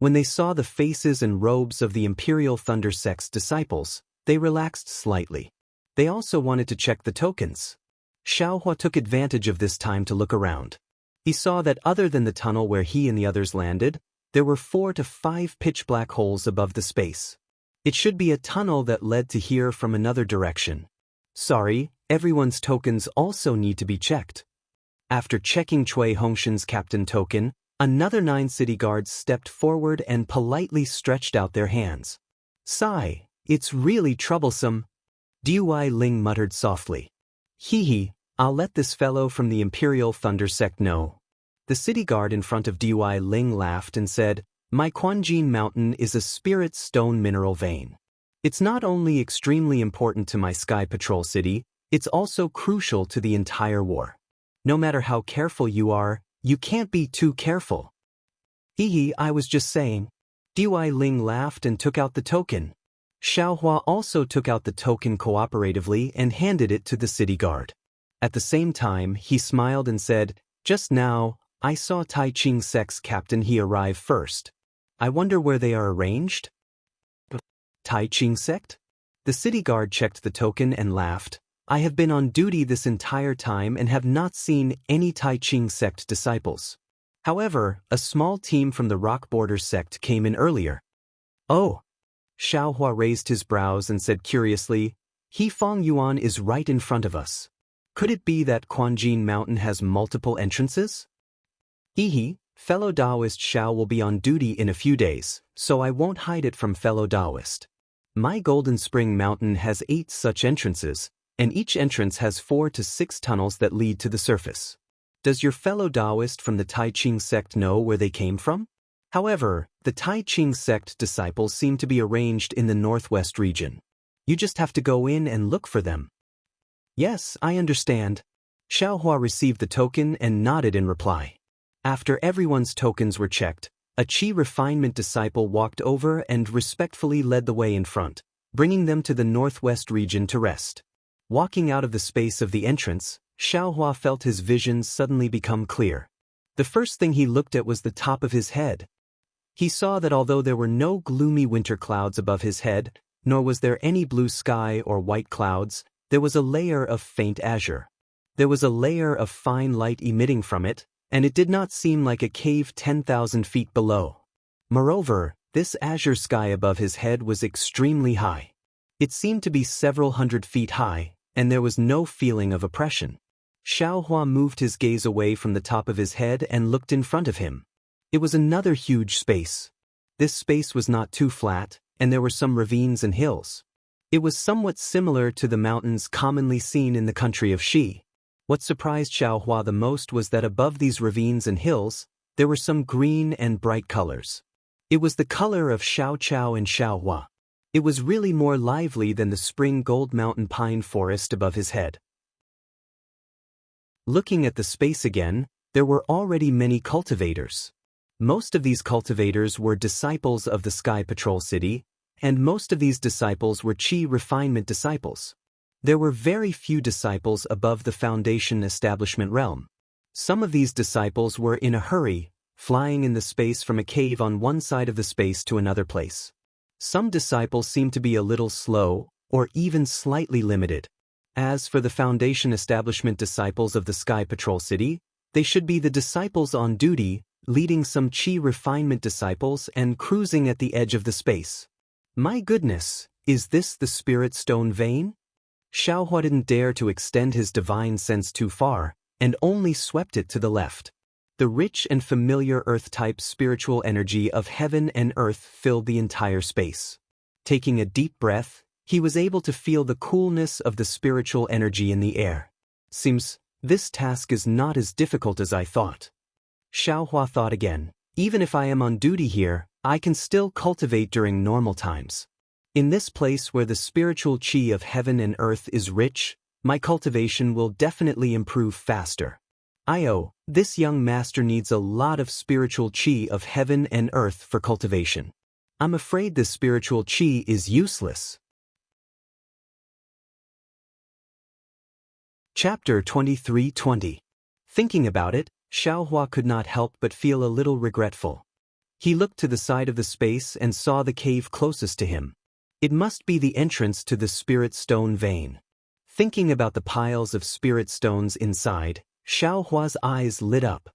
When they saw the faces and robes of the Imperial Thunder Sect's disciples, they relaxed slightly. They also wanted to check the tokens. Xiaohua took advantage of this time to look around. He saw that other than the tunnel where he and the others landed, there were 4 to 5 pitch-black holes above the space. It should be a tunnel that led to here from another direction. Sorry, everyone's tokens also need to be checked. After checking Cui Hongshan's captain token, another 9 city guards stepped forward and politely stretched out their hands. Sigh, it's really troublesome. Dui Ling muttered softly. Hee, I'll let this fellow from the Imperial Thunder Sect know. The city guard in front of Dui Ling laughed and said, My Quanjin Mountain is a spirit stone mineral vein. It's not only extremely important to my Sky Patrol city, it's also crucial to the entire war. No matter how careful you are, you can't be too careful. Hee, I was just saying. Dui Ling laughed and took out the token. Xiaohua also took out the token cooperatively and handed it to the city guard. At the same time, he smiled and said, Just now, I saw Tai Ching Sect's captain he arrive first. I wonder where they are arranged? Tai Ching Sect? The city guard checked the token and laughed. I have been on duty this entire time and have not seen any Tai Ching Sect disciples. However, a small team from the Rock Border Sect came in earlier. Oh. Xiaohua raised his brows and said curiously, He Fong Yuan is right in front of us. Could it be that Quanjin Mountain has multiple entrances? Hee, fellow Taoist Xiao will be on duty in a few days, so I won't hide it from fellow Taoist. My Golden Spring Mountain has 8 such entrances, and each entrance has 4 to 6 tunnels that lead to the surface. Does your fellow Taoist from the Tai Ching Sect know where they came from? However, the Tai Ching Sect disciples seem to be arranged in the northwest region. You just have to go in and look for them. Yes, I understand. Xiaohua received the token and nodded in reply. After everyone's tokens were checked, a Qi refinement disciple walked over and respectfully led the way in front, bringing them to the northwest region to rest. Walking out of the space of the entrance, Xiaohua felt his visions suddenly become clear. The first thing he looked at was the top of his head. He saw that although there were no gloomy winter clouds above his head, nor was there any blue sky or white clouds, there was a layer of faint azure. There was a layer of fine light emitting from it, and it did not seem like a cave 10,000 feet below. Moreover, this azure sky above his head was extremely high. It seemed to be several hundred feet high, and there was no feeling of oppression. Xiaohua moved his gaze away from the top of his head and looked in front of him. It was another huge space. This space was not too flat, and there were some ravines and hills. It was somewhat similar to the mountains commonly seen in the country of Xi. What surprised Xiaohua the most was that above these ravines and hills, there were some green and bright colors. It was the color of Xiaoqiao and Xiaohua. It was really more lively than the spring gold mountain pine forest above his head. Looking at the space again, there were already many cultivators. Most of these cultivators were disciples of the Sky Patrol City, and most of these disciples were Qi refinement disciples. There were very few disciples above the Foundation establishment realm. Some of these disciples were in a hurry, flying in the space from a cave on one side of the space to another place. Some disciples seemed to be a little slow, or even slightly limited. As for the Foundation establishment disciples of the Sky Patrol City, they should be the disciples on duty, leading some Qi refinement disciples and cruising at the edge of the space. My goodness, is this the Spirit Stone vein? Xiaohua didn't dare to extend his divine sense too far, and only swept it to the left. The rich and familiar earth-type spiritual energy of heaven and earth filled the entire space. Taking a deep breath, he was able to feel the coolness of the spiritual energy in the air. Seems this task is not as difficult as I thought. Xiaohua thought again, even if I am on duty here, I can still cultivate during normal times. In this place where the spiritual qi of heaven and earth is rich, my cultivation will definitely improve faster. This young master needs a lot of spiritual qi of heaven and earth for cultivation. I'm afraid this spiritual qi is useless. Chapter 23:20. Thinking about it, Xiaohua could not help but feel a little regretful. He looked to the side of the space and saw the cave closest to him. It must be the entrance to the spirit stone vein. Thinking about the piles of spirit stones inside, Xiao Hua's eyes lit up.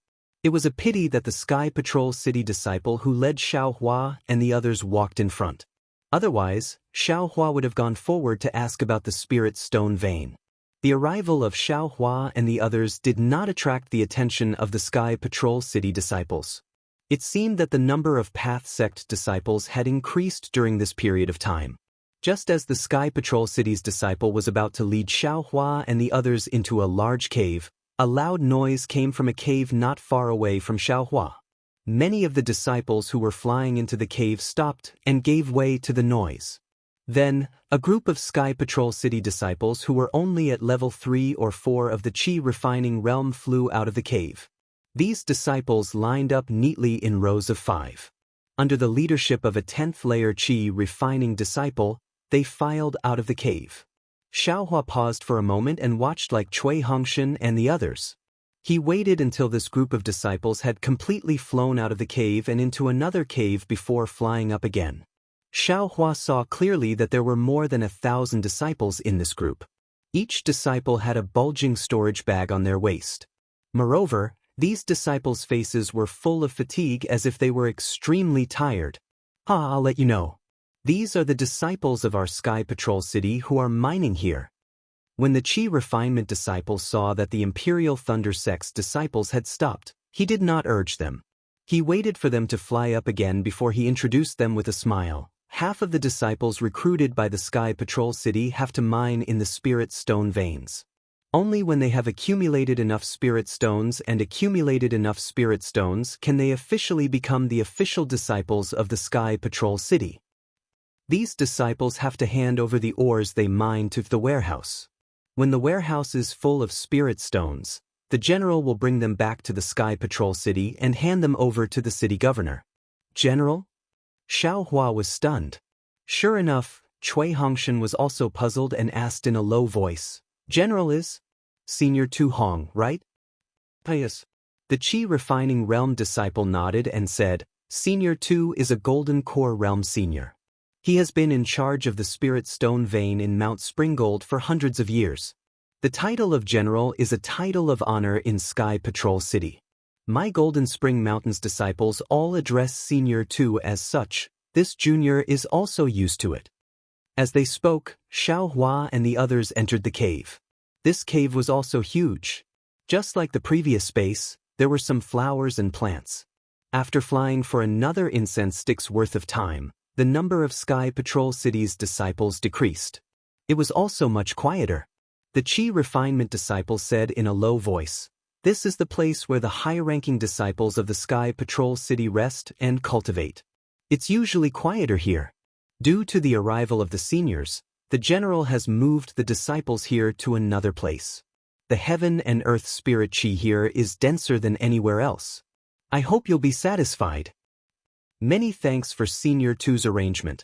It was a pity that the Sky Patrol City disciple who led Xiao Hua and the others walked in front. Otherwise, Xiao Hua would have gone forward to ask about the spirit stone vein. The arrival of Xiao Hua and the others did not attract the attention of the Sky Patrol City disciples. It seemed that the number of Path Sect disciples had increased during this period of time. Just as the Sky Patrol City's disciple was about to lead Xiao Hua and the others into a large cave, a loud noise came from a cave not far away from Xiao Hua. Many of the disciples who were flying into the cave stopped and gave way to the noise. Then, a group of Sky Patrol City disciples who were only at level 3 or 4 of the Qi refining realm flew out of the cave. These disciples lined up neatly in rows of 5. Under the leadership of a 10th layer Qi refining disciple, they filed out of the cave. Xiao Hua paused for a moment and watched like Cui Hongshan and the others. He waited until this group of disciples had completely flown out of the cave and into another cave before flying up again. Xiao Hua saw clearly that there were more than 1,000 disciples in this group. Each disciple had a bulging storage bag on their waist. Moreover, these disciples' faces were full of fatigue as if they were extremely tired. I'll let you know. These are the disciples of our Sky Patrol City who are mining here. When the Qi refinement disciple saw that the Imperial Thunder Sect's disciples had stopped, he did not urge them. He waited for them to fly up again before he introduced them with a smile. Half of the disciples recruited by the Sky Patrol City have to mine in the spirit stone veins. Only when they have accumulated enough spirit stones can they officially become the official disciples of the Sky Patrol City. These disciples have to hand over the ores they mine to the warehouse. When the warehouse is full of spirit stones, the general will bring them back to the Sky Patrol City and hand them over to the city governor. General? Xiao Hua was stunned. Sure enough, Cui Hongshan was also puzzled and asked in a low voice, General is? Senior Tu Hong, right? Yes. The Qi refining realm disciple nodded and said, Senior Tu is a Golden Core realm senior. He has been in charge of the Spirit Stone Vein in Mount Springgold for hundreds of years. The title of General is a title of honor in Sky Patrol City. My Golden Spring Mountains disciples all address Senior Tu as such. This junior is also used to it. As they spoke, Xiao Hua and the others entered the cave. This cave was also huge. Just like the previous space, there were some flowers and plants. After flying for another incense stick's worth of time, the number of Sky Patrol City's disciples decreased. It was also much quieter. The Qi refinement disciple said in a low voice, This is the place where the high-ranking disciples of the Sky Patrol City rest and cultivate. It's usually quieter here. Due to the arrival of the seniors, the general has moved the disciples here to another place. The heaven and earth spirit Qi here is denser than anywhere else. I hope you'll be satisfied. Many thanks for Senior Tu's arrangement.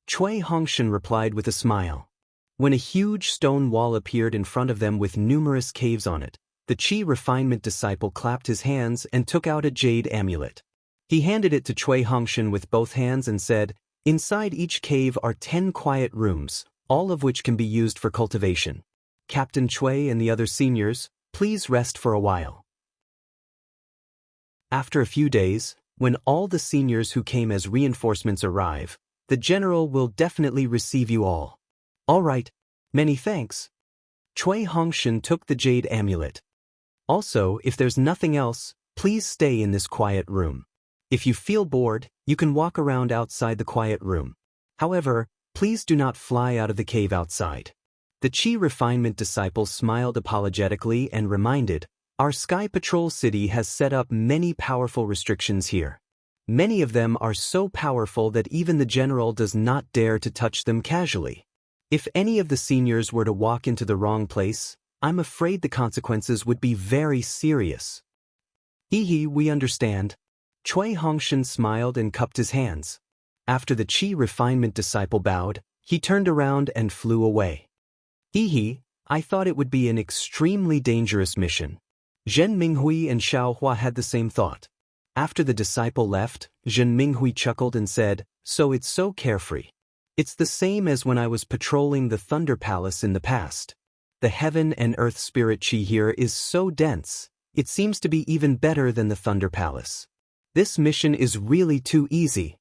Cui Hongshan replied with a smile. When a huge stone wall appeared in front of them with numerous caves on it, the Qi refinement disciple clapped his hands and took out a jade amulet. He handed it to Cui Hongshan with both hands and said, Inside each cave are 10 quiet rooms, all of which can be used for cultivation. Captain Cui and the other seniors, please rest for a while. After a few days, when all the seniors who came as reinforcements arrive, the general will definitely receive you all. All right, many thanks. Cui Hongshan took the jade amulet. Also, if there's nothing else, please stay in this quiet room. If you feel bored, you can walk around outside the quiet room. However, please do not fly out of the cave outside. The Qi refinement disciple smiled apologetically and reminded, Our Sky Patrol City has set up many powerful restrictions here. Many of them are so powerful that even the general does not dare to touch them casually. If any of the seniors were to walk into the wrong place, I'm afraid the consequences would be very serious. We understand. Cui Hongshan smiled and cupped his hands. After the Qi refinement disciple bowed, he turned around and flew away. I thought it would be an extremely dangerous mission. Zhen Minghui and Xiao Hua had the same thought. After the disciple left, Zhen Minghui chuckled and said, "So it's so carefree. It's the same as when I was patrolling the Thunder Palace in the past. The heaven and earth spirit chi here is so dense, it seems to be even better than the Thunder Palace. This mission is really too easy."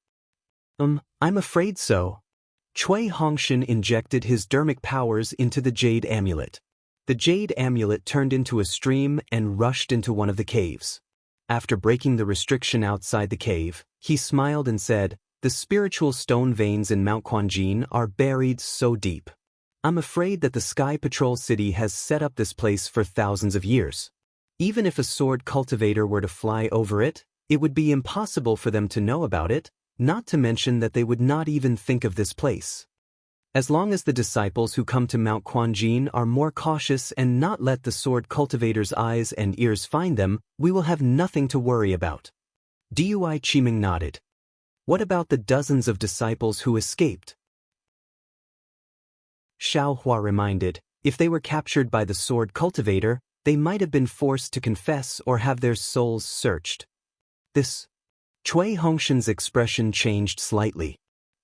I'm afraid so. Cui Hongshan injected his dermic powers into the jade amulet. The jade amulet turned into a stream and rushed into one of the caves. After breaking the restriction outside the cave, he smiled and said, "The spiritual stone veins in Mount Quanjin are buried so deep. I'm afraid that the Sky Patrol City has set up this place for thousands of years. Even if a sword cultivator were to fly over it, it would be impossible for them to know about it, not to mention that they would not even think of this place. As long as the disciples who come to Mount Quanjin are more cautious and not let the sword cultivator's eyes and ears find them, we will have nothing to worry about." Dui Qiming nodded. "What about the dozens of disciples who escaped?" Xiao Hua reminded, "If they were captured by the sword cultivator, they might have been forced to confess or have their souls searched." This Cui Hongshan's expression changed slightly.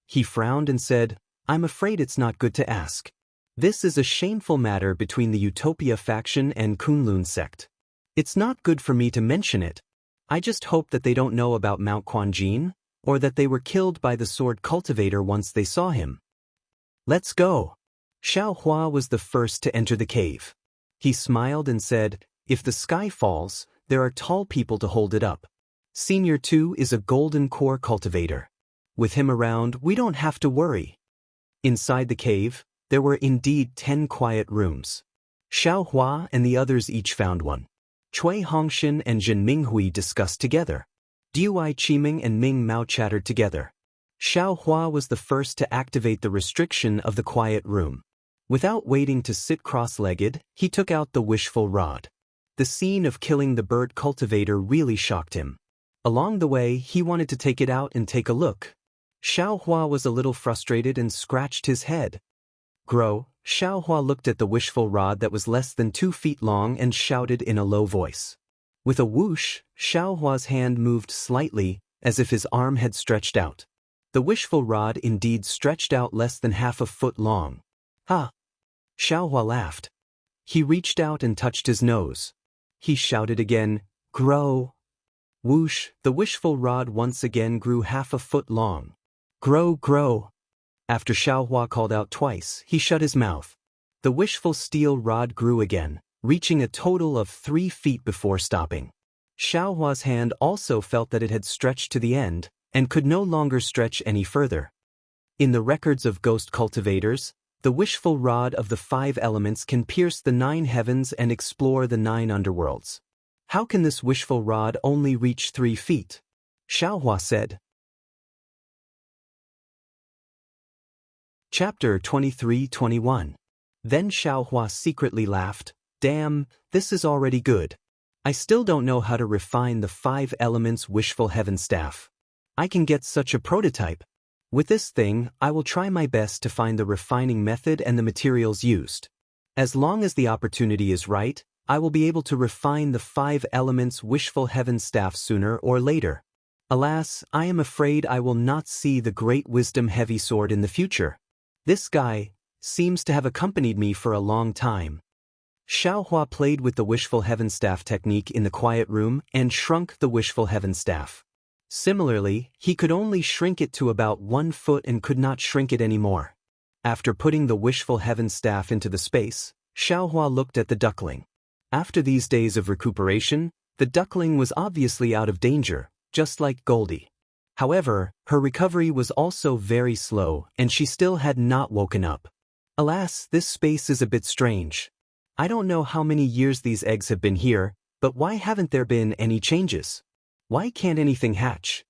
He frowned and said, "I'm afraid it's not good to ask. This is a shameful matter between the Utopia faction and Kunlun sect. It's not good for me to mention it. I just hope that they don't know about Mount Quanjin, or that they were killed by the sword cultivator once they saw him." "Let's go." Xiao Hua was the first to enter the cave. He smiled and said, "If the sky falls, there are tall people to hold it up. Senior 2 is a golden core cultivator. With him around, we don't have to worry." Inside the cave, there were indeed 10 quiet rooms. Xiao Hua and the others each found one. Cui Hongshan and Zhen Minghui discussed together. Dui Qiming and Ming Mao chattered together. Xiao Hua was the first to activate the restriction of the quiet room. Without waiting to sit cross-legged, he took out the wishful rod. The scene of killing the bird cultivator really shocked him. Along the way, he wanted to take it out and take a look. Xiao Hua was a little frustrated and scratched his head. "Grow." Xiao Hua looked at the wishful rod that was less than 2 feet long and shouted in a low voice. With a whoosh, Xiao Hua's hand moved slightly, as if his arm had stretched out. The wishful rod indeed stretched out less than half a foot long. "Ah!" Xiao Hua laughed. He reached out and touched his nose. He shouted again, "Grow." Whoosh, the wishful rod once again grew half a foot long. "Grow, grow." After Xiao Hua called out twice, he shut his mouth. The wishful steel rod grew again, reaching a total of 3 feet before stopping. Xiao Hua's hand also felt that it had stretched to the end, and could no longer stretch any further. In the records of ghost cultivators, the wishful rod of the 5 elements can pierce the 9 heavens and explore the 9 underworlds. How can this wishful rod only reach 3 feet? Xiao Hua said. Chapter 23-21. Then Xiao Hua secretly laughed. "Damn, this is already good. I still don't know how to refine the 5 elements wishful heaven staff. I can get such a prototype. With this thing, I will try my best to find the refining method and the materials used. As long as the opportunity is right, I will be able to refine the 5 elements wishful heaven staff sooner or later. Alas, I am afraid I will not see the great wisdom heavy sword in the future. This guy seems to have accompanied me for a long time." Xiao Hua played with the wishful heaven staff technique in the quiet room and shrunk the wishful heaven staff. Similarly, he could only shrink it to about 1 foot and could not shrink it anymore. After putting the wishful heaven staff into the space, Xiao Hua looked at the duckling. After these days of recuperation, the duckling was obviously out of danger, just like Goldie. However, her recovery was also very slow, and she still had not woken up. Alas, this space is a bit strange. I don't know how many years these eggs have been here, but why haven't there been any changes? Why can't anything hatch?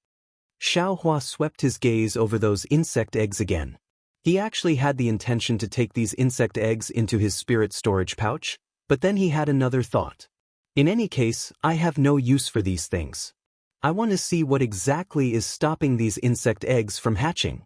Xiao Hua swept his gaze over those insect eggs again. He actually had the intention to take these insect eggs into his spirit storage pouch, but then he had another thought. In any case, I have no use for these things. I want to see what exactly is stopping these insect eggs from hatching.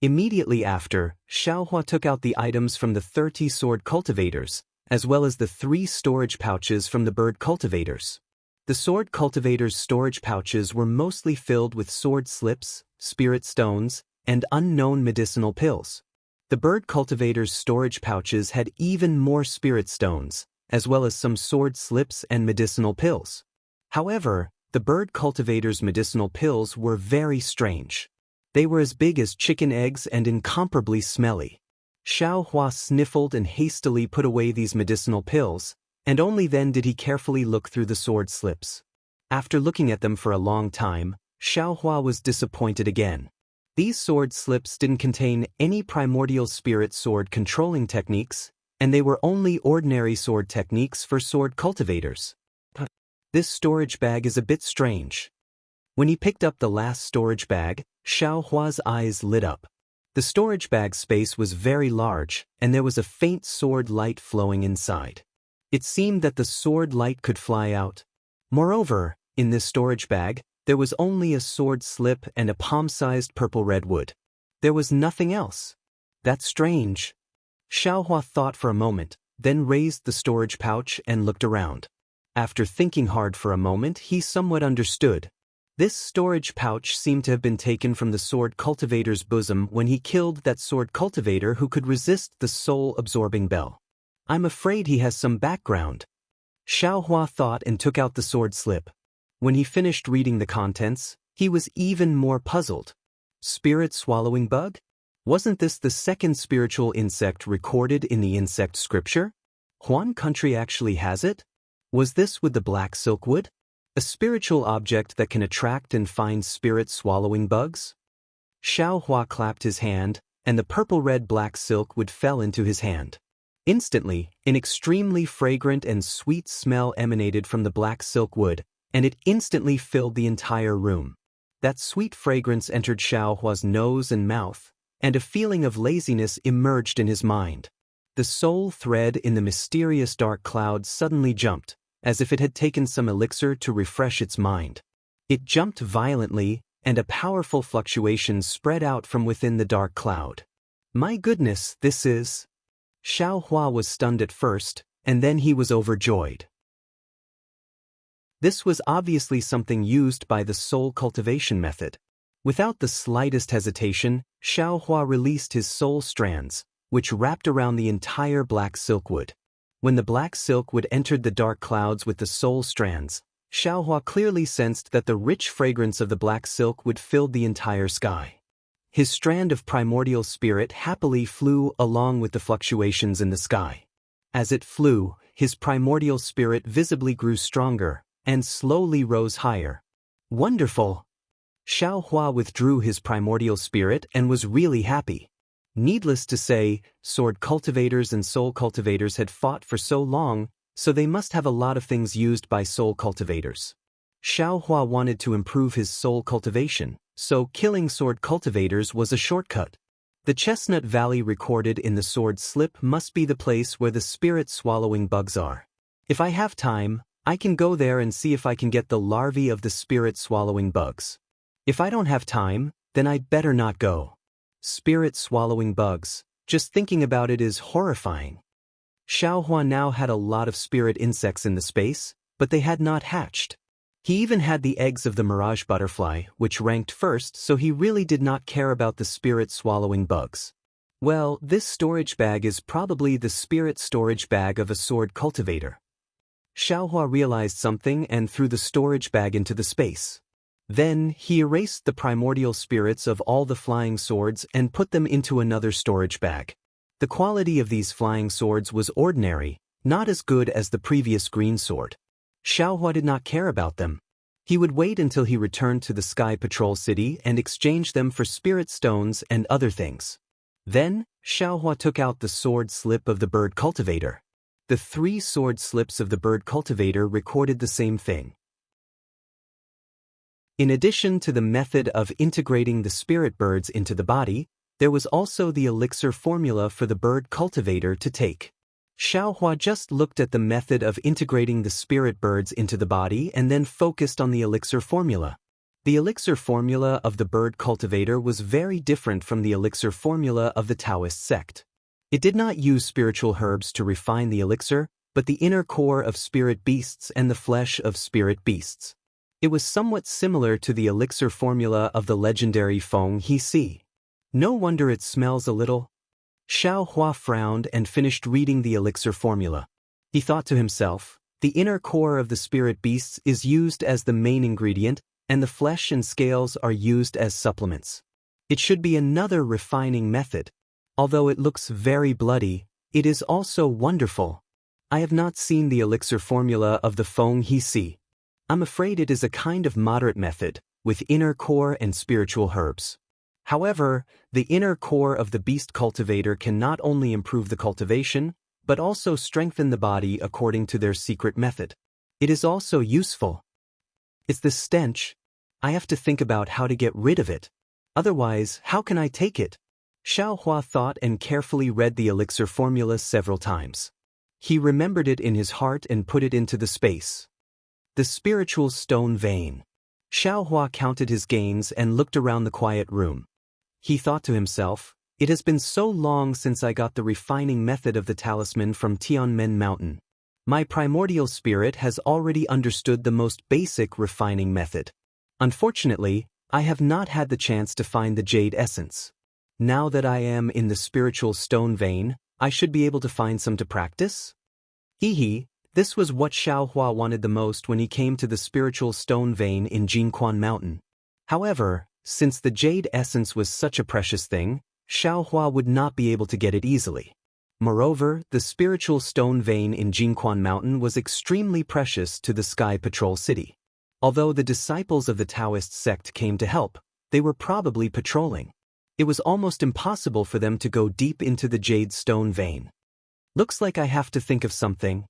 Immediately after, Xiao Hua took out the items from the 30 sword cultivators, as well as the 3 storage pouches from the bird cultivators. The sword cultivator's storage pouches were mostly filled with sword slips, spirit stones, and unknown medicinal pills. The bird cultivator's storage pouches had even more spirit stones, as well as some sword slips and medicinal pills. However, the bird cultivator's medicinal pills were very strange. They were as big as chicken eggs and incomparably smelly. Xiao Hua sniffled and hastily put away these medicinal pills, and only then did he carefully look through the sword slips. After looking at them for a long time, Xiao Hua was disappointed again. These sword slips didn't contain any primordial spirit sword controlling techniques, and they were only ordinary sword techniques for sword cultivators. This storage bag is a bit strange. When he picked up the last storage bag, Xiao Hua's eyes lit up. The storage bag's space was very large, and there was a faint sword light flowing inside. It seemed that the sword light could fly out. Moreover, in this storage bag, there was only a sword slip and a palm-sized purple redwood. There was nothing else. That's strange. Xiao Hua thought for a moment, then raised the storage pouch and looked around. After thinking hard for a moment, he somewhat understood. This storage pouch seemed to have been taken from the sword cultivator's bosom when he killed that sword cultivator who could resist the soul-absorbing bell. I'm afraid he has some background. Xiao Hua thought and took out the sword slip. When he finished reading the contents, he was even more puzzled. Spirit swallowing bug? Wasn't this the second spiritual insect recorded in the insect scripture? Huan country actually has it? Was this with the black silkwood? A spiritual object that can attract and find spirit swallowing bugs? Xiao Hua clapped his hand, and the purple-red black silkwood fell into his hand. Instantly, an extremely fragrant and sweet smell emanated from the black silk wood, and it instantly filled the entire room. That sweet fragrance entered Xiao Hua's nose and mouth, and a feeling of laziness emerged in his mind. The soul thread in the mysterious dark cloud suddenly jumped, as if it had taken some elixir to refresh its mind. It jumped violently, and a powerful fluctuation spread out from within the dark cloud. My goodness, this is... Xiao Hua was stunned at first, and then he was overjoyed. This was obviously something used by the soul cultivation method. Without the slightest hesitation, Xiao Hua released his soul strands, which wrapped around the entire black silkwood. When the black silkwood entered the dark clouds with the soul strands, Xiao Hua clearly sensed that the rich fragrance of the black silkwood filled the entire sky. His strand of primordial spirit happily flew along with the fluctuations in the sky. As it flew, his primordial spirit visibly grew stronger, and slowly rose higher. Wonderful! Xiao Hua withdrew his primordial spirit and was really happy. Needless to say, sword cultivators and soul cultivators had fought for so long, so they must have a lot of things used by soul cultivators. Xiao Hua wanted to improve his soul cultivation, so killing sword cultivators was a shortcut. The Chestnut Valley recorded in the sword slip must be the place where the spirit-swallowing bugs are. If I have time, I can go there and see if I can get the larvae of the spirit-swallowing bugs. If I don't have time, then I'd better not go. Spirit-swallowing bugs, just thinking about it is horrifying. Xiao Hua now had a lot of spirit insects in the space, but they had not hatched. He even had the eggs of the mirage butterfly, which ranked first, so he really did not care about the spirit-swallowing bugs. Well, this storage bag is probably the spirit storage bag of a sword cultivator. Xiao Hua realized something and threw the storage bag into the space. Then, he erased the primordial spirits of all the flying swords and put them into another storage bag. The quality of these flying swords was ordinary, not as good as the previous green sword. Xiao Hua did not care about them. He would wait until he returned to the Sky Patrol City and exchange them for spirit stones and other things. Then, Xiao Hua took out the sword slip of the bird cultivator. The 3 sword slips of the bird cultivator recorded the same thing. In addition to the method of integrating the spirit birds into the body, there was also the elixir formula for the bird cultivator to take. Xiao Hua just looked at the method of integrating the spirit birds into the body and then focused on the elixir formula. The elixir formula of the bird cultivator was very different from the elixir formula of the Taoist sect. It did not use spiritual herbs to refine the elixir, but the inner core of spirit beasts and the flesh of spirit beasts. It was somewhat similar to the elixir formula of the legendary Feng He Si. No wonder it smells a little. Xiao Hua frowned and finished reading the elixir formula. He thought to himself, the inner core of the spirit beasts is used as the main ingredient, and the flesh and scales are used as supplements. It should be another refining method. Although it looks very bloody, it is also wonderful. I have not seen the elixir formula of the Feng He Si. I'm afraid it is a kind of moderate method, with inner core and spiritual herbs. However, the inner core of the beast cultivator can not only improve the cultivation, but also strengthen the body according to their secret method. It is also useful. It's the stench. I have to think about how to get rid of it. Otherwise, how can I take it? Xiao Hua thought and carefully read the elixir formula several times. He remembered it in his heart and put it into the space. The spiritual stone vein. Xiao Hua counted his gains and looked around the quiet room. He thought to himself, it has been so long since I got the refining method of the talisman from Tianmen Mountain. My primordial spirit has already understood the most basic refining method. Unfortunately, I have not had the chance to find the jade essence. Now that I am in the spiritual stone vein, I should be able to find some to practice? This was what Xiao Hua wanted the most when he came to the spiritual stone vein in Jingquan Mountain. However, since the jade essence was such a precious thing, Xiao Hua would not be able to get it easily. Moreover, the spiritual stone vein in Jingquan Mountain was extremely precious to the Sky Patrol City. Although the disciples of the Taoist sect came to help, they were probably patrolling. It was almost impossible for them to go deep into the jade stone vein. Looks like I have to think of something.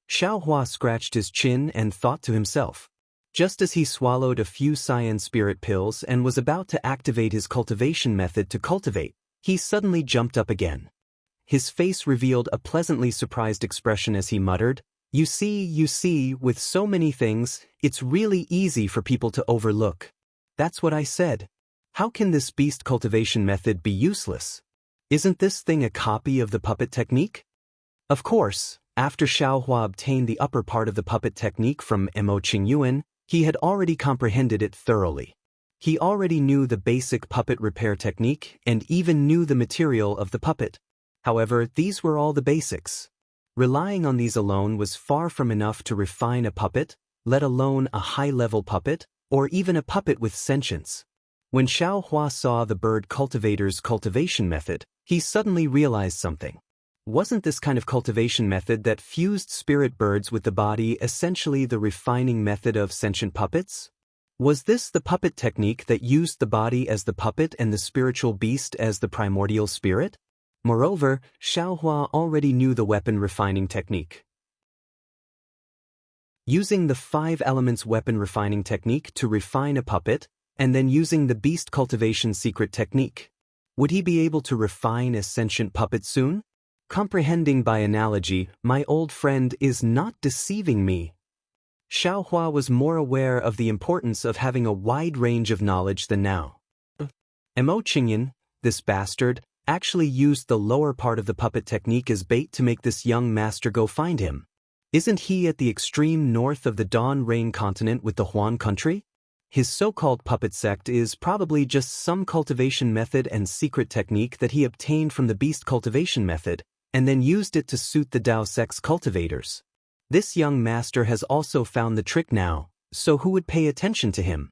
Xiao Hua scratched his chin and thought to himself. Just as he swallowed a few cyan spirit pills and was about to activate his cultivation method to cultivate, he suddenly jumped up again. His face revealed a pleasantly surprised expression as he muttered, You see, with so many things, it's really easy for people to overlook. That's what I said. How can this beast cultivation method be useless? Isn't this thing a copy of the puppet technique? Of course, after Xiao Hua obtained the upper part of the puppet technique from Mo Qingyuan, he had already comprehended it thoroughly. He already knew the basic puppet repair technique and even knew the material of the puppet. However, these were all the basics. Relying on these alone was far from enough to refine a puppet, let alone a high-level puppet, or even a puppet with sentience. When Xiao Hua saw the bird cultivator's cultivation method, he suddenly realized something. Wasn't this kind of cultivation method that fused spirit birds with the body essentially the refining method of sentient puppets? Was this the puppet technique that used the body as the puppet and the spiritual beast as the primordial spirit? Moreover, Xiao Hua already knew the weapon refining technique. Using the 5 elements weapon refining technique to refine a puppet, and then using the beast cultivation secret technique. Would he be able to refine a sentient puppet soon? Comprehending by analogy, my old friend is not deceiving me. Xiao Hua was more aware of the importance of having a wide range of knowledge than now. Mo Qingyan, this bastard, actually used the lower part of the puppet technique as bait to make this young master go find him. Isn't he at the extreme north of the Dawn Rain continent with the Huan country? His so-called puppet sect is probably just some cultivation method and secret technique that he obtained from the beast cultivation method, and then used it to suit the Dao sect's cultivators. This young master has also found the trick now, so who would pay attention to him?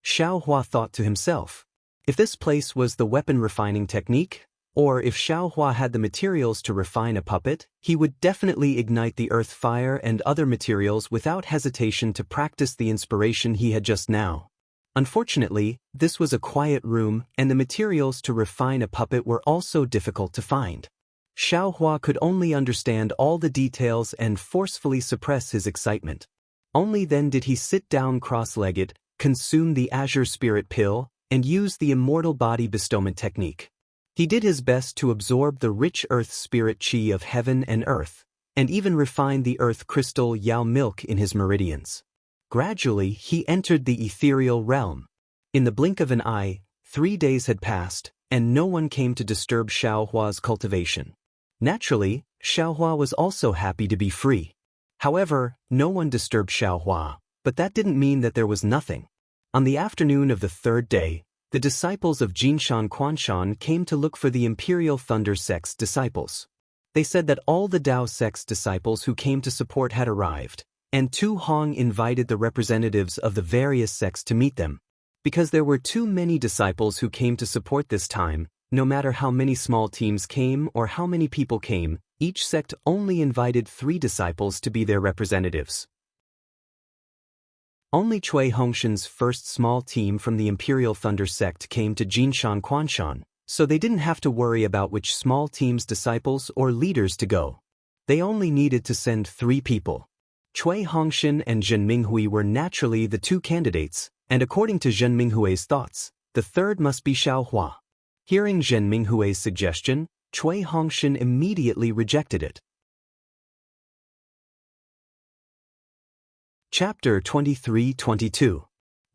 Xiao Hua thought to himself. If this place was the weapon refining technique, or if Xiao Hua had the materials to refine a puppet, he would definitely ignite the earth fire and other materials without hesitation to practice the inspiration he had just now. Unfortunately, this was a quiet room, and the materials to refine a puppet were also difficult to find. Xiao Hua could only understand all the details and forcefully suppress his excitement. Only then did he sit down cross-legged, consume the azure spirit pill, and use the immortal body bestowment technique. He did his best to absorb the rich earth spirit chi of heaven and earth, and even refined the earth crystal Yao milk in his meridians. Gradually, he entered the ethereal realm. In the blink of an eye, 3 days had passed, and no one came to disturb Xiao Hua's cultivation. Naturally, Xiaohua was also happy to be free. However, no one disturbed Xiaohua, but that didn't mean that there was nothing. On the afternoon of the third day, the disciples of Jinshan Quanshan came to look for the Imperial Thunder Sect's disciples. They said that all the Dao Sect's disciples who came to support had arrived, and Tu Hong invited the representatives of the various sects to meet them. Because there were too many disciples who came to support this time, no matter how many small teams came or how many people came, each sect only invited 3 disciples to be their representatives. Only Cui Hongshan's first small team from the Imperial Thunder Sect came to Jinshan Quanshan, so they didn't have to worry about which small team's disciples or leaders to go. They only needed to send 3 people. Cui Hongshan and Zhen Minghui were naturally the 2 candidates, and according to Zhen Minghui's thoughts, the third must be Xiaohua. Hearing Zhen Minghui's suggestion, Cui Hongshan immediately rejected it. Chapter 23-22.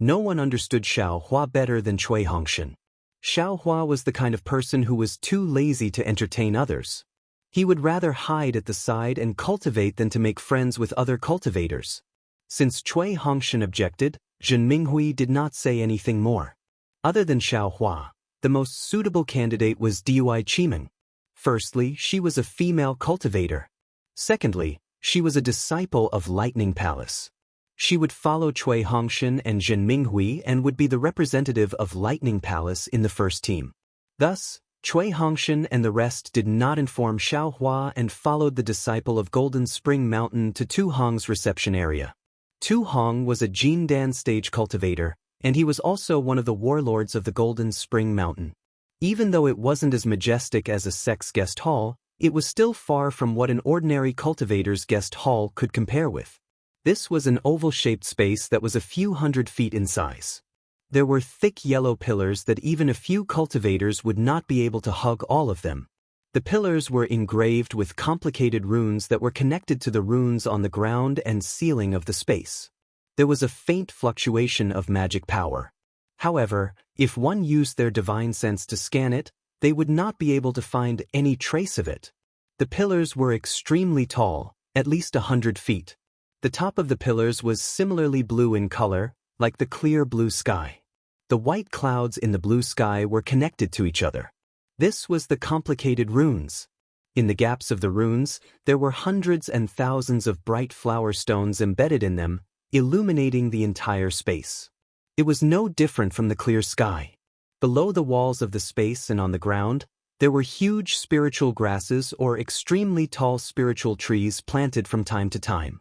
No one understood Xiaohua better than Cui Hongshan. Xiaohua was the kind of person who was too lazy to entertain others. He would rather hide at the side and cultivate than to make friends with other cultivators. Since Cui Hongshan objected, Zhen Minghui did not say anything more. Other than Xiaohua, the most suitable candidate was Dui Qimeng. Firstly, she was a female cultivator. Secondly, she was a disciple of Lightning Palace. She would follow Cui Hongshan and Zhen Minghui and would be the representative of Lightning Palace in the first team. Thus, Cui Hongshan and the rest did not inform Xiaohua and followed the disciple of Golden Spring Mountain to Tu Hong's reception area. Tu Hong was a Jindan stage cultivator, and he was also one of the warlords of the Golden Spring Mountain. Even though it wasn't as majestic as a sect's guest hall, it was still far from what an ordinary cultivator's guest hall could compare with. This was an oval-shaped space that was a few hundred feet in size. There were thick yellow pillars that even a few cultivators would not be able to hug all of them. The pillars were engraved with complicated runes that were connected to the runes on the ground and ceiling of the space. There was a faint fluctuation of magic power. However, if one used their divine sense to scan it, they would not be able to find any trace of it. The pillars were extremely tall, at least 100 feet. The top of the pillars was similarly blue in color, like the clear blue sky. The white clouds in the blue sky were connected to each other. This was the complicated runes. In the gaps of the runes, there were hundreds and thousands of bright flower stones embedded in them, illuminating the entire space. It was no different from the clear sky. Below the walls of the space and on the ground, there were huge spiritual grasses or extremely tall spiritual trees planted from time to time.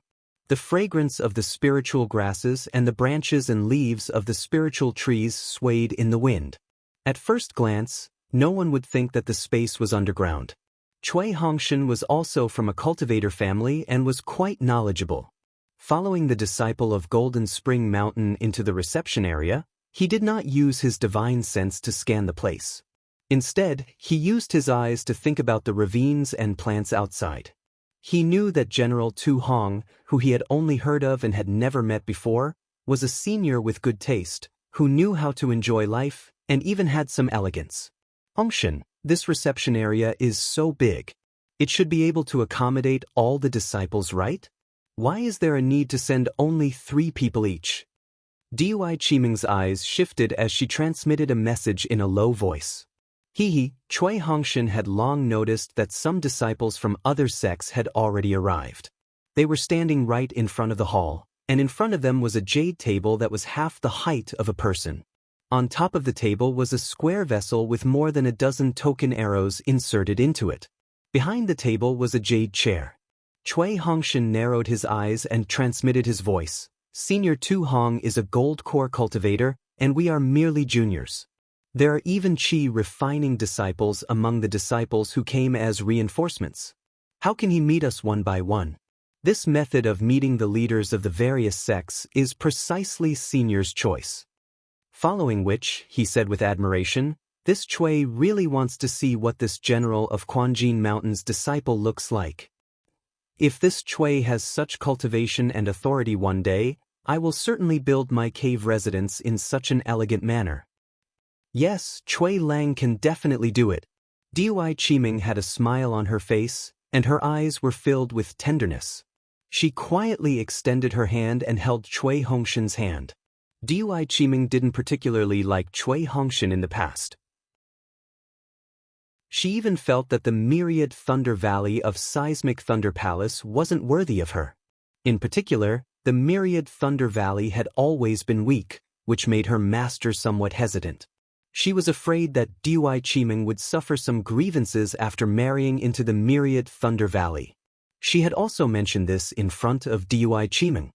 The fragrance of the spiritual grasses and the branches and leaves of the spiritual trees swayed in the wind. At first glance, no one would think that the space was underground. Cui Hongshan was also from a cultivator family and was quite knowledgeable. Following the disciple of Golden Spring Mountain into the reception area, he did not use his divine sense to scan the place. Instead, he used his eyes to think about the ravines and plants outside. He knew that General Tu Hong, who he had only heard of and had never met before, was a senior with good taste, who knew how to enjoy life, and even had some elegance. Hongshan, this reception area is so big. It should be able to accommodate all the disciples, right? Why is there a need to send only 3 people each? Dui Qimeng's eyes shifted as she transmitted a message in a low voice. Cui Hongshan had long noticed that some disciples from other sects had already arrived. They were standing right in front of the hall, and in front of them was a jade table that was half the height of a person. On top of the table was a square vessel with more than a dozen token arrows inserted into it. Behind the table was a jade chair. Cui Hongshan narrowed his eyes and transmitted his voice. Senior Tu Hong is a gold core cultivator, and we are merely juniors. There are even Qi refining disciples among the disciples who came as reinforcements. How can he meet us one by one? This method of meeting the leaders of the various sects is precisely Senior's choice. Following which, he said with admiration, this Cui really wants to see what this general of Quanjin Mountain's disciple looks like. If this Cui has such cultivation and authority one day, I will certainly build my cave residence in such an elegant manner. Yes, Cui Lang can definitely do it. Dui Qiming had a smile on her face, and her eyes were filled with tenderness. She quietly extended her hand and held Cui Hongshan's hand. Dui Qiming didn't particularly like Cui Hongshan in the past. She even felt that the myriad Thunder Valley of Seismic Thunder Palace wasn't worthy of her. In particular, the myriad Thunder Valley had always been weak, which made her master somewhat hesitant. She was afraid that Dui Qiming would suffer some grievances after marrying into the myriad Thunder Valley. She had also mentioned this in front of Dui Qiming.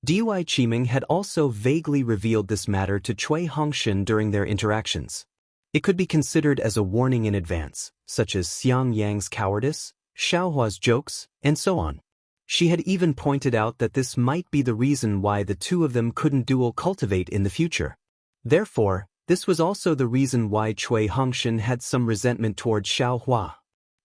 Dui Qiming had also vaguely revealed this matter to Cui Hongshan during their interactions. It could be considered as a warning in advance, such as Xiang Yang's cowardice, Xiaohua's jokes, and so on. She had even pointed out that this might be the reason why the two of them couldn't dual cultivate in the future. Therefore, this was also the reason why Cui Hongshan had some resentment towards Xiaohua.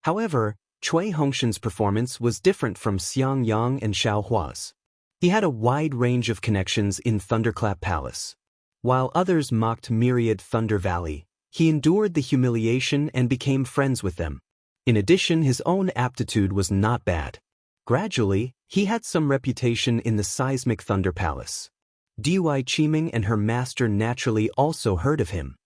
However, Cui Hongshan's performance was different from Xiang Yang and Xiaohua's. He had a wide range of connections in Thunderclap Palace. While others mocked Myriad Thunder Valley, he endured the humiliation and became friends with them. In addition, his own aptitude was not bad. Gradually, he had some reputation in the Seismic Thunder Palace. Dui Qiming and her master naturally also heard of him.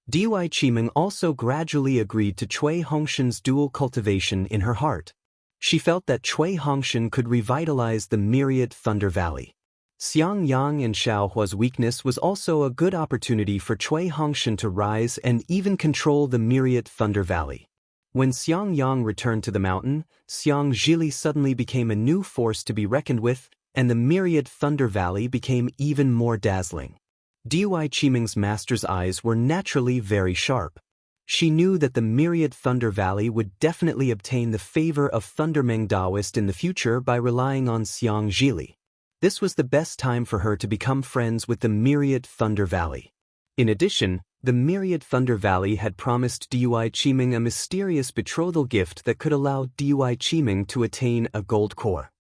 Dui Qiming also gradually agreed to Cui Hongshan's dual cultivation in her heart. She felt that Cui Hongshan could revitalize the myriad Thunder Valley. Xiang Yang and Xiaohua's weakness was also a good opportunity for Cui Hongshan to rise and even control the myriad Thunder Valley. When Xiang Yang returned to the mountain, Xiang Zhili suddenly became a new force to be reckoned with, and the myriad Thunder Valley became even more dazzling. Dui Qiming's master's eyes were naturally very sharp. She knew that the myriad Thunder Valley would definitely obtain the favor of Thundermeng Daoist in the future by relying on Xiang Zhili. This was the best time for her to become friends with the myriad Thunder Valley. In addition, the myriad Thunder Valley had promised Dui Qiming a mysterious betrothal gift that could allow Dui Qiming to attain a gold core.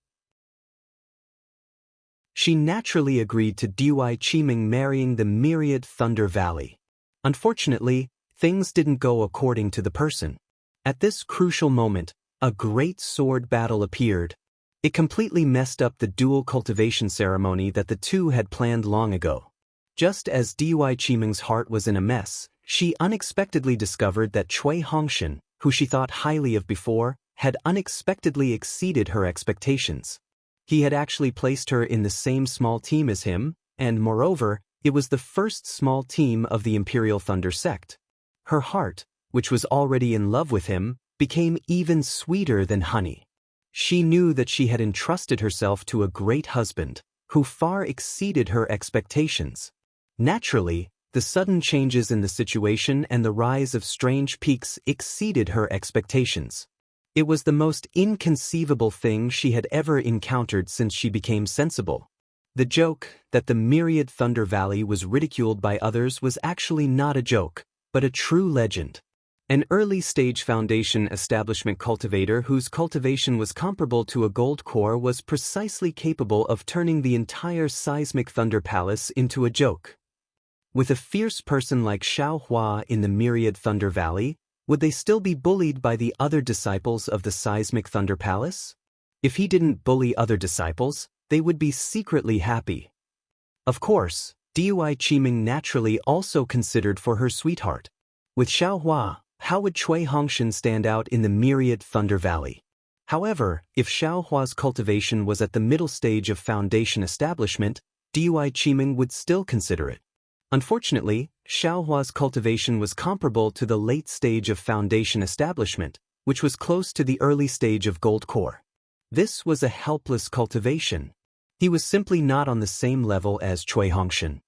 She naturally agreed to Dui Qiming marrying the myriad Thunder Valley. Unfortunately, things didn't go according to the person. At this crucial moment, a great sword battle appeared. It completely messed up the dual cultivation ceremony that the two had planned long ago. Just as Dui Qiming's heart was in a mess, she unexpectedly discovered that Cui Hongshan, who she thought highly of before, had unexpectedly exceeded her expectations. He had actually placed her in the same small team as him, and moreover, it was the first small team of the Imperial Thunder sect. Her heart, which was already in love with him, became even sweeter than honey. She knew that she had entrusted herself to a great husband, who far exceeded her expectations. Naturally, the sudden changes in the situation and the rise of strange peaks exceeded her expectations. It was the most inconceivable thing she had ever encountered since she became sensible. The joke that the myriad Thunder Valley was ridiculed by others was actually not a joke, but a true legend. An early-stage foundation establishment cultivator whose cultivation was comparable to a gold core was precisely capable of turning the entire Seismic Thunder Palace into a joke. With a fierce person like Xiaohua in the myriad Thunder Valley, would they still be bullied by the other disciples of the Seismic Thunder Palace? If he didn't bully other disciples, they would be secretly happy. Of course, Dui Qiming naturally also considered for her sweetheart. With Xiaohua, how would Cui Hongshan stand out in the myriad Thunder Valley? However, if Xiaohua's cultivation was at the middle stage of foundation establishment, Dui Qiming would still consider it. Unfortunately, Xiaohua's cultivation was comparable to the late stage of foundation establishment, which was close to the early stage of gold core. This was a helpless cultivation. He was simply not on the same level as Cui Hongshan.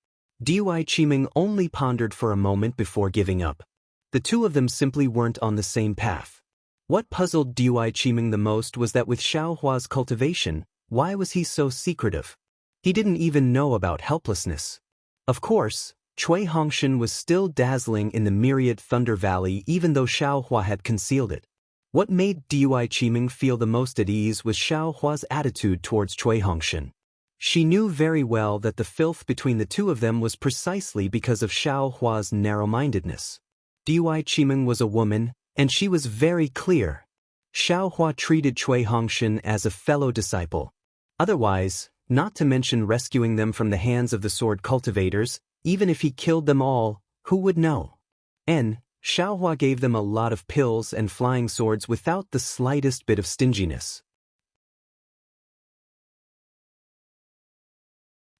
Dui Qiming only pondered for a moment before giving up. The two of them simply weren't on the same path. What puzzled Dui Qiming the most was that with Xiaohua's cultivation, why was he so secretive? He didn't even know about helplessness. Of course, Cui Hongshan was still dazzling in the myriad Thunder Valley even though Xiaohua had concealed it. What made Dui Qiming feel the most at ease was Xiaohua's attitude towards Cui Hongshan. She knew very well that the filth between the two of them was precisely because of Xiaohua's narrow-mindedness. Dui Qiming was a woman, And she was very clear. Xiaohua treated Cui Hongshan as a fellow disciple. Otherwise, not to mention rescuing them from the hands of the sword cultivators, even if he killed them all, who would know? Xiaohua gave them a lot of pills and flying swords without the slightest bit of stinginess.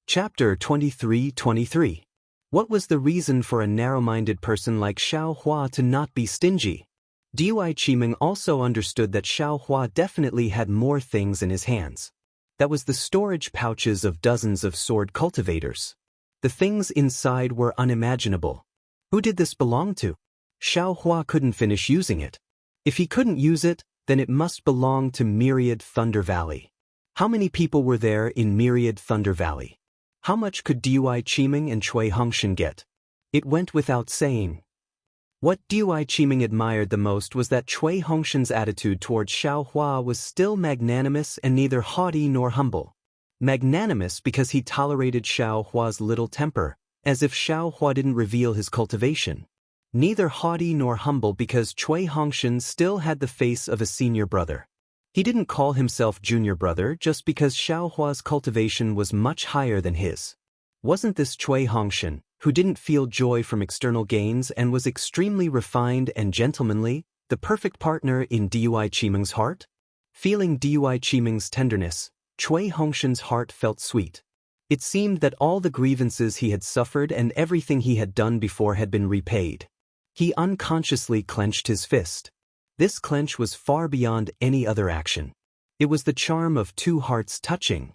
Chapter 23:23. What was the reason for a narrow-minded person like Xiaohua to not be stingy? Dui Qiming also understood that Xiaohua definitely had more things in his hands. That was the storage pouches of dozens of sword cultivators. The things inside were unimaginable. Who did this belong to? Xiaohua couldn't finish using it. If he couldn't use it, then it must belong to Myriad Thunder Valley. How many people were there in Myriad Thunder Valley? How much could Dui Qiming and Cui Hongshan get? It went without saying. What Dui Qiming admired the most was that Cui Hongshan's attitude towards Xiaohua was still magnanimous and neither haughty nor humble. Magnanimous because he tolerated Xiaohua's little temper, as if Xiaohua didn't reveal his cultivation. Neither haughty nor humble because Cui Hongshan still had the face of a senior brother. He didn't call himself junior brother just because Xiaohua's cultivation was much higher than his. Wasn't this Cui Hongshan, who didn't feel joy from external gains and was extremely refined and gentlemanly, the perfect partner in Dui Qiming's heart? Feeling Dui Qiming's tenderness, Cui Hongshan's heart felt sweet. It seemed that all the grievances he had suffered and everything he had done before had been repaid. He unconsciously clenched his fist. This clench was far beyond any other action. It was the charm of two hearts touching.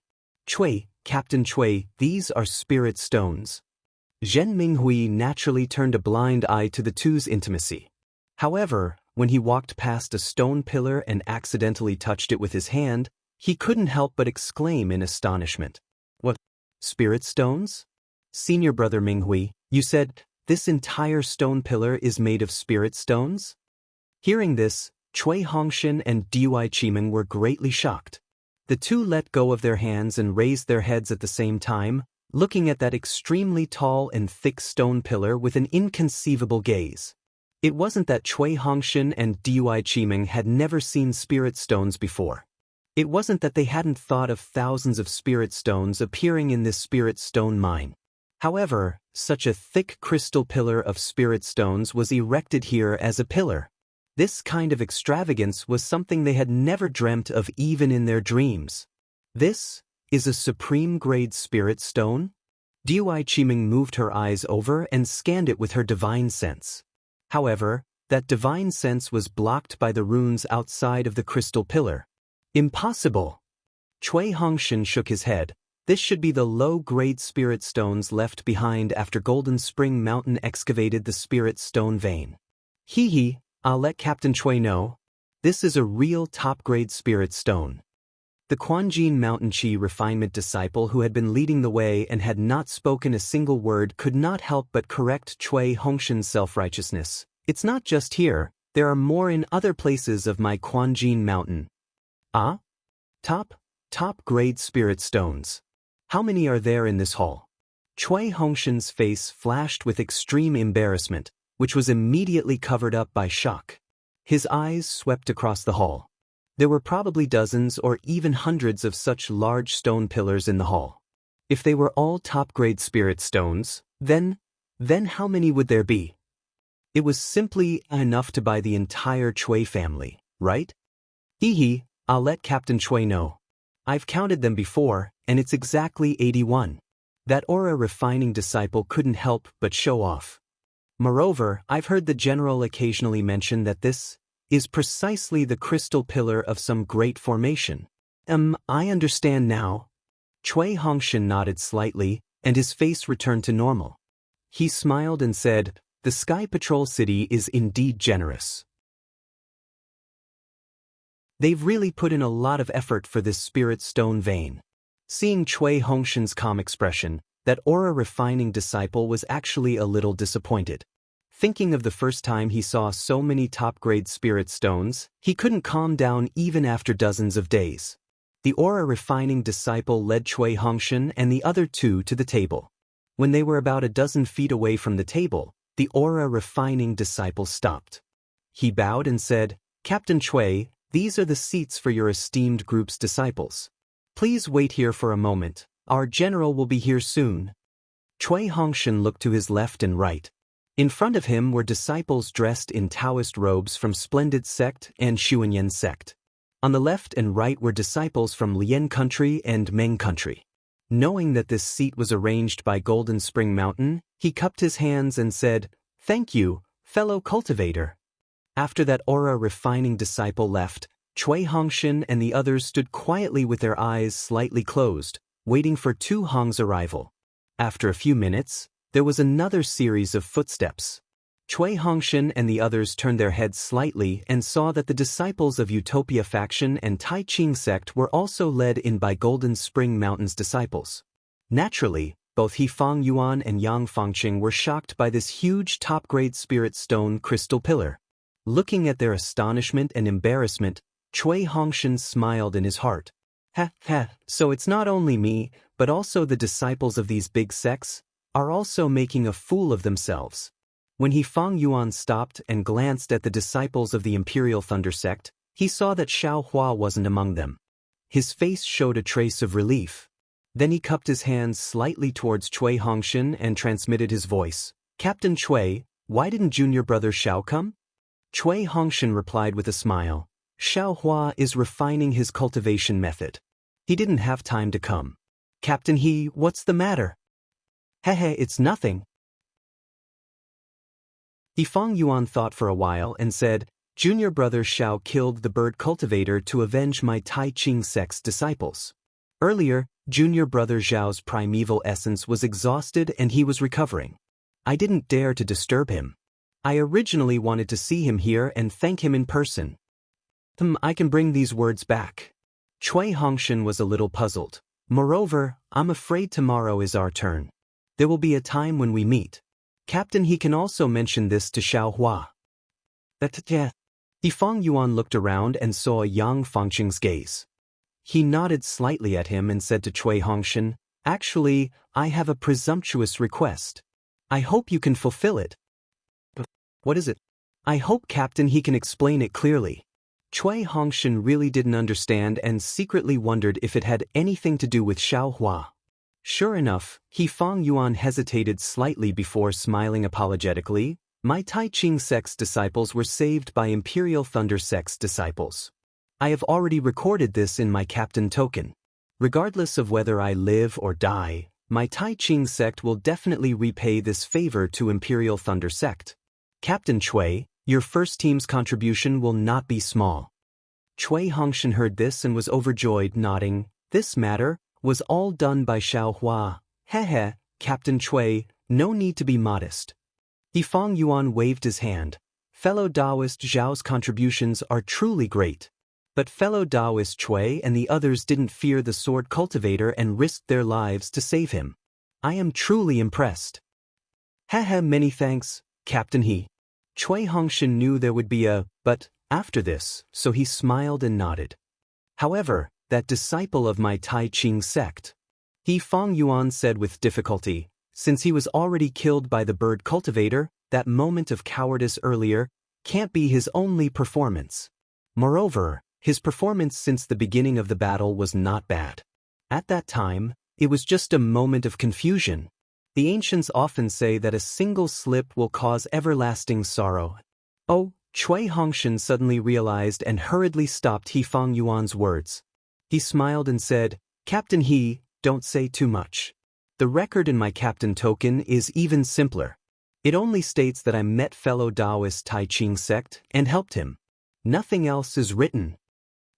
Cui, Captain Cui, these are spirit stones. Zhen Minghui naturally turned a blind eye to the two's intimacy. However, when he walked past a stone pillar and accidentally touched it with his hand, he couldn't help but exclaim in astonishment. What? Spirit stones? Senior brother Minghui, you said, this entire stone pillar is made of spirit stones? Hearing this, Cui Hongshan and Dui Qiming were greatly shocked. The two let go of their hands and raised their heads at the same time, looking at that extremely tall and thick stone pillar with an inconceivable gaze. It wasn't that Cui Hongshan and Dui Qiming had never seen spirit stones before. It wasn't that they hadn't thought of thousands of spirit stones appearing in this spirit stone mine. However, such a thick crystal pillar of spirit stones was erected here as a pillar. This kind of extravagance was something they had never dreamt of even in their dreams. This is a supreme-grade spirit stone? Dui Qiming moved her eyes over and scanned it with her divine sense. However, that divine sense was blocked by the runes outside of the crystal pillar. Impossible! Cui Hongshan shook his head. This should be the low-grade spirit stones left behind after Golden Spring Mountain excavated the spirit stone vein. Hee, I'll let Captain Cui know. This is a real top-grade spirit stone. The Quanjin Mountain Qi refinement disciple who had been leading the way and had not spoken a single word could not help but correct Cui Hongshan's self-righteousness. It's not just here, there are more in other places of my Quanjin Mountain. Ah? Top-grade spirit stones. How many are there in this hall? Cui Hongshan's face flashed with extreme embarrassment, which was immediately covered up by shock. His eyes swept across the hall. There were probably dozens or even hundreds of such large stone pillars in the hall. If they were all top-grade spirit stones, then how many would there be? It was simply enough to buy the entire Cui family, right? Hee, I'll let Captain Cui know. I've counted them before, and it's exactly 81. That aura refining disciple couldn't help but show off. Moreover, I've heard the general occasionally mention that this is precisely the crystal pillar of some great formation. I understand now. Cui Hongshan nodded slightly, and his face returned to normal. He smiled and said, the Sky Patrol City is indeed generous. They've really put in a lot of effort for this spirit stone vein. Seeing Cui Hongshan's calm expression, that aura-refining disciple was actually a little disappointed. Thinking of the first time he saw so many top-grade spirit stones, he couldn't calm down even after dozens of days. The aura-refining disciple led Cui Hongshan and the other two to the table. When they were about a dozen feet away from the table, the aura-refining disciple stopped. He bowed and said, Captain Chui, these are the seats for your esteemed group's disciples. Please wait here for a moment, our general will be here soon. Chui Hongshan looked to his left and right. In front of him were disciples dressed in Taoist robes from Splendid Sect and Xuanyan Sect. On the left and right were disciples from Lian Country and Meng Country. Knowing that this seat was arranged by Golden Spring Mountain, he cupped his hands and said, Thank you, fellow cultivator. After that aura-refining disciple left, Chui Hongshan and the others stood quietly with their eyes slightly closed, waiting for Tu Hong's arrival. After a few minutes, there was another series of footsteps. Chui Hongshan and the others turned their heads slightly and saw that the disciples of Utopia faction and Tai Ching sect were also led in by Golden Spring Mountain's disciples. Naturally, both He Fang Yuan and Yang Fangqing were shocked by this huge top-grade spirit stone crystal pillar. Looking at their astonishment and embarrassment, Chui Hongshan smiled in his heart. Ha ha, so it's not only me, but also the disciples of these big sects are also making a fool of themselves. When He Fang Yuan stopped and glanced at the disciples of the Imperial Thunder sect, he saw that Xiao Hua wasn't among them. His face showed a trace of relief. Then he cupped his hands slightly towards Chui Hongshan and transmitted his voice. Captain Chui, why didn't junior brother Xiao come? Chui Hongshan replied with a smile. Xiao Hua is refining his cultivation method. He didn't have time to come. Captain He, what's the matter? Hehe, it's nothing. He Fang Yuan thought for a while and said, Junior brother Xiao killed the bird cultivator to avenge my Tai Ching sect's disciples. Earlier, junior brother Zhao's primeval essence was exhausted and he was recovering. I didn't dare to disturb him. I originally wanted to see him here and thank him in person. I can bring these words back. Chui Hongshan was a little puzzled. Moreover, I'm afraid tomorrow is our turn. There will be a time when we meet. Captain He can also mention this to Xiao Hua. He Fang Yuan looked around and saw Yang Fangqing's gaze. He nodded slightly at him and said to Chui Hongshan, Actually, I have a presumptuous request. I hope you can fulfill it. What is it? I hope Captain He can explain it clearly. Chui Hongshan really didn't understand and secretly wondered if it had anything to do with Xiao Hua. Sure enough, He Fang Yuan hesitated slightly before smiling apologetically. My Tai Ching sect's disciples were saved by Imperial Thunder sect's disciples. I have already recorded this in my captain token. Regardless of whether I live or die, my Tai Ching sect will definitely repay this favor to Imperial Thunder sect. Captain Chui, your first team's contribution will not be small. Chui Hongshan heard this and was overjoyed, nodding. This matter was all done by Xiao Hua. Hehe, Captain Chui, no need to be modest. He Fang Yuan waved his hand. Fellow Taoist Zhao's contributions are truly great. But fellow Taoist Chui and the others didn't fear the sword cultivator and risked their lives to save him. I am truly impressed. Hehe, many thanks, Captain He. Chui Hongshan knew there would be a but after this, so he smiled and nodded. However, that disciple of my Tai Ching sect, He Fang Yuan said with difficulty, since he was already killed by the bird cultivator, that moment of cowardice earlier can't be his only performance. Moreover, his performance since the beginning of the battle was not bad. At that time, it was just a moment of confusion. The ancients often say that a single slip will cause everlasting sorrow. Oh, Chui Hongshan suddenly realized and hurriedly stopped He Fang Yuan's words. He smiled and said, Captain He, don't say too much. The record in my captain token is even simpler. It only states that I met fellow Taoist Tai Ching sect and helped him. Nothing else is written.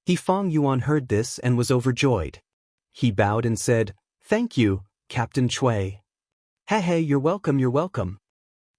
He Fang Yuan heard this and was overjoyed. He bowed and said, Thank you, Captain Chui. Hey, you're welcome, you're welcome.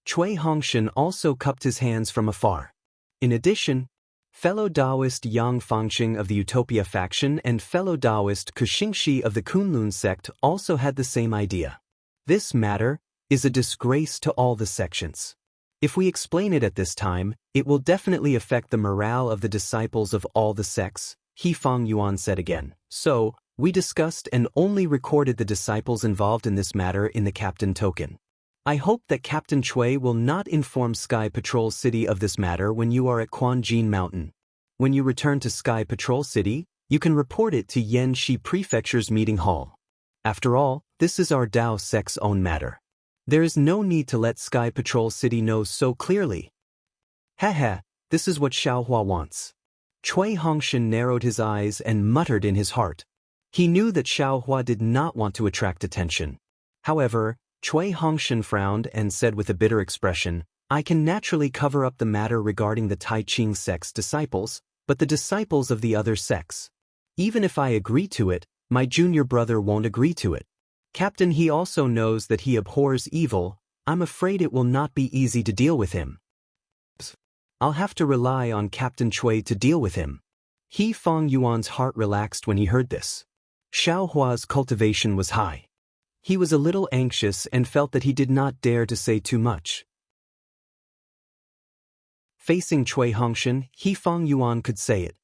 Chui Hongshan also cupped his hands from afar. In addition, fellow Taoist Yang Fangqing of the Utopia faction and fellow Taoist Kuxingxi of the Kunlun sect also had the same idea. This matter is a disgrace to all the sections. If we explain it at this time, it will definitely affect the morale of the disciples of all the sects, He Fang Yuan said again. So, we discussed and only recorded the disciples involved in this matter in the captain token. I hope that Captain Chui will not inform Sky Patrol City of this matter when you are at Quanjin Mountain. When you return to Sky Patrol City, you can report it to Yanxi Prefecture's meeting hall. After all, this is our Dao Sec's own matter. There is no need to let Sky Patrol City know so clearly. Haha, this is what Xiaohua wants. Cui Hongshan narrowed his eyes and muttered in his heart. He knew that Xiaohua did not want to attract attention. However, Cui Hongshan frowned and said with a bitter expression, I can naturally cover up the matter regarding the Tai Ching sect's disciples, but the disciples of the other sects. Even if I agree to it, my junior brother won't agree to it. Captain, he also knows that he abhors evil. I'm afraid it will not be easy to deal with him. I'll have to rely on Captain Chui to deal with him. He Feng Yuan's heart relaxed when he heard this. Xiaohua's cultivation was high. He was a little anxious and felt that he did not dare to say too much. Facing Cui Hongshan, He Feng Yuan could say it.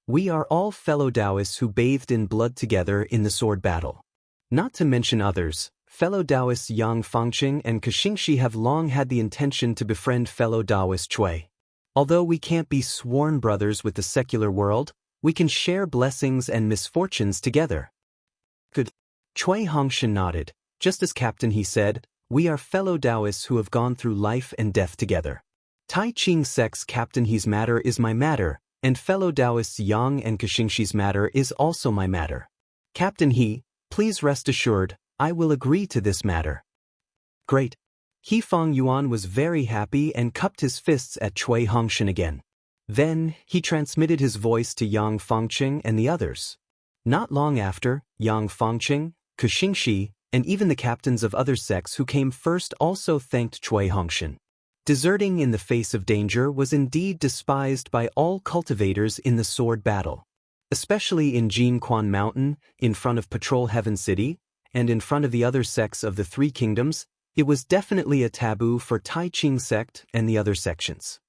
We are all fellow Taoists who bathed in blood together in the sword battle. Not to mention others, fellow Taoists Yang Fangqing and Kaxingxi have long had the intention to befriend fellow Taoist Chui. Although we can't be sworn brothers with the secular world, we can share blessings and misfortunes together. Good. Cui Hongshan nodded. Just as Captain, he said, we are fellow Taoists who have gone through life and death together. Tai Ching sect's Captain, his matter is my matter, and fellow Taoists Yang and Kaxingxi's matter is also my matter. Captain He, please rest assured, I will agree to this matter. Great. He Feng Yuan was very happy and cupped his fists at Cui Hongshan again. Then, he transmitted his voice to Yang Fangqing and the others. Not long after, Yang Fangqing, Kaxingxi, and even the captains of other sects who came first also thanked Cui Hongshan. Deserting in the face of danger was indeed despised by all cultivators in the sword battle. Especially in Jinquan Mountain, in front of Patrol Heaven City, and in front of the other sects of the Three Kingdoms, it was definitely a taboo for Tai Ching sect and the other sections.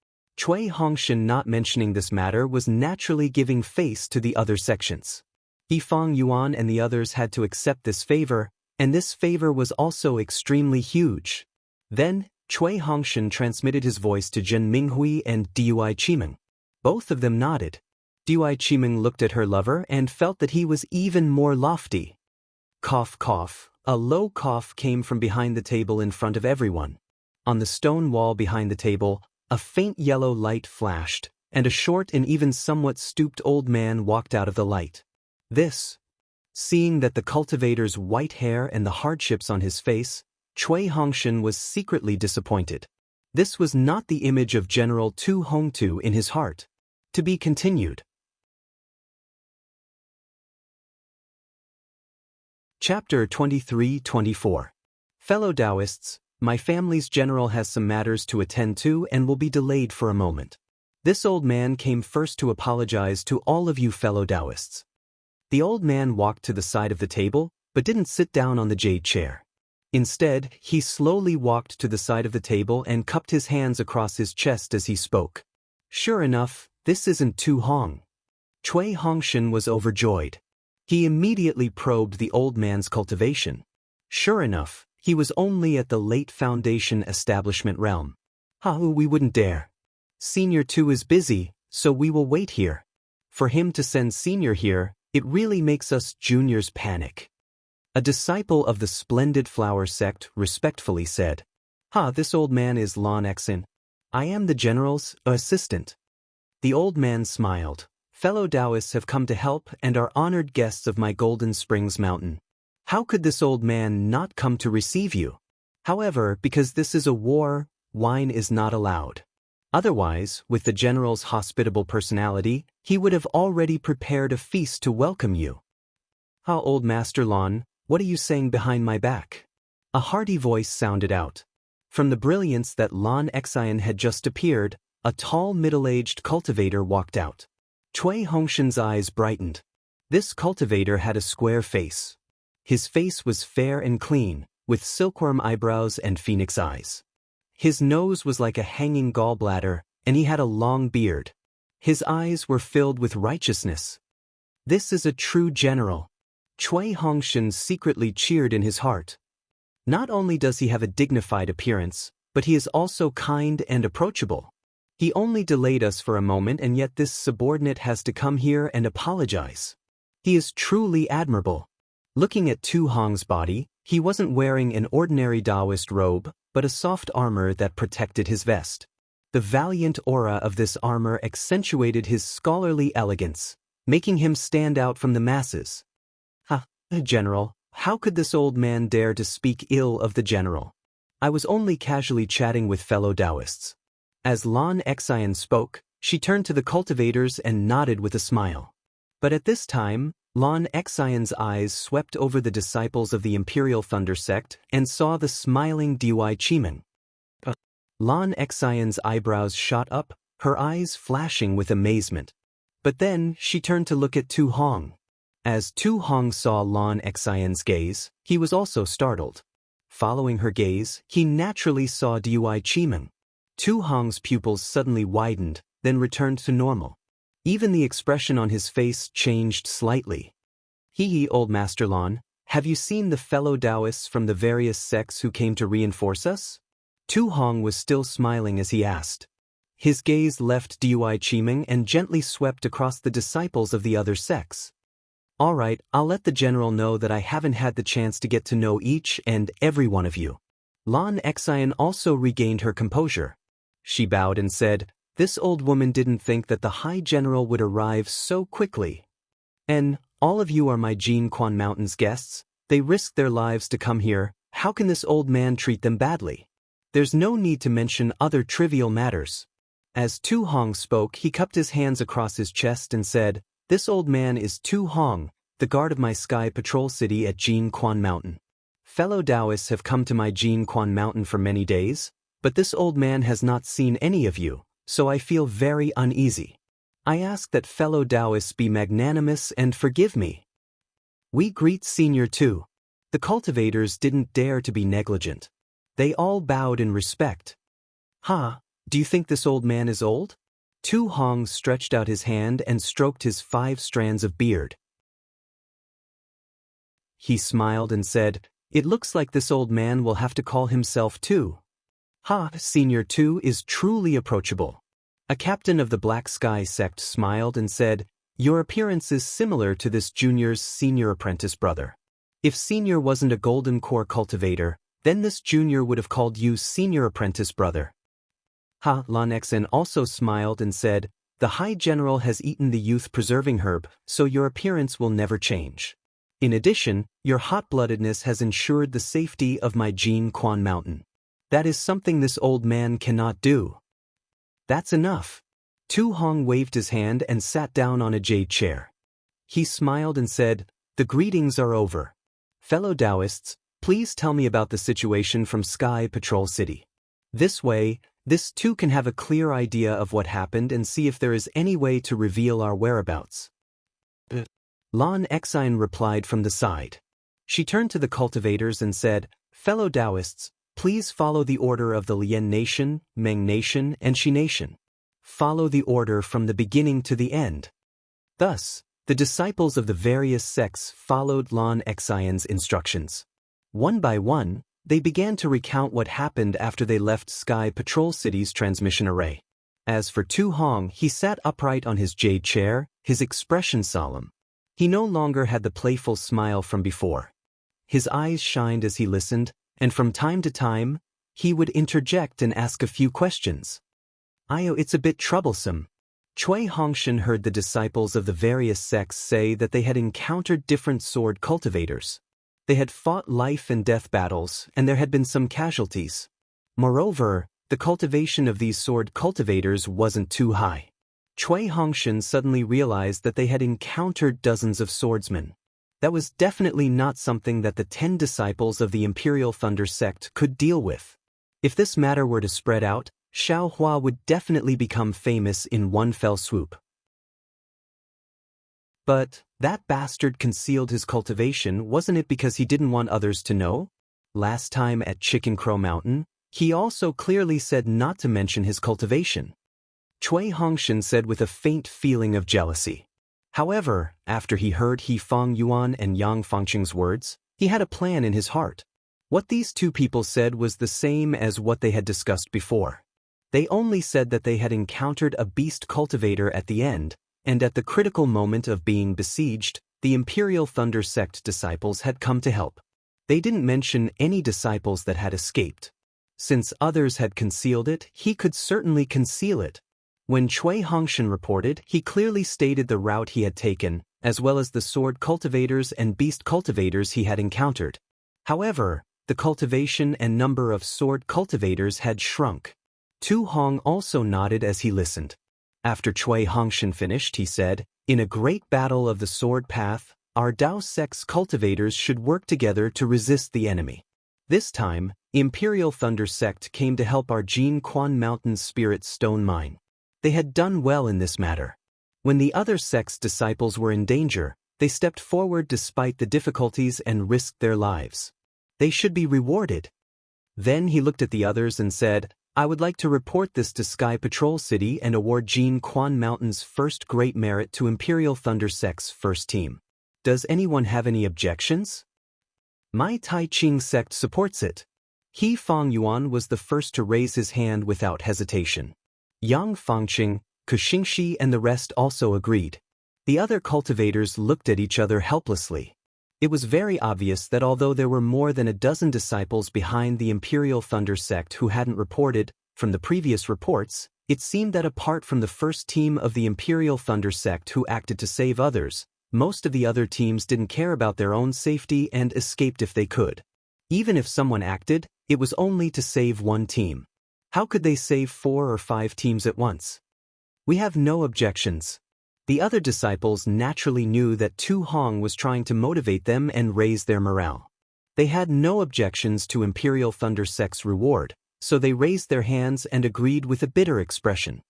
Cui Hongshan not mentioning this matter was naturally giving face to the other sections. He Feng Yuan and the others had to accept this favor, and this favor was also extremely huge. Then, Cui Hongshan transmitted his voice to Zhen Minghui and Dui Qimeng. Both of them nodded. Dui Qimeng looked at her lover and felt that he was even more lofty. Cough cough, a low cough came from behind the table in front of everyone. On the stone wall behind the table, a faint yellow light flashed, and a short and even somewhat stooped old man walked out of the light. Seeing that the cultivator's white hair and the hardships on his face, Cui Hongshan was secretly disappointed. This was not the image of General Tu Hongtu in his heart. To be continued. Chapter 23-24. Fellow Taoists, my family's general has some matters to attend to and will be delayed for a moment. This old man came first to apologize to all of you fellow Taoists. The old man walked to the side of the table, but didn't sit down on the jade chair. Instead, he slowly walked to the side of the table and cupped his hands across his chest as he spoke. Sure enough, this isn't Tu Hong. Cui Hongshan was overjoyed. He immediately probed the old man's cultivation. Sure enough, he was only at the late Foundation establishment realm. We wouldn't dare. Senior Tu is busy, so we will wait here. For him to send Senior here, it really makes us juniors panic. A disciple of the Splendid Flower sect respectfully said, This old man is Lon Exin. I am the general's assistant. The old man smiled. Fellow Taoists have come to help and are honored guests of my Golden Springs Mountain. How could this old man not come to receive you? However, because this is a war, wine is not allowed. Otherwise, with the general's hospitable personality, he would have already prepared a feast to welcome you. Old Master Lon, what are you saying behind my back? A hearty voice sounded out. From the brilliance that Lon Exin had just appeared, a tall middle-aged cultivator walked out. Cui Hongshan's eyes brightened. This cultivator had a square face. His face was fair and clean, with silkworm eyebrows and phoenix eyes. His nose was like a hanging gallbladder, and he had a long beard. His eyes were filled with righteousness. This is a true general. Cui Hongshan secretly cheered in his heart. Not only does he have a dignified appearance, but he is also kind and approachable. He only delayed us for a moment, and yet this subordinate has to come here and apologize. He is truly admirable. Looking at Tu Hong's body, he wasn't wearing an ordinary Taoist robe, but a soft armor that protected his vest. The valiant aura of this armor accentuated his scholarly elegance, making him stand out from the masses. General, how could this old man dare to speak ill of the general? I was only casually chatting with fellow Taoists. As Lan Xian spoke, she turned to the cultivators and nodded with a smile. But at this time, Lan Xian's eyes swept over the disciples of the Imperial Thunder Sect and saw the smiling Dui Chimen. Lan Xian's eyebrows shot up, her eyes flashing with amazement. But then she turned to look at Tu Hong. As Tu Hong saw Lan Xian's gaze, he was also startled. Following her gaze, he naturally saw Dui Chimen. Tu Hong's pupils suddenly widened, then returned to normal. Even the expression on his face changed slightly. Old Master Lan, have you seen the fellow Taoists from the various sects who came to reinforce us? Tu Hong was still smiling as he asked. His gaze left Dui Chiming and gently swept across the disciples of the other sects. All right, I'll let the general know that I haven't had the chance to get to know each and every one of you. Lan Xian also regained her composure. She bowed and said, this old woman didn't think that the High General would arrive so quickly. And all of you are my Jin Quan Mountain's guests. They risked their lives to come here. How can this old man treat them badly? There's no need to mention other trivial matters. As Tu Hong spoke, he cupped his hands across his chest and said, this old man is Tu Hong, the guard of my Sky Patrol City at Jin Quan Mountain. Fellow Taoists have come to my Jin Quan Mountain for many days, but this old man has not seen any of you, so I feel very uneasy. I ask that fellow Taoists be magnanimous and forgive me. We greet Senior Tu. The cultivators didn't dare to be negligent. They all bowed in respect. Do you think this old man is old? Tu Hong stretched out his hand and stroked his 5 strands of beard. He smiled and said, it looks like this old man will have to call himself Tu. Senior Tu is truly approachable. A captain of the Black Sky sect smiled and said, your appearance is similar to this junior's senior apprentice brother. If senior wasn't a golden core cultivator, then this junior would have called you senior apprentice brother. Lan Xian also smiled and said, the High General has eaten the youth-preserving herb, so your appearance will never change. In addition, your hot-bloodedness has ensured the safety of my Jin Quan Mountain. That is something this old man cannot do. That's enough. Tu Hong waved his hand and sat down on a jade chair. He smiled and said, the greetings are over. Fellow Taoists, please tell me about the situation from Sky Patrol City. This way, this too can have a clear idea of what happened and see if there is any way to reveal our whereabouts. Lan Xian replied from the side. She turned to the cultivators and said, fellow Taoists, please follow the order of the Lien Nation, Meng Nation, and Shi Nation. Follow the order from the beginning to the end. Thus, the disciples of the various sects followed Lan Xian's instructions. One by one, they began to recount what happened after they left Sky Patrol City's transmission array. As for Tu Hong, he sat upright on his jade chair, his expression solemn. He no longer had the playful smile from before. His eyes shined as he listened, and from time to time, he would interject and ask a few questions. It's a bit troublesome. Cui Hongshan heard the disciples of the various sects say that they had encountered different sword cultivators. They had fought life and death battles, and there had been some casualties. Moreover, the cultivation of these sword cultivators wasn't too high. Cui Hongshan suddenly realized that they had encountered dozens of swordsmen. That was definitely not something that the 10 disciples of the Imperial Thunder sect could deal with. If this matter were to spread out, Xiao Hua would definitely become famous in one fell swoop. But that bastard concealed his cultivation, wasn't it because he didn't want others to know? Last time at Chicken Crow Mountain, he also clearly said not to mention his cultivation. Cui Hongshan said with a faint feeling of jealousy. However, after he heard He Fang Yuan and Yang Fangqing's words, he had a plan in his heart. What these two people said was the same as what they had discussed before. They only said that they had encountered a beast cultivator at the end, and at the critical moment of being besieged, the Imperial Thunder Sect disciples had come to help. They didn't mention any disciples that had escaped. Since others had concealed it, he could certainly conceal it. When Cui Hongshan reported, he clearly stated the route he had taken, as well as the sword cultivators and beast cultivators he had encountered. However, the cultivation and number of sword cultivators had shrunk. Tu Hong also nodded as he listened. After Cui Hongshan finished, he said, "In a great battle of the sword path, our Dao Sect's cultivators should work together to resist the enemy. This time, Imperial Thunder Sect came to help our Jin Quan Mountain Spirit Stone Mine. They had done well in this matter. When the other sect's disciples were in danger, they stepped forward despite the difficulties and risked their lives. They should be rewarded." Then he looked at the others and said, "I would like to report this to Sky Patrol City and award Jin Quan Mountain's first great merit to Imperial Thunder Sect's first team. Does anyone have any objections?" "My Tai Ching sect supports it." He Fong Yuan was the first to raise his hand without hesitation. Yang Fangqing, Kuxingxi and the rest also agreed. The other cultivators looked at each other helplessly. It was very obvious that although there were more than a dozen disciples behind the Imperial Thunder Sect who hadn't reported, from the previous reports, it seemed that apart from the first team of the Imperial Thunder Sect who acted to save others, most of the other teams didn't care about their own safety and escaped if they could. Even if someone acted, it was only to save one team. How could they save 4 or 5 teams at once? "We have no objections." The other disciples naturally knew that Tu Hong was trying to motivate them and raise their morale. They had no objections to Imperial Thunder Sect's reward, so they raised their hands and agreed with a bitter expression.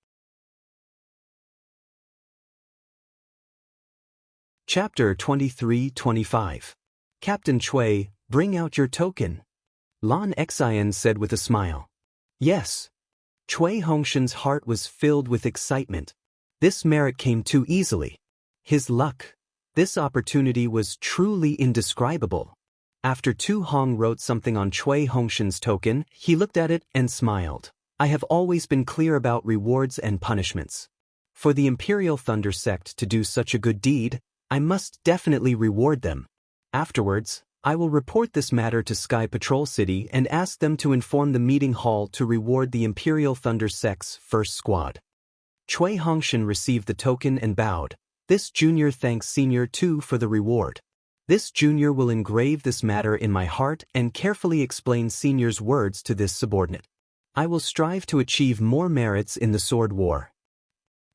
Chapter 23-25. "Captain Cui, bring out your token." Lan Xian said with a smile. "Yes." Cui Hongshan's heart was filled with excitement. This merit came too easily. His luck. This opportunity was truly indescribable. After Tu Hong wrote something on Cui Hongshan's token, he looked at it and smiled. "I have always been clear about rewards and punishments. For the Imperial Thunder Sect to do such a good deed, I must definitely reward them. Afterwards, I will report this matter to Sky Patrol City and ask them to inform the meeting hall to reward the Imperial Thunder Sect's first squad." Cui Hongshan received the token and bowed. "This junior thanks Senior Tu for the reward. This junior will engrave this matter in my heart and carefully explain Senior's words to this subordinate. I will strive to achieve more merits in the sword war."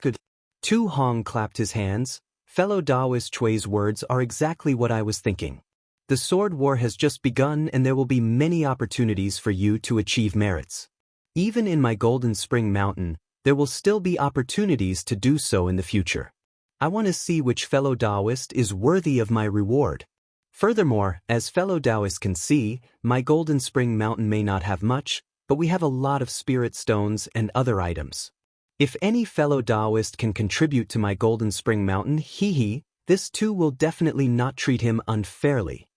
"Good." Tu Hong clapped his hands. "Fellow Daoist Cui's words are exactly what I was thinking. The sword war has just begun and there will be many opportunities for you to achieve merits. Even in my Golden Spring Mountain, there will still be opportunities to do so in the future. I want to see which fellow Daoist is worthy of my reward. Furthermore, as fellow Daoists can see, my Golden Spring Mountain may not have much, but we have a lot of spirit stones and other items. If any fellow Daoist can contribute to my Golden Spring Mountain, this too will definitely not treat him unfairly."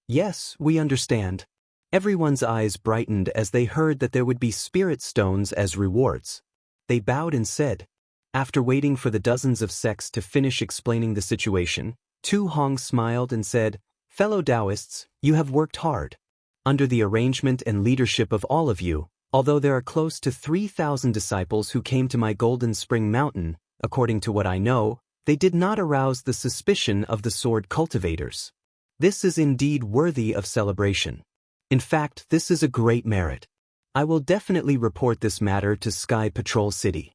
"Yes, we understand." Everyone's eyes brightened as they heard that there would be spirit stones as rewards. They bowed and said. After waiting for the dozens of sects to finish explaining the situation, Tu Hong smiled and said, "Fellow Daoists, you have worked hard. Under the arrangement and leadership of all of you, although there are close to 3,000 disciples who came to my Golden Spring Mountain, according to what I know, they did not arouse the suspicion of the sword cultivators. This is indeed worthy of celebration. In fact, this is a great merit. I will definitely report this matter to Sky Patrol City."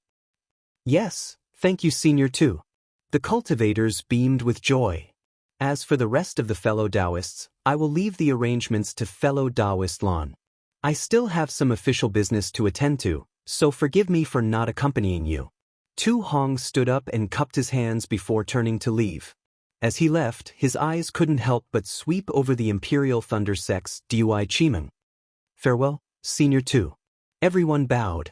"Yes, thank you Senior Tu." The cultivators beamed with joy. "As for the rest of the fellow Daoists, I will leave the arrangements to fellow Daoist Lan. I still have some official business to attend to, so forgive me for not accompanying you." Tu Hong stood up and cupped his hands before turning to leave. As he left, his eyes couldn't help but sweep over the Imperial Thunder Sect's Dui Chimeng. "Farewell, Senior Tu." Everyone bowed.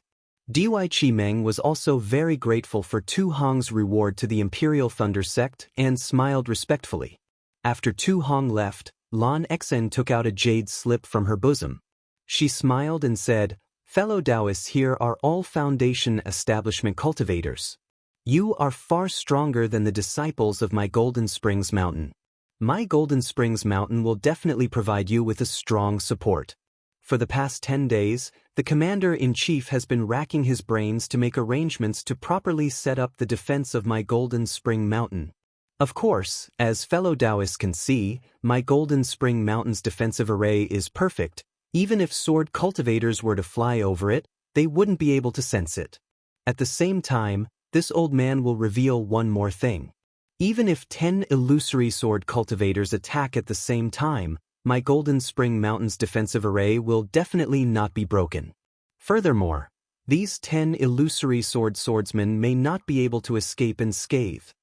Dui Chimeng was also very grateful for Tu Hong's reward to the Imperial Thunder Sect and smiled respectfully. After Tu Hong left, Lan Xen took out a jade slip from her bosom. She smiled and said, "Fellow Taoists, here are all Foundation establishment cultivators. You are far stronger than the disciples of my Golden Springs Mountain. My Golden Springs Mountain will definitely provide you with a strong support. For the past 10 days, the Commander-in-Chief has been racking his brains to make arrangements to properly set up the defense of my Golden Spring Mountain. Of course, as fellow Taoists can see, my Golden Spring Mountain's defensive array is perfect. Even if sword cultivators were to fly over it, they wouldn't be able to sense it. At the same time, this old man will reveal one more thing. Even if 10 illusory sword cultivators attack at the same time, my Golden Spring Mountain's defensive array will definitely not be broken. Furthermore, these 10 illusory swordsmen may not be able to escape unscathed."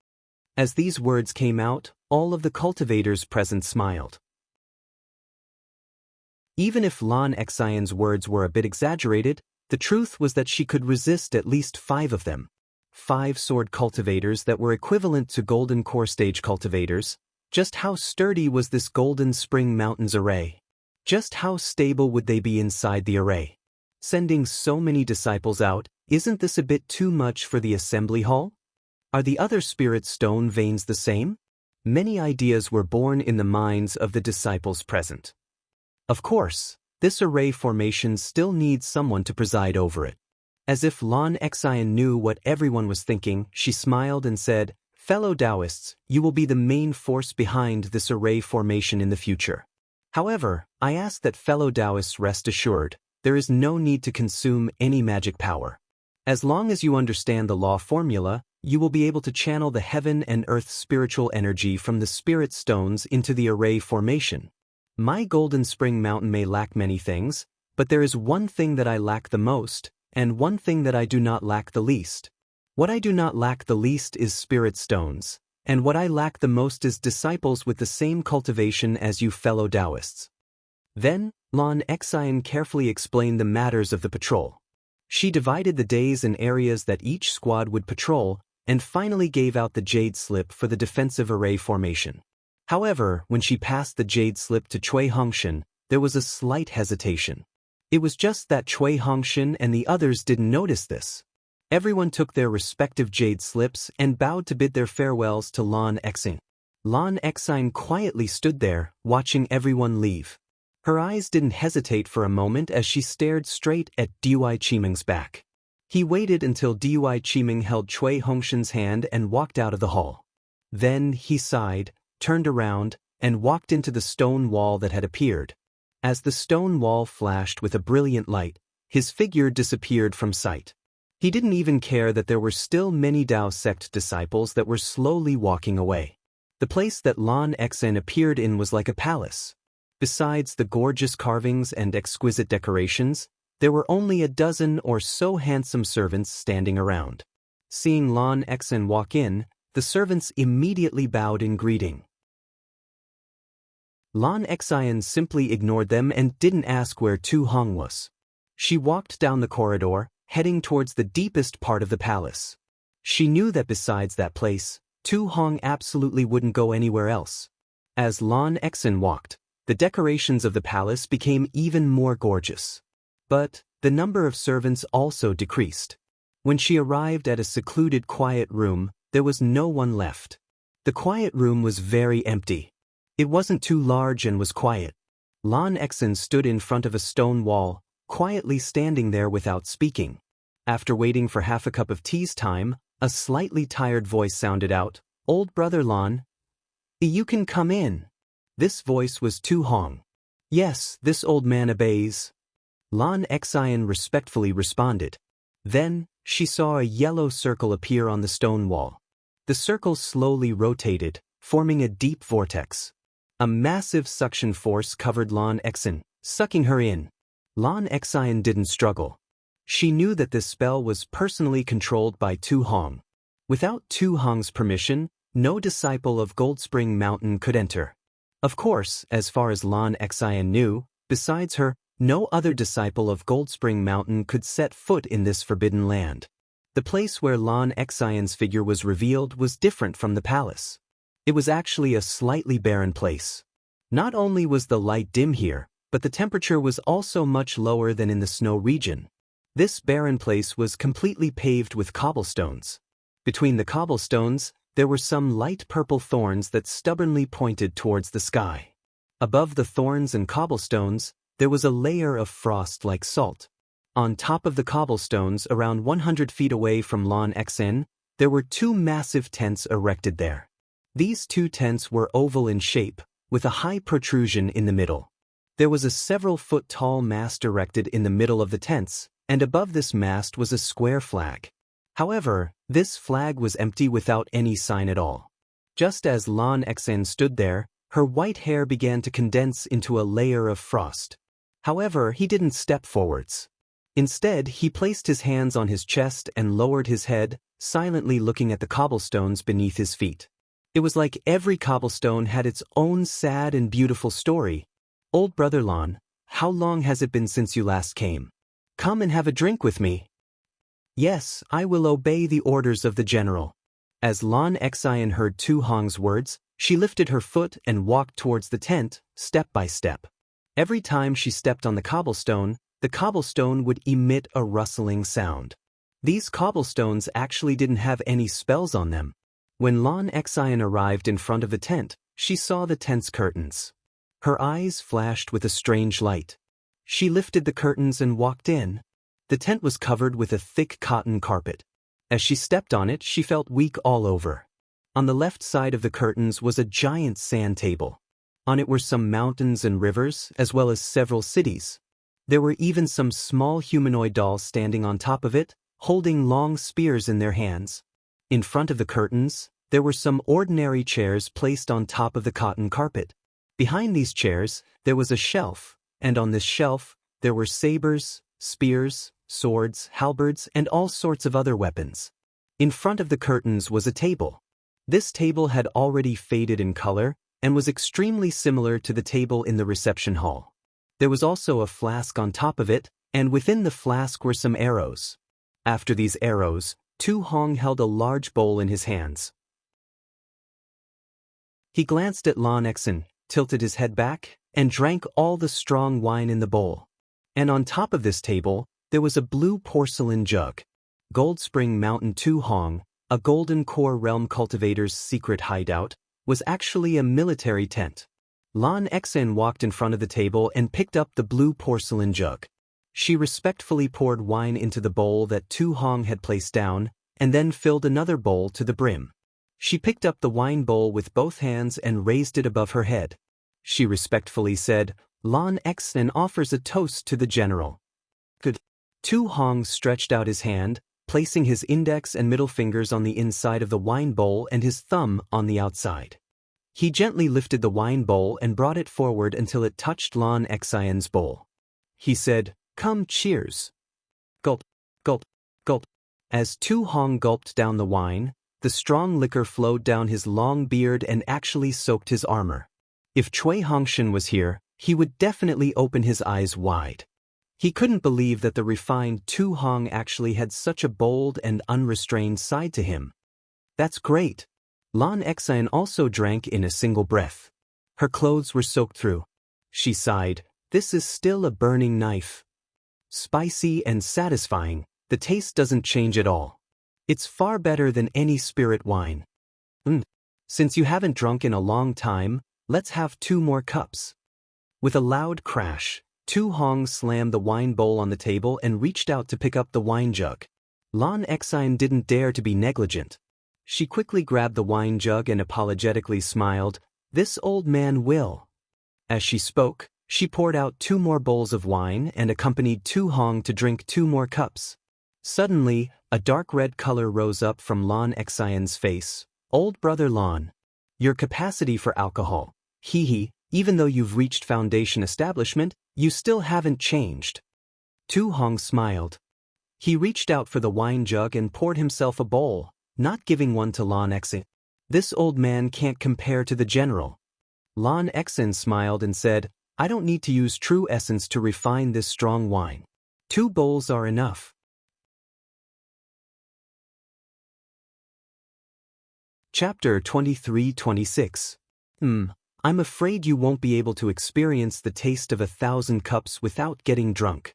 As these words came out, all of the cultivators present smiled. Even if Lan Xian's words were a bit exaggerated, the truth was that she could resist at least 5 of them. 5 sword cultivators that were equivalent to Golden Core Stage cultivators. Just how sturdy was this Golden Spring Mountain's array? Just how stable would they be inside the array? Sending so many disciples out, isn't this a bit too much for the assembly hall? Are the other spirit stone veins the same? Many ideas were born in the minds of the disciples present. Of course, this array formation still needs someone to preside over it. As if Lan Xian knew what everyone was thinking, she smiled and said, "Fellow Taoists, you will be the main force behind this array formation in the future. However, I ask that fellow Taoists rest assured, there is no need to consume any magic power. As long as you understand the law formula, you will be able to channel the heaven and earth spiritual energy from the spirit stones into the array formation. My Golden Spring Mountain may lack many things, but there is one thing that I lack the most, and one thing that I do not lack the least. What I do not lack the least is spirit stones, and what I lack the most is disciples with the same cultivation as you fellow Taoists." Then, Lan Xian carefully explained the matters of the patrol. She divided the days and areas that each squad would patrol, and finally gave out the jade slip for the defensive array formation. However, when she passed the jade slip to Cui Hongshan, there was a slight hesitation. It was just that Cui Hongshan and the others didn't notice this. Everyone took their respective jade slips and bowed to bid their farewells to Lan Xian. Lan Xian quietly stood there, watching everyone leave. Her eyes didn't hesitate for a moment as she stared straight at Dui Qiming's back. He waited until Dui Qiming held Cui Hongshan's hand and walked out of the hall. Then he sighed, turned around, and walked into the stone wall that had appeared. As the stone wall flashed with a brilliant light, his figure disappeared from sight. He didn't even care that there were still many Dao sect disciples that were slowly walking away. The place that Lan Xian appeared in was like a palace. Besides the gorgeous carvings and exquisite decorations, there were only a dozen or so handsome servants standing around. Seeing Lan Xian walk in, the servants immediately bowed in greeting. Lan Xian simply ignored them and didn't ask where Tu Hong was. She walked down the corridor, heading towards the deepest part of the palace. She knew that besides that place, Tu Hong absolutely wouldn't go anywhere else. As Lan Xian walked, the decorations of the palace became even more gorgeous. But the number of servants also decreased. When she arrived at a secluded quiet room, there was no one left. The quiet room was very empty. It wasn't too large and was quiet. Lan Xian stood in front of a stone wall, quietly standing there without speaking. After waiting for half a cup of tea's time, a slightly tired voice sounded out, "Old brother Lan, you can come in." This voice was Tu Hong. "Yes, this old man obeys." Lan Xian respectfully responded. Then, she saw a yellow circle appear on the stone wall. The circle slowly rotated, forming a deep vortex. A massive suction force covered Lan Xian, sucking her in. Lan Xian didn't struggle. She knew that this spell was personally controlled by Tu Hong. Without Tu Hong's permission, no disciple of Gold Spring Mountain could enter. Of course, as far as Lan Xian knew, besides her, no other disciple of Gold Spring Mountain could set foot in this forbidden land. The place where Lan Xian's figure was revealed was different from the palace. It was actually a slightly barren place. Not only was the light dim here, but the temperature was also much lower than in the snow region. This barren place was completely paved with cobblestones. Between the cobblestones, there were some light purple thorns that stubbornly pointed towards the sky. Above the thorns and cobblestones, there was a layer of frost like salt. On top of the cobblestones, around 100 feet away from Lon Xn, there were two massive tents erected there. These two tents were oval in shape, with a high protrusion in the middle. There was a several-foot-tall mast erected in the middle of the tents, and above this mast was a square flag. However, this flag was empty without any sign at all. Just as Lon Xn stood there, her white hair began to condense into a layer of frost. However, he didn't step forwards. Instead, he placed his hands on his chest and lowered his head, silently looking at the cobblestones beneath his feet. It was like every cobblestone had its own sad and beautiful story. "Old brother Lon, how long has it been since you last came? Come and have a drink with me." "Yes, I will obey the orders of the general." As Lon Xian heard Tu Hong's words, she lifted her foot and walked towards the tent, step by step. Every time she stepped on the cobblestone would emit a rustling sound. These cobblestones actually didn't have any spells on them. When Lon Xian arrived in front of the tent, she saw the tent's curtains. Her eyes flashed with a strange light. She lifted the curtains and walked in. The tent was covered with a thick cotton carpet. As she stepped on it, she felt weak all over. On the left side of the curtains was a giant sand table. On it were some mountains and rivers, as well as several cities. There were even some small humanoid dolls standing on top of it, holding long spears in their hands. In front of the curtains, there were some ordinary chairs placed on top of the cotton carpet. Behind these chairs, there was a shelf, and on this shelf, there were sabers, spears, swords, halberds, and all sorts of other weapons. In front of the curtains was a table. This table had already faded in color and was extremely similar to the table in the reception hall. There was also a flask on top of it, and within the flask were some arrows. After these arrows, Tu Hong held a large bowl in his hands. He glanced at Lon Xen, tilted his head back, and drank all the strong wine in the bowl. And on top of this table, there was a blue porcelain jug. Gold Spring Mountain Tu Hong, a Golden Core Realm cultivator's secret hideout, was actually a military tent. Lon Xen walked in front of the table and picked up the blue porcelain jug. She respectfully poured wine into the bowl that Tu Hong had placed down, and then filled another bowl to the brim. She picked up the wine bowl with both hands and raised it above her head. She respectfully said, "Lon Xen offers a toast to the general." Good. Tu Hong stretched out his hand, placing his index and middle fingers on the inside of the wine bowl and his thumb on the outside. He gently lifted the wine bowl and brought it forward until it touched Lon Xian's bowl. He said, "Come, cheers." Gulp, gulp, gulp. As Tu Hong gulped down the wine, the strong liquor flowed down his long beard and actually soaked his armor. If Cui Hongshan was here, he would definitely open his eyes wide. He couldn't believe that the refined Tu Hong actually had such a bold and unrestrained side to him. "That's great." Lon Xian also drank in a single breath. Her clothes were soaked through. She sighed, "This is still a burning knife. Spicy and satisfying, the taste doesn't change at all. It's far better than any spirit wine. Since you haven't drunk in a long time, let's have 2 more cups." With a loud crash, Tu Hong slammed the wine bowl on the table and reached out to pick up the wine jug. Lon Xian didn't dare to be negligent. She quickly grabbed the wine jug and apologetically smiled, "This old man will." As she spoke, she poured out 2 more bowls of wine and accompanied Tu Hong to drink 2 more cups. Suddenly, a dark red color rose up from Lon Xian's face. "Old brother Lon, your capacity for alcohol, even though you've reached foundation establishment, you still haven't changed." Tu Hong smiled. He reached out for the wine jug and poured himself a bowl, not giving one to Lon Xen. "This old man can't compare to the general." Lon Xen smiled and said, "I don't need to use true essence to refine this strong wine. 2 bowls are enough." Chapter 23-26. I'm afraid you won't be able to experience the taste of 1,000 cups without getting drunk.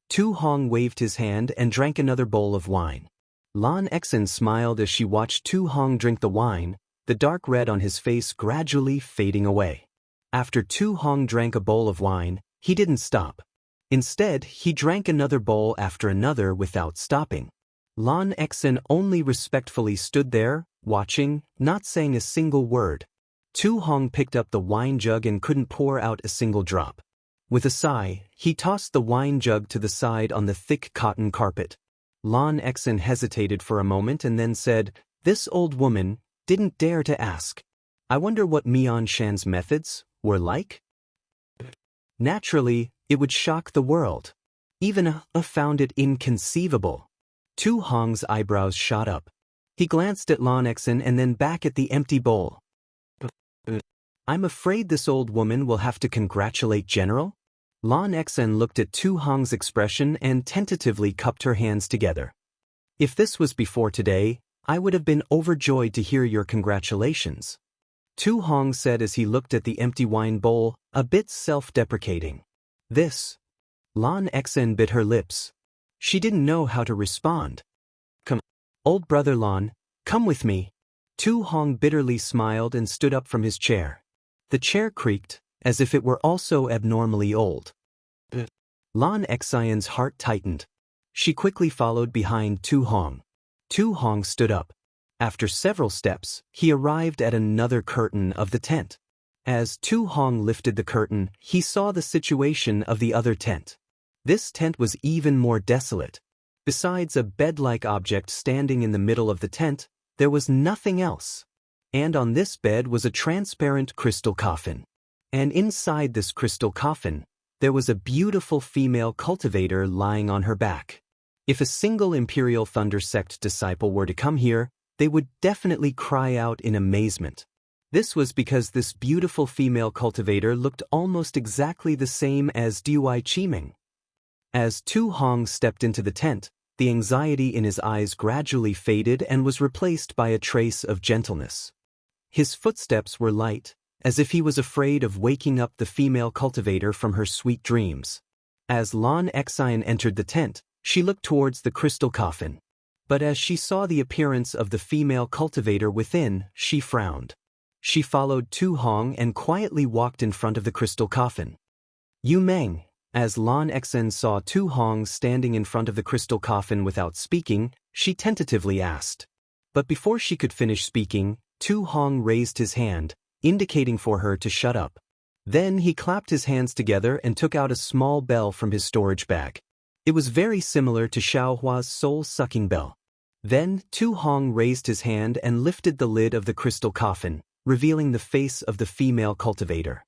Tu Hong waved his hand and drank another bowl of wine. Lan Xen smiled as she watched Tu Hong drink the wine, the dark red on his face gradually fading away. After Tu Hong drank a bowl of wine, he didn't stop. Instead, he drank another bowl after another without stopping. Lan Xen only respectfully stood there, watching, not saying a single word. Tu Hong picked up the wine jug and couldn't pour out a single drop. With a sigh, he tossed the wine jug to the side on the thick cotton carpet. Lan Xen hesitated for a moment and then said, "This old woman didn't dare to ask. I wonder what Mian Shan's methods were like?" Naturally, it would shock the world. Even I found it inconceivable. Tu Hong's eyebrows shot up. He glanced at Lan Xen and then back at the empty bowl. "I'm afraid this old woman will have to congratulate General?" Lan Xen looked at Tu Hong's expression and tentatively cupped her hands together. "If this was before today, I would have been overjoyed to hear your congratulations," Tu Hong said as he looked at the empty wine bowl, a bit self-deprecating. "This." Lan Xen bit her lips. She didn't know how to respond. "Come, old brother Lan, come with me." Tu Hong bitterly smiled and stood up from his chair. The chair creaked, as if it were also abnormally old. Lan Xian's heart tightened. She quickly followed behind Tu Hong. Tu Hong stood up. After several steps, he arrived at another curtain of the tent. As Tu Hong lifted the curtain, he saw the situation of the other tent. This tent was even more desolate. Besides a bed-like object standing in the middle of the tent, there was nothing else. And on this bed was a transparent crystal coffin. And inside this crystal coffin, there was a beautiful female cultivator lying on her back. If a single Imperial Thunder Sect disciple were to come here, they would definitely cry out in amazement. This was because this beautiful female cultivator looked almost exactly the same as Dui Qiming. As Tu Hong stepped into the tent, the anxiety in his eyes gradually faded and was replaced by a trace of gentleness. His footsteps were light, as if he was afraid of waking up the female cultivator from her sweet dreams. As Lan Xian entered the tent, she looked towards the crystal coffin. But as she saw the appearance of the female cultivator within, she frowned. She followed Tu Hong and quietly walked in front of the crystal coffin. "Yu Meng." As Lan Xen saw Tu Hong standing in front of the crystal coffin without speaking, she tentatively asked. But before she could finish speaking, Tu Hong raised his hand, indicating for her to shut up. Then he clapped his hands together and took out a small bell from his storage bag. It was very similar to Xiaohua's soul-sucking bell. Then Tu Hong raised his hand and lifted the lid of the crystal coffin, revealing the face of the female cultivator.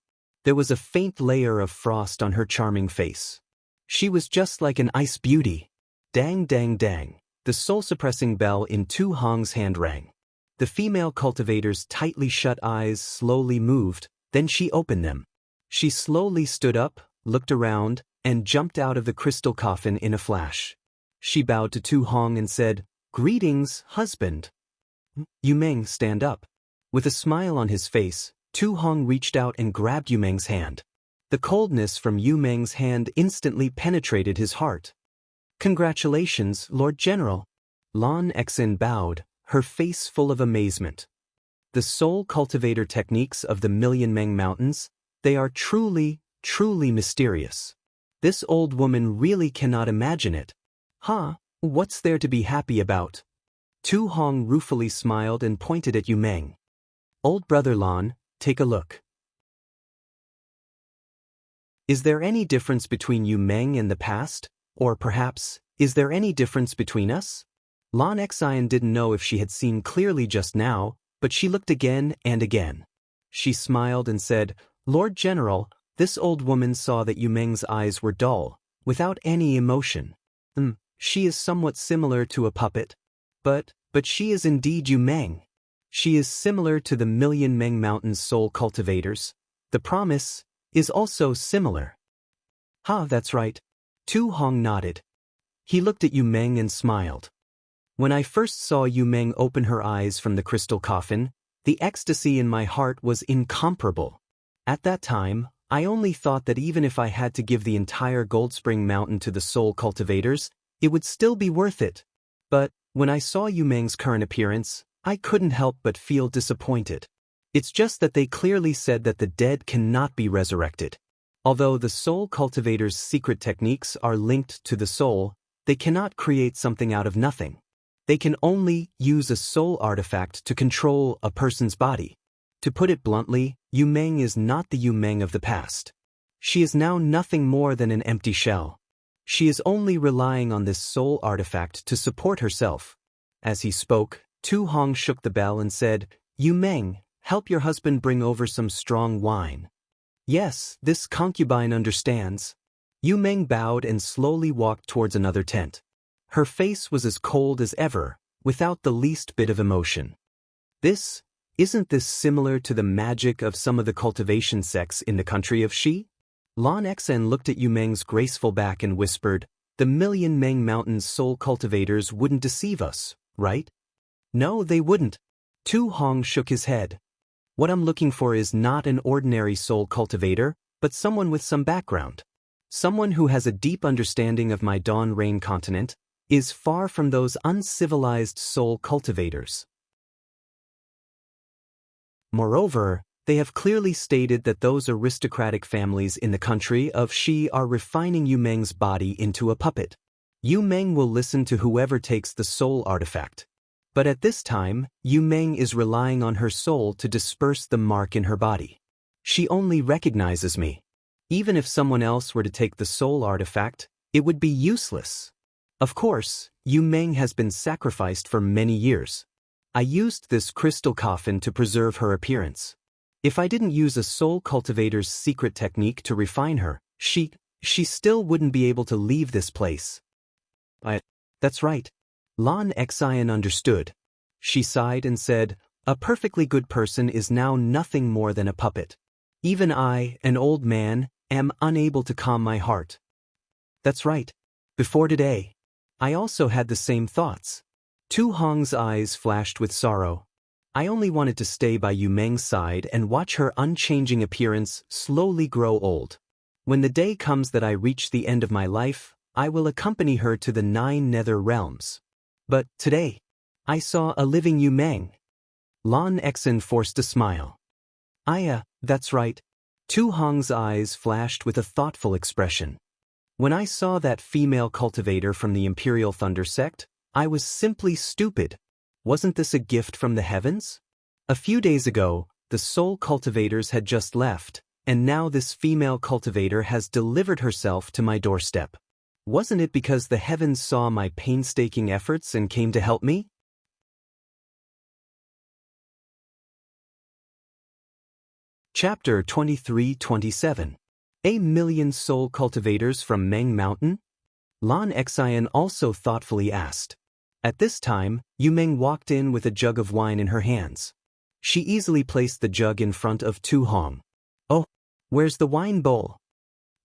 There was a faint layer of frost on her charming face. She was just like an ice beauty. Dang dang dang, the soul-suppressing bell in Tu Hong's hand rang. The female cultivator's tightly shut eyes slowly moved, then she opened them. She slowly stood up, looked around, and jumped out of the crystal coffin in a flash. She bowed to Tu Hong and said, "Greetings, husband." Yu Meng, stand up. With a smile on his face, Tu Hong reached out and grabbed Yu Meng's hand. The coldness from Yu Meng's hand instantly penetrated his heart. "Congratulations, Lord General." Lan Xen bowed, her face full of amazement. The soul cultivator techniques of the Million Meng Mountains, they are truly, truly mysterious. This old woman really cannot imagine it. "Huh, what's there to be happy about?" Tu Hong ruefully smiled and pointed at Yu Meng. "Old brother Lan, take a look. Is there any difference between Yu Meng and the past? Or perhaps, is there any difference between us?" Lan Xian didn't know if she had seen clearly just now, but she looked again and again. She smiled and said, "Lord General, this old woman saw that Yu Meng's eyes were dull, without any emotion. She is somewhat similar to a puppet. But she is indeed Yu Meng. She is similar to the Million Meng Mountains soul cultivators. The promise is also similar." "Ha, that's right." Tu Hong nodded. He looked at Yu Meng and smiled. "When I first saw Yu Meng open her eyes from the crystal coffin, the ecstasy in my heart was incomparable. At that time, I only thought that even if I had to give the entire Goldspring Mountain to the soul cultivators, it would still be worth it. But, when I saw Yu Meng's current appearance, I couldn't help but feel disappointed. It's just that they clearly said that the dead cannot be resurrected. Although the soul cultivators' secret techniques are linked to the soul, they cannot create something out of nothing. They can only use a soul artifact to control a person's body. To put it bluntly, Yu Meng is not the Yu Meng of the past. She is now nothing more than an empty shell. She is only relying on this soul artifact to support herself. As he spoke, Tu Hong shook the bell and said, "Yu Meng, help your husband bring over some strong wine." "Yes, this concubine understands." Yu Meng bowed and slowly walked towards another tent. Her face was as cold as ever, without the least bit of emotion. Isn't this similar to the magic of some of the cultivation sects in the country of Shi? Lan Xen looked at Yu Meng's graceful back and whispered, "The Million Meng Mountain's soul cultivators wouldn't deceive us, right?" "No, they wouldn't." Tu Hong shook his head. "What I'm looking for is not an ordinary soul cultivator, but someone with some background. Someone who has a deep understanding of my Dawn Rain continent, is far from those uncivilized soul cultivators. Moreover, they have clearly stated that those aristocratic families in the country of Shi are refining Yu Meng's body into a puppet. Yu Meng will listen to whoever takes the soul artifact. But at this time, Yu Meng is relying on her soul to disperse the mark in her body. She only recognizes me. Even if someone else were to take the soul artifact, it would be useless. Of course, Yu Meng has been sacrificed for many years. I used this crystal coffin to preserve her appearance. If I didn't use a soul cultivator's secret technique to refine her, she still wouldn't be able to leave this place. That's right. Lan Xian understood. She sighed and said, "A perfectly good person is now nothing more than a puppet. Even I, an old man, am unable to calm my heart." That's right. Before today, I also had the same thoughts. Tu Hong's eyes flashed with sorrow. I only wanted to stay by Yu Meng's side and watch her unchanging appearance slowly grow old. When the day comes that I reach the end of my life, I will accompany her to the 9 nether realms. But today, I saw a living Yu Meng. Lan Xen forced a smile. That's right. Tu Hong's eyes flashed with a thoughtful expression. When I saw that female cultivator from the Imperial Thunder sect, I was simply stupid. Wasn't this a gift from the heavens? A few days ago, the soul cultivators had just left, and now this female cultivator has delivered herself to my doorstep. Wasn't it because the heavens saw my painstaking efforts and came to help me? Chapter 23-27. A million soul cultivators from Meng Mountain? Lan Xian also thoughtfully asked. At this time, Yu Meng walked in with a jug of wine in her hands. She easily placed the jug in front of Tu Hong. "Oh, where's the wine bowl?"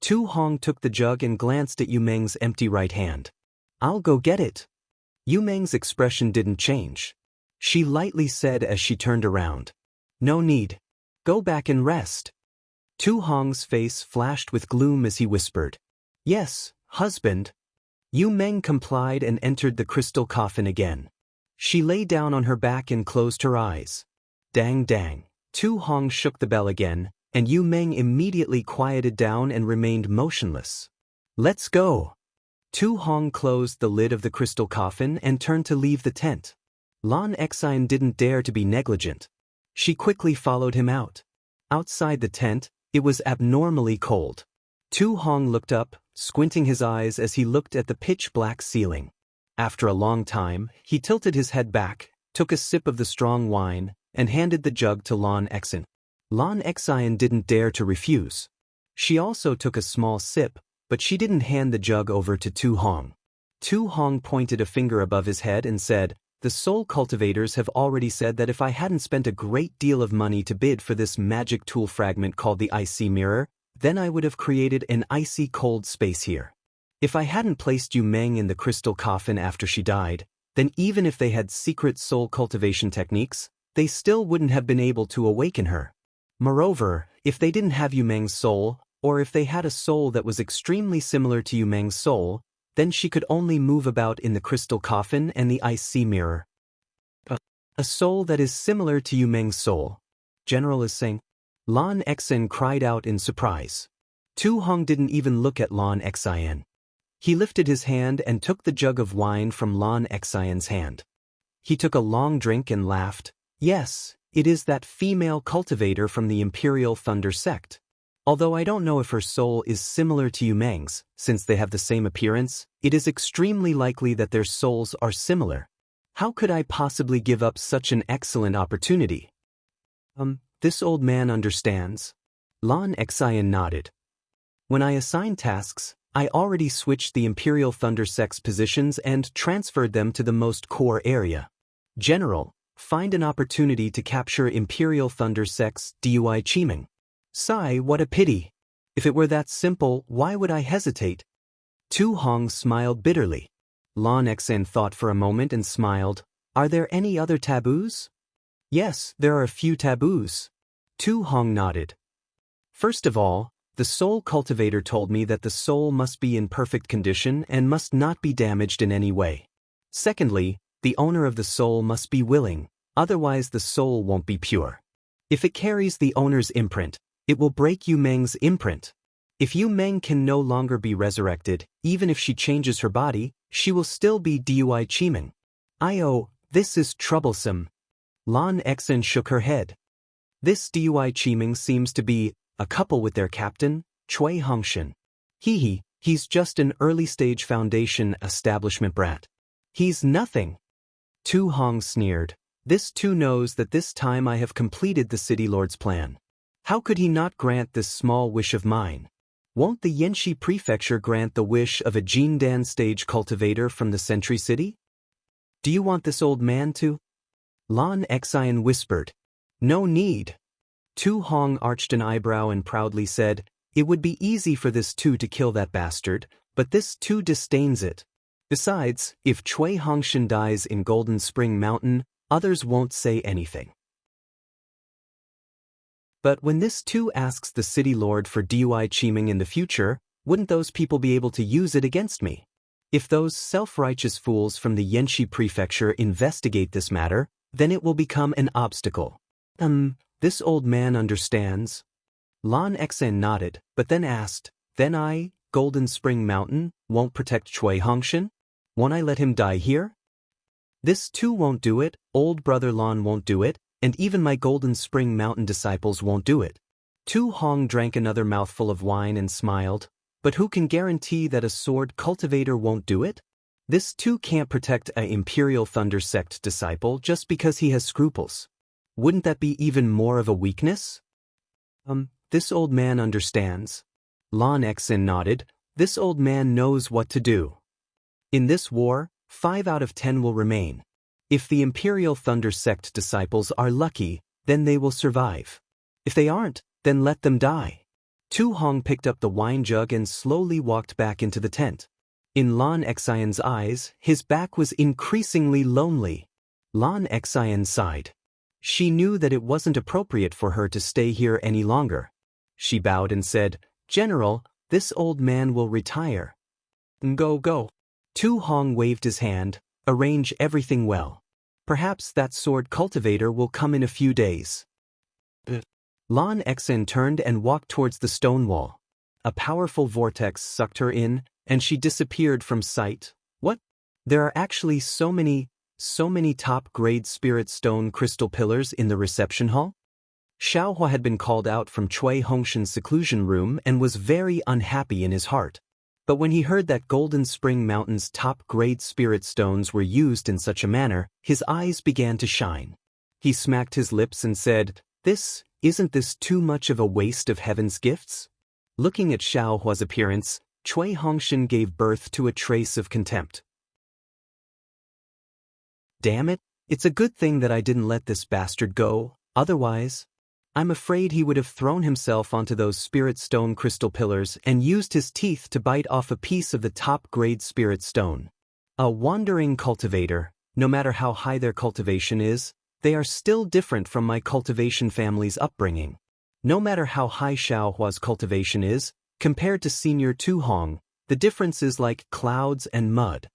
Tu Hong took the jug and glanced at Yu Meng's empty right hand. "I'll go get it." Yu Meng's expression didn't change. She lightly said as she turned around. "No need. Go back and rest." Tu Hong's face flashed with gloom as he whispered, "Yes, husband." Yu Meng complied and entered the crystal coffin again. She lay down on her back and closed her eyes. Dang dang. Tu Hong shook the bell again, and Yu Meng immediately quieted down and remained motionless. "Let's go." Tu Hong closed the lid of the crystal coffin and turned to leave the tent. Lan Xian didn't dare to be negligent. She quickly followed him out. Outside the tent, it was abnormally cold. Tu Hong looked up, squinting his eyes as he looked at the pitch-black ceiling. After a long time, he tilted his head back, took a sip of the strong wine, and handed the jug to Lan Xian. Lan Xian didn't dare to refuse. She also took a small sip, but she didn't hand the jug over to Tu Hong. Tu Hong pointed a finger above his head and said, "The soul cultivators have already said that if I hadn't spent a great deal of money to bid for this magic tool fragment called the Icy Mirror, then I would have created an icy cold space here. If I hadn't placed Yu Meng in the crystal coffin after she died, then even if they had secret soul cultivation techniques, they still wouldn't have been able to awaken her. Moreover, if they didn't have Yu Meng's soul, or if they had a soul that was extremely similar to Yu Meng's soul, then she could only move about in the crystal coffin and the ice sea mirror. A soul that is similar to Yu Meng's soul. General is saying. Lan Xen cried out in surprise. Tu Hong didn't even look at Lan Xen. He lifted his hand and took the jug of wine from Lan Xen's hand. He took a long drink and laughed. Yes, it is that female cultivator from the Imperial Thunder sect. Although I don't know if her soul is similar to Yu Meng's, since they have the same appearance, it is extremely likely that their souls are similar. How could I possibly give up such an excellent opportunity? This old man understands. Lan Xen nodded. When I assign tasks, I already switched the Imperial Thunder sect's positions and transferred them to the most core area. General, find an opportunity to capture Imperial Thunder sect's Dui Qiming. Sigh, what a pity. If it were that simple, why would I hesitate? Tu Hong smiled bitterly. Lan Xen thought for a moment and smiled. Are there any other taboos? Yes, there are a few taboos. Tu Hong nodded. First of all, the soul cultivator told me that the soul must be in perfect condition and must not be damaged in any way. Secondly, the owner of the soul must be willing, otherwise the soul won't be pure. If it carries the owner's imprint, it will break Yu Meng's imprint. If Yu Meng can no longer be resurrected, even if she changes her body, she will still be Dui Qiming. This is troublesome. Lan Xen shook her head. This Dui Qiming seems to be a couple with their captain, Cui Hongshan. He's just an early-stage foundation establishment brat. He's nothing. Tu Hong sneered. This too knows that this time I have completed the city lord's plan. How could he not grant this small wish of mine? Won't the Yanxi prefecture grant the wish of a Jindan stage cultivator from the Sentry City? Do you want this old man to? Lan Xen whispered. No need. Tu Hong arched an eyebrow and proudly said, It would be easy for this Tu to kill that bastard, but this Tu disdains it. Besides, if Cui Hongshan dies in Golden Spring Mountain, others won't say anything. But when this Tu asks the city lord for Dui Qiming in the future, wouldn't those people be able to use it against me? If those self-righteous fools from the Yanxi prefecture investigate this matter, then it will become an obstacle. This old man understands. Lan Xen nodded, but then asked, Then I, Golden Spring Mountain, won't protect Cui Hongshan? Won't I let him die here? This too won't do it, old brother Lan won't do it, and even my Golden Spring Mountain disciples won't do it. Tu Hong drank another mouthful of wine and smiled. But who can guarantee that a sword cultivator won't do it? This too can't protect a Imperial Thunder sect disciple just because he has scruples. Wouldn't that be even more of a weakness? This old man understands. Lan Xen nodded. This old man knows what to do. In this war, 5 out of 10 will remain. If the Imperial Thunder sect disciples are lucky, then they will survive. If they aren't, then let them die. Tu Hong picked up the wine jug and slowly walked back into the tent. In Lan Xen's eyes, his back was increasingly lonely. Lan Xen sighed. She knew that it wasn't appropriate for her to stay here any longer. She bowed and said, General, this old man will retire. Go. Tu Hong waved his hand. Arrange everything well. Perhaps that sword cultivator will come in a few days. Lan Xen turned and walked towards the stone wall. A powerful vortex sucked her in, and she disappeared from sight. What? There are actually so many top-grade spirit stone crystal pillars in the reception hall? Xiaohua had been called out from Cui Hongshan's seclusion room and was very unhappy in his heart. But when he heard that Golden Spring Mountain's top-grade spirit stones were used in such a manner, his eyes began to shine. He smacked his lips and said, Isn't this too much of a waste of heaven's gifts? Looking at Xiaohua's appearance, Cui Hongshan gave birth to a trace of contempt. Damn it, it's a good thing that I didn't let this bastard go, otherwise, I'm afraid he would have thrown himself onto those spirit stone crystal pillars and used his teeth to bite off a piece of the top-grade spirit stone. A wandering cultivator, no matter how high their cultivation is, they are still different from my cultivation family's upbringing. No matter how high Xiaohua's cultivation is, compared to Senior Tu Hong, the difference is like clouds and mud.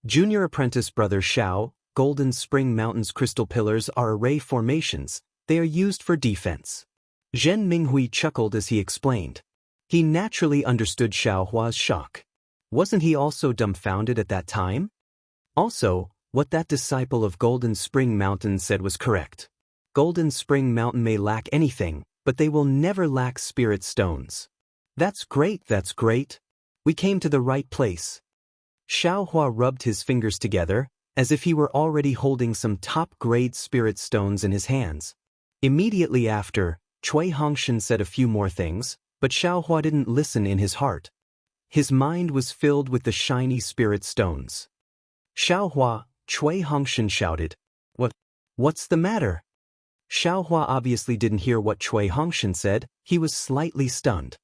Junior apprentice brother Xiao, Golden Spring Mountain's crystal pillars are array formations. They are used for defense. Zhen Minghui chuckled as he explained. He naturally understood Xiaohua's shock. Wasn't he also dumbfounded at that time? Also, what that disciple of Golden Spring Mountain said was correct. Golden Spring Mountain may lack anything, but they will never lack spirit stones. That's great, that's great. We came to the right place. Xiaohua rubbed his fingers together, as if he were already holding some top-grade spirit stones in his hands. Immediately after, Cui Hongshan said a few more things, but Xiaohua didn't listen in his heart. His mind was filled with the shiny spirit stones. Xiaohua, Cui Hongshan shouted. What's the matter? Xiaohua obviously didn't hear what Cui Hongshan said. He was slightly stunned.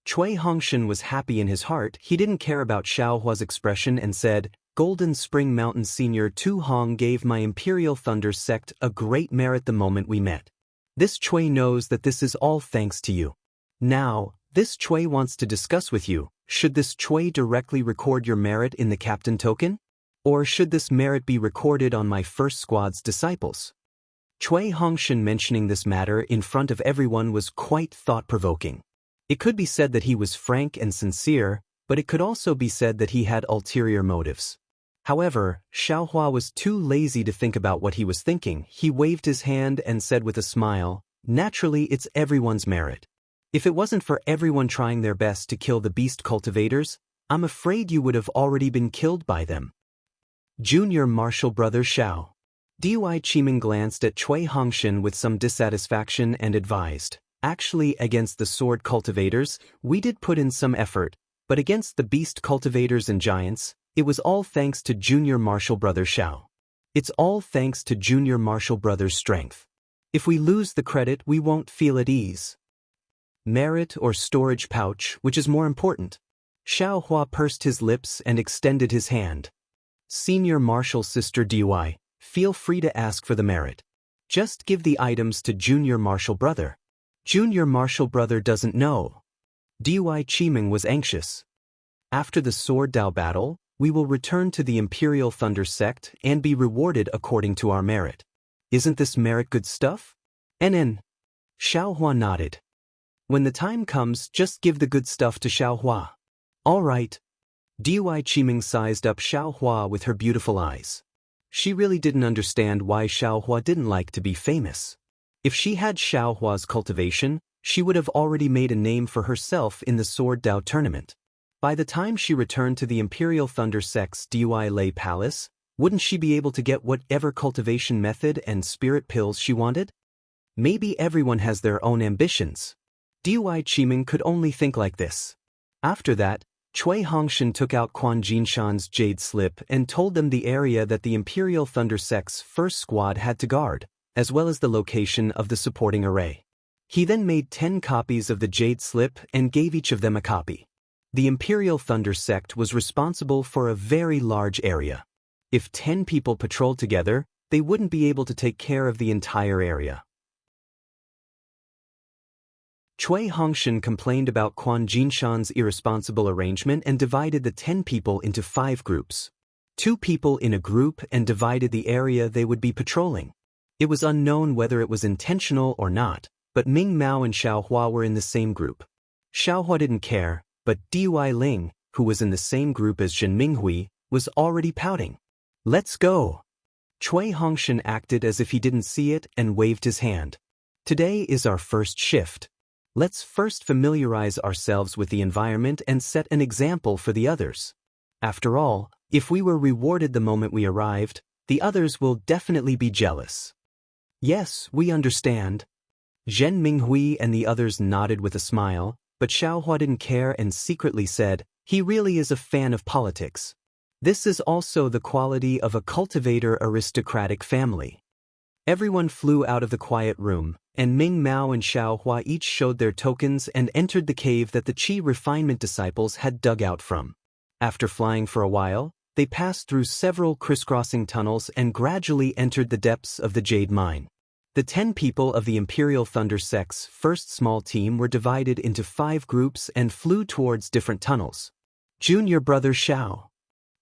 Cui Hongshan was happy in his heart. He didn't care about Xiaohua's expression and said, Golden Spring Mountain Senior Tu Hong gave my Imperial Thunder sect a great merit the moment we met. This Cui knows that this is all thanks to you. Now, this Cui wants to discuss with you, should this Cui directly record your merit in the captain token? Or should this merit be recorded on my first squad's disciples? Cui Hongshan mentioning this matter in front of everyone was quite thought-provoking. It could be said that he was frank and sincere, but it could also be said that he had ulterior motives. However, Xiaohua was too lazy to think about what he was thinking. He waved his hand and said with a smile, naturally it's everyone's merit. If it wasn't for everyone trying their best to kill the beast cultivators, I'm afraid you would have already been killed by them. Junior Martial Brother Xiao. Dui Qiming glanced at Cui Hongshan with some dissatisfaction and advised, actually against the sword cultivators, we did put in some effort, but against the beast cultivators and giants, it was all thanks to Junior Martial Brother Xiao. It's all thanks to Junior Martial Brother's strength. If we lose the credit, we won't feel at ease. Merit or storage pouch, which is more important? Xiaohua pursed his lips and extended his hand. Senior Martial Sister Dui, feel free to ask for the merit. Just give the items to Junior Martial Brother. Junior Martial Brother doesn't know. Dui Qiming was anxious. After the Sword Dao battle, we will return to the Imperial Thunder sect and be rewarded according to our merit. Isn't this merit good stuff? NN. Xiaohua nodded. When the time comes, just give the good stuff to Xiaohua. All right. Dui Qiming sized up Xiaohua with her beautiful eyes. She really didn't understand why Xiaohua didn't like to be famous. If she had Xiaohua's cultivation, she would have already made a name for herself in the Sword Dao tournament. By the time she returned to the Imperial Thunder sect's Dui Lei Palace, wouldn't she be able to get whatever cultivation method and spirit pills she wanted? Maybe everyone has their own ambitions. Dui Qiming could only think like this. After that, Cui Hongshan took out Quan Jinshan's jade slip and told them the area that the Imperial Thunder sect's first squad had to guard, as well as the location of the supporting array. He then made 10 copies of the jade slip and gave each of them a copy. The Imperial Thunder sect was responsible for a very large area. If 10 people patrolled together, they wouldn't be able to take care of the entire area. Cui Hongshan complained about Quan Jinshan's irresponsible arrangement and divided the 10 people into 5 groups. 2 people in a group and divided the area they would be patrolling. It was unknown whether it was intentional or not, but Ming Mao and Xiaohua were in the same group. Xiaohua didn't care, but Dui Ling, who was in the same group as Zhen Minghui, was already pouting. Let's go! Cui Hongshan acted as if he didn't see it and waved his hand. Today is our first shift. Let's first familiarize ourselves with the environment and set an example for the others. After all, if we were rewarded the moment we arrived, the others will definitely be jealous. Yes, we understand. Zhen Minghui and the others nodded with a smile, but Xiaohua didn't care and secretly said, he really is a fan of politics. This is also the quality of a cultivator aristocratic family. Everyone flew out of the quiet room, and Ming Mao and Xiaohua each showed their tokens and entered the cave that the Qi refinement disciples had dug out from. After flying for a while, they passed through several crisscrossing tunnels and gradually entered the depths of the jade mine. The 10 people of the Imperial Thunder Sect's first small team were divided into 5 groups and flew towards different tunnels. Junior brother Xiao.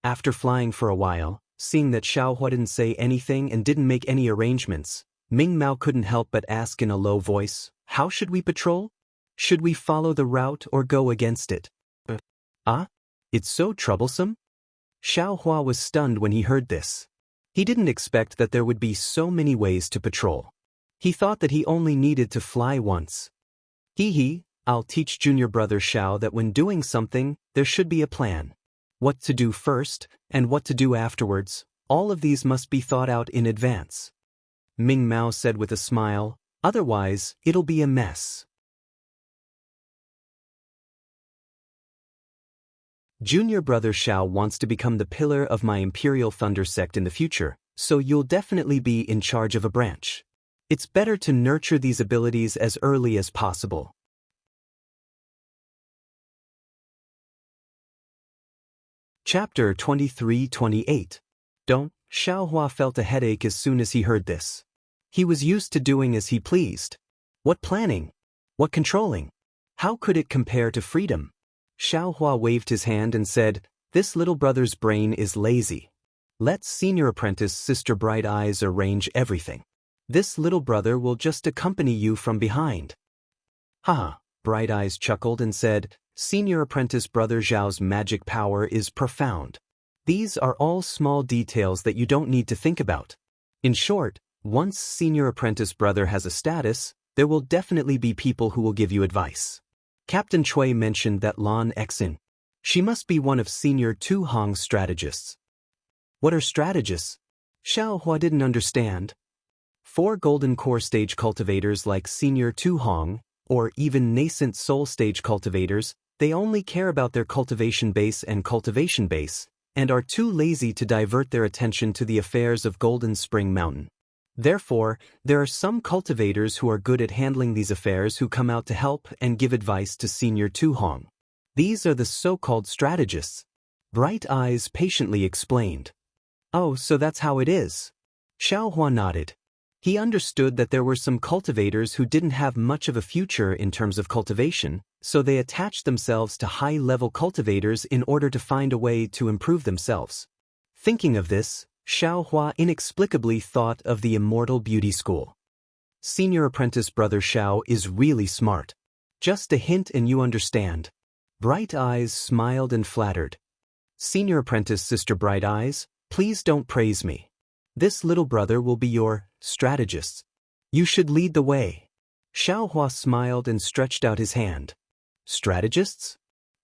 After flying for a while, seeing that Xiaohua didn't say anything and didn't make any arrangements, Ming Mao couldn't help but ask in a low voice, "How should we patrol? Should we follow the route or go against it?" It's so troublesome? Xiaohua was stunned when he heard this. He didn't expect that there would be so many ways to patrol. He thought that he only needed to fly once. I'll teach junior brother Xiao that when doing something, there should be a plan. What to do first, and what to do afterwards, all of these must be thought out in advance. Ming Mao said with a smile, otherwise, it'll be a mess. Junior brother Xiao wants to become the pillar of my Imperial Thunder Sect in the future, so you'll definitely be in charge of a branch. It's better to nurture these abilities as early as possible. Chapter 23-28. Xiaohua felt a headache as soon as he heard this. He was used to doing as he pleased. What planning? What controlling? How could it compare to freedom? Xiaohua waved his hand and said, "This little brother's brain is lazy. Let senior apprentice Sister Bright Eyes arrange everything. This little brother will just accompany you from behind." Haha, Bright Eyes chuckled and said, "Senior apprentice brother Zhao's magic power is profound. These are all small details that you don't need to think about. In short, once senior apprentice brother has a status, there will definitely be people who will give you advice." Captain Chui mentioned that Lan Exin. She must be one of Senior Tu Hong's strategists. What are strategists? Xiaohua didn't understand. 4 golden core stage cultivators like Senior Tu Hong, or even nascent soul stage cultivators, they only care about their cultivation base and cultivation base, and are too lazy to divert their attention to the affairs of Golden Spring Mountain. Therefore, there are some cultivators who are good at handling these affairs who come out to help and give advice to Senior Tu Hong. These are the so-called strategists. Bright Eyes patiently explained. Oh, so that's how it is. Xiaohua nodded. He understood that there were some cultivators who didn't have much of a future in terms of cultivation, so they attached themselves to high-level cultivators in order to find a way to improve themselves. Thinking of this, Xiaohua inexplicably thought of the Immortal Beauty School. Senior apprentice brother Xiao is really smart. Just a hint and you understand. Bright Eyes smiled and flattered. Senior apprentice Sister Bright Eyes, please don't praise me. This little brother will be your strategist. You should lead the way. Xiaohua smiled and stretched out his hand. Strategists?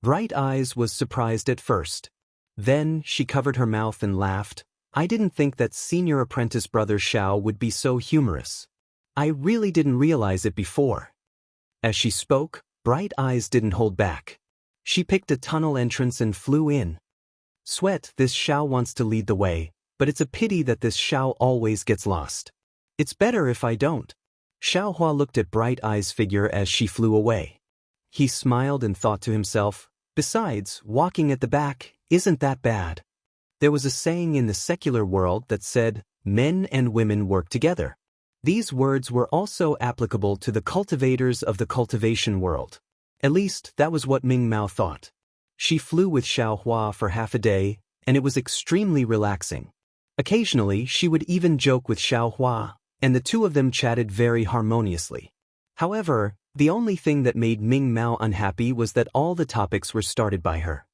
Bright Eyes was surprised at first. Then she covered her mouth and laughed. I didn't think that senior apprentice brother Xiao would be so humorous. I really didn't realize it before. As she spoke, Bright Eyes didn't hold back. She picked a tunnel entrance and flew in. Sweat, this Xiao wants to lead the way, but it's a pity that this Xiao always gets lost. It's better if I don't. Xiaohua looked at Bright Eyes' figure as she flew away. He smiled and thought to himself, besides, walking at the back isn't that bad. There was a saying in the secular world that said, men and women work together. These words were also applicable to the cultivators of the cultivation world. At least, that was what Ming Mao thought. She flew with Xiaohua for half a day, and it was extremely relaxing. Occasionally, she would even joke with Xiaohua, and the two of them chatted very harmoniously. However, the only thing that made Ming Mao unhappy was that all the topics were started by her.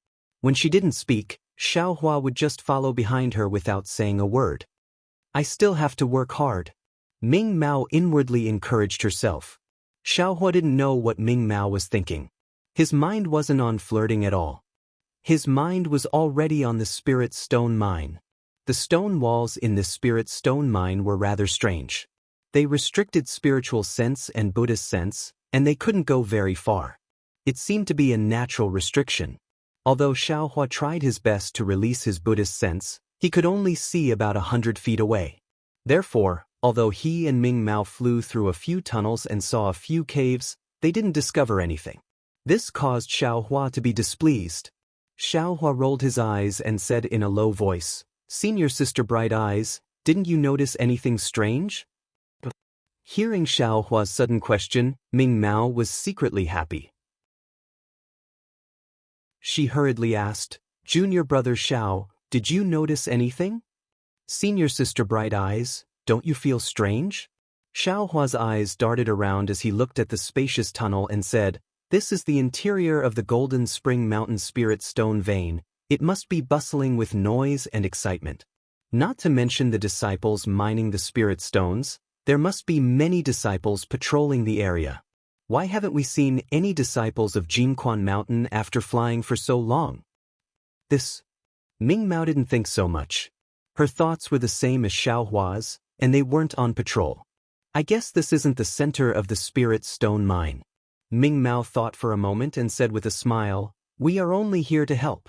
When she didn't speak, Xiaohua would just follow behind her without saying a word. I still have to work hard. Ming Mao inwardly encouraged herself. Xiaohua didn't know what Ming Mao was thinking. His mind wasn't on flirting at all. His mind was already on the Spirit Stone Mine. The stone walls in the Spirit Stone Mine were rather strange. They restricted spiritual sense and Buddhist sense, and they couldn't go very far. It seemed to be a natural restriction. Although Xiaohua tried his best to release his Buddhist sense, he could only see about 100 feet away. Therefore, although he and Ming Mao flew through a few tunnels and saw a few caves, they didn't discover anything. This caused Xiaohua to be displeased. Xiaohua rolled his eyes and said in a low voice, Senior Sister Bright Eyes, didn't you notice anything strange? Hearing Xiao Hua's sudden question, Ming Mao was secretly happy. She hurriedly asked, "Junior brother Xiao, did you notice anything?" "Senior sister Bright Eyes, don't you feel strange?" Xiao Hua's eyes darted around as he looked at the spacious tunnel and said, "This is the interior of the Golden Spring Mountain Spirit Stone Vein. It must be bustling with noise and excitement. Not to mention the disciples mining the spirit stones, there must be many disciples patrolling the area. Why haven't we seen any disciples of Jinquan Mountain after flying for so long?" Ming Mao didn't think so much. Her thoughts were the same as Xiao Hua's, and they weren't on patrol. "I guess this isn't the center of the spirit stone mine." Ming Mao thought for a moment and said with a smile, "We are only here to help.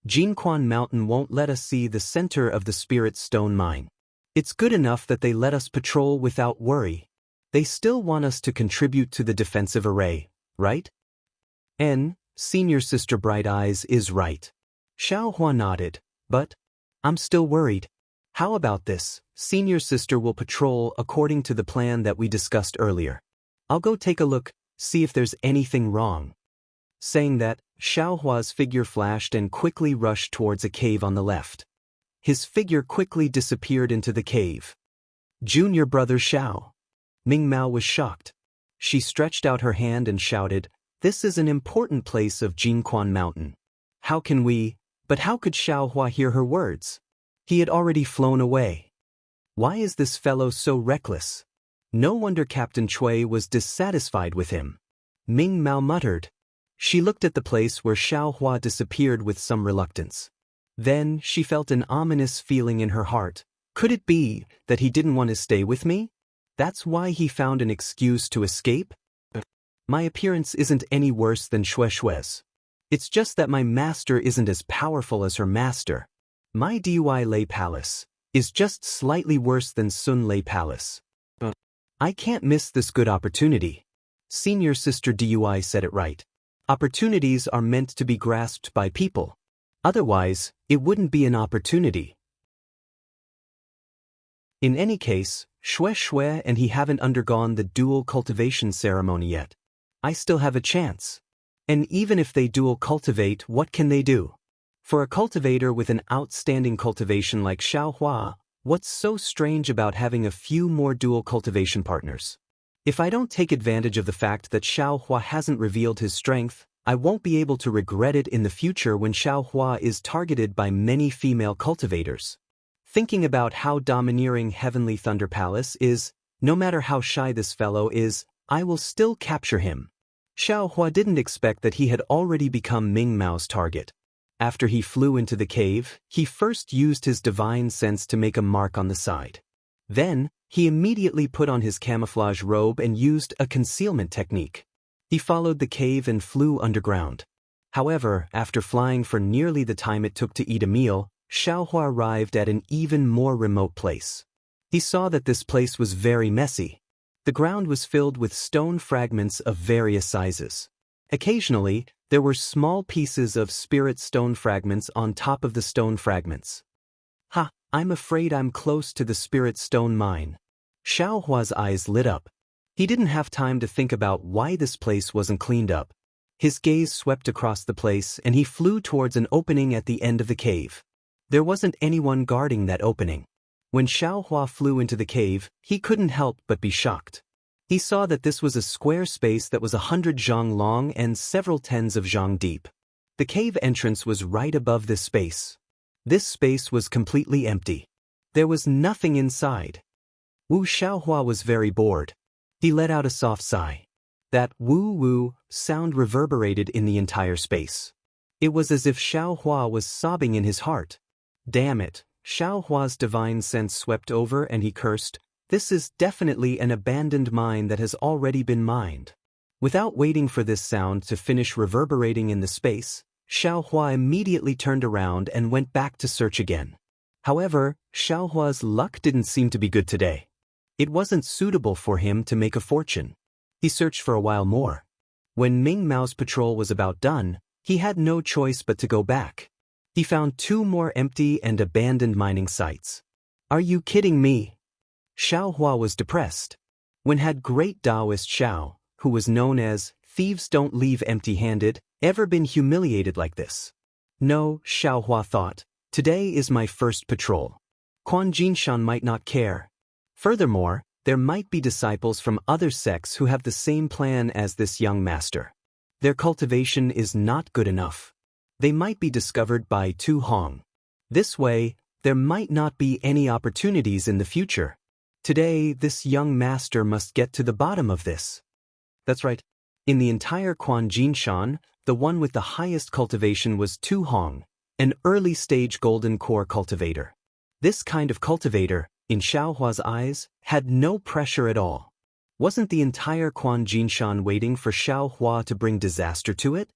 Jinquan Mountain won't let us see the center of the spirit stone mine. It's good enough that they let us patrol without worry. They still want us to contribute to the defensive array, right?" Senior sister Bright Eyes is right. Xiao Hua nodded, "But I'm still worried. How about this? Senior sister will patrol according to the plan that we discussed earlier. I'll go take a look, see if there's anything wrong." Saying that, Xiao Hua's figure flashed and quickly rushed towards a cave on the left. His figure quickly disappeared into the cave. "Junior brother Xiao." Ming Mao was shocked. She stretched out her hand and shouted, "This is an important place of Jinquan Mountain. How could Xiao Hua hear her words? He had already flown away. Why is this fellow so reckless? No wonder Captain Cui was dissatisfied with him." Ming Mao muttered. She looked at the place where Xiao Hua disappeared with some reluctance. Then she felt an ominous feeling in her heart. Could it be that he didn't want to stay with me? That's why he found an excuse to escape? My appearance isn't any worse than Xue Xue's. It's just that my master isn't as powerful as her master. My Dui Lei Palace is just slightly worse than Sun Lei Palace. I can't miss this good opportunity. Senior sister Dui said it right. Opportunities are meant to be grasped by people. Otherwise, it wouldn't be an opportunity. In any case, Xue Xue and he haven't undergone the dual cultivation ceremony yet. I still have a chance. And even if they dual cultivate, what can they do? For a cultivator with an outstanding cultivation like Xiao Hua, what's so strange about having a few more dual cultivation partners? If I don't take advantage of the fact that Xiao Hua hasn't revealed his strength, I won't be able to regret it in the future when Xiao Hua is targeted by many female cultivators. Thinking about how domineering Heavenly Thunder Palace is, no matter how shy this fellow is, I will still capture him. Xiao Hua didn't expect that he had already become Ming Mao's target. After he flew into the cave, he first used his divine sense to make a mark on the side. Then, he immediately put on his camouflage robe and used a concealment technique. He followed the cave and flew underground. However, after flying for nearly the time it took to eat a meal, Xiao Hua arrived at an even more remote place. He saw that this place was very messy. The ground was filled with stone fragments of various sizes. Occasionally, there were small pieces of spirit stone fragments on top of the stone fragments. "Ha, I'm afraid I'm close to the spirit stone mine." Xiao Hua's eyes lit up. He didn't have time to think about why this place wasn't cleaned up. His gaze swept across the place and he flew towards an opening at the end of the cave. There wasn't anyone guarding that opening. When Xiao Hua flew into the cave, he couldn't help but be shocked. He saw that this was a square space that was 100 zhang long and several tens of zhang deep. The cave entrance was right above this space. This space was completely empty. There was nothing inside. Wu Xiaohua was very bored. He let out a soft sigh. That woo-woo sound reverberated in the entire space. It was as if Xiaohua was sobbing in his heart. Damn it, Xiaohua's divine sense swept over and he cursed, "This is definitely an abandoned mine that has already been mined." Without waiting for this sound to finish reverberating in the space, Xiaohua immediately turned around and went back to search again. However, Xiaohua's luck didn't seem to be good today. It wasn't suitable for him to make a fortune. He searched for a while more. When Ming Mao's patrol was about done, he had no choice but to go back. He found 2 more empty and abandoned mining sites. Are you kidding me? Xiaohua was depressed. When had great Taoist Xiao, who was known as "thieves don't leave empty-handed," ever been humiliated like this? No, Xiao Hua thought. Today is my first patrol. Quan Jinshan might not care. Furthermore, there might be disciples from other sects who have the same plan as this young master. Their cultivation is not good enough. They might be discovered by Tu Hong. This way, there might not be any opportunities in the future. Today, this young master must get to the bottom of this. That's right. In the entire Quan Jinshan, the one with the highest cultivation was Tu Hong, an early-stage golden core cultivator. This kind of cultivator, in Xiao Hua's eyes, had no pressure at all. Wasn't the entire Quan Jinshan waiting for Xiao Hua to bring disaster to it?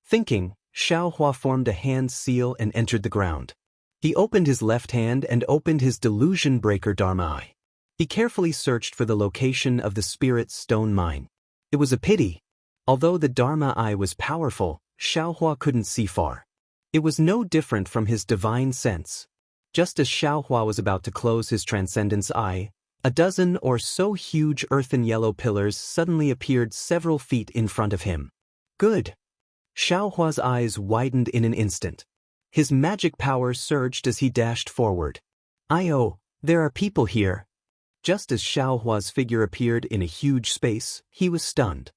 Thinking, Xiao Hua formed a hand seal and entered the ground. He opened his left hand and opened his delusion breaker Dharma eye. He carefully searched for the location of the spirit's stone mine. It was a pity. Although the Dharma eye was powerful, Xiao Hua couldn't see far. It was no different from his divine sense. Just as Xiao Hua was about to close his transcendence eye, a dozen or so huge earthen yellow pillars suddenly appeared several feet in front of him. Good. Xiao Hua's eyes widened in an instant. His magic power surged as he dashed forward. "Oh, there are people here." Just as Xiao Hua's figure appeared in a huge space, he was stunned.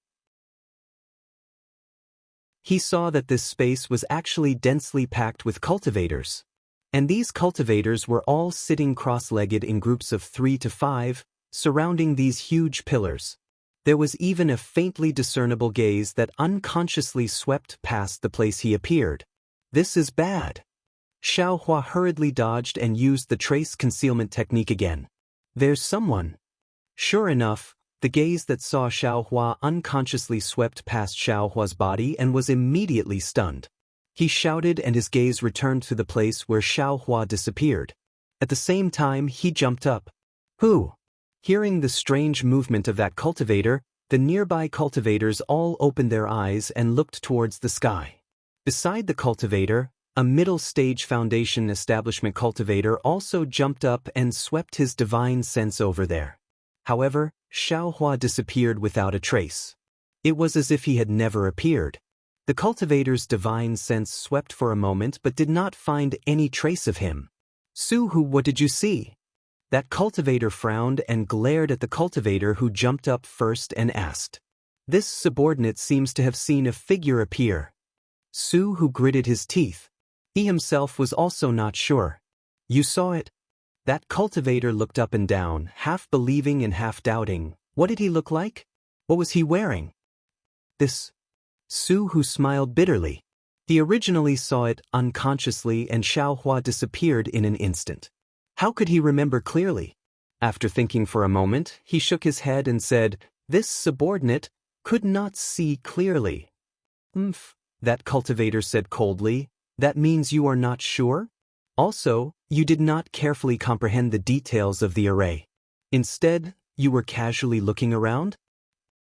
He saw that this space was actually densely packed with cultivators. And these cultivators were all sitting cross-legged in groups of 3 to 5, surrounding these huge pillars. There was even a faintly discernible gaze that unconsciously swept past the place he appeared. This is bad. Xiao Hua hurriedly dodged and used the trace concealment technique again. There's someone. Sure enough, the gaze that saw Xiao Hua unconsciously swept past Xiao Hua's body and was immediately stunned. He shouted and his gaze returned to the place where Xiao Hua disappeared. At the same time, he jumped up. Who? Hearing the strange movement of that cultivator, the nearby cultivators all opened their eyes and looked towards the sky. Beside the cultivator, a middle-stage foundation establishment cultivator also jumped up and swept his divine sense over there. However, Xiao Hua disappeared without a trace. It was as if he had never appeared. The cultivator's divine sense swept for a moment but did not find any trace of him. Su-hu, what did you see? That cultivator frowned and glared at the cultivator who jumped up first and asked. This subordinate seems to have seen a figure appear. Su-hu gritted his teeth. He himself was also not sure. You saw it? That cultivator looked up and down, half believing and half doubting. What did he look like? What was he wearing? This. Su-hu smiled bitterly. He originally saw it unconsciously and Xiao Hua disappeared in an instant. How could he remember clearly? After thinking for a moment, he shook his head and said, "This subordinate could not see clearly." That cultivator said coldly. That means you are not sure? Also, you did not carefully comprehend the details of the array. Instead, you were casually looking around?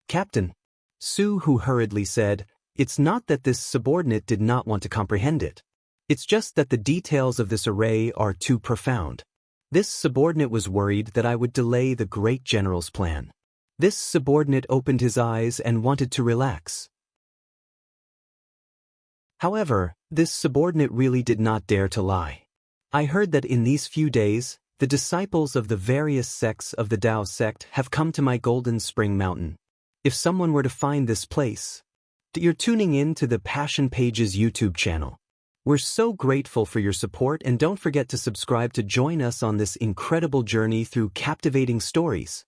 Captain. Su-hu hurriedly said, it's not that this subordinate did not want to comprehend it. It's just that the details of this array are too profound. This subordinate was worried that I would delay the great general's plan. This subordinate opened his eyes and wanted to relax. However, this subordinate really did not dare to lie. I heard that in these few days, the disciples of the various sects of the Tao sect have come to my Golden Spring Mountain. If someone were to find this place, you're tuning in to the Passion Pages YouTube channel. We're so grateful for your support and don't forget to subscribe to join us on this incredible journey through captivating stories.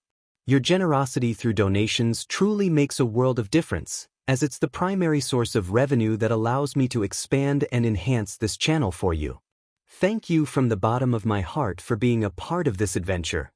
Your generosity through donations truly makes a world of difference, as it's the primary source of revenue that allows me to expand and enhance this channel for you. Thank you from the bottom of my heart for being a part of this adventure.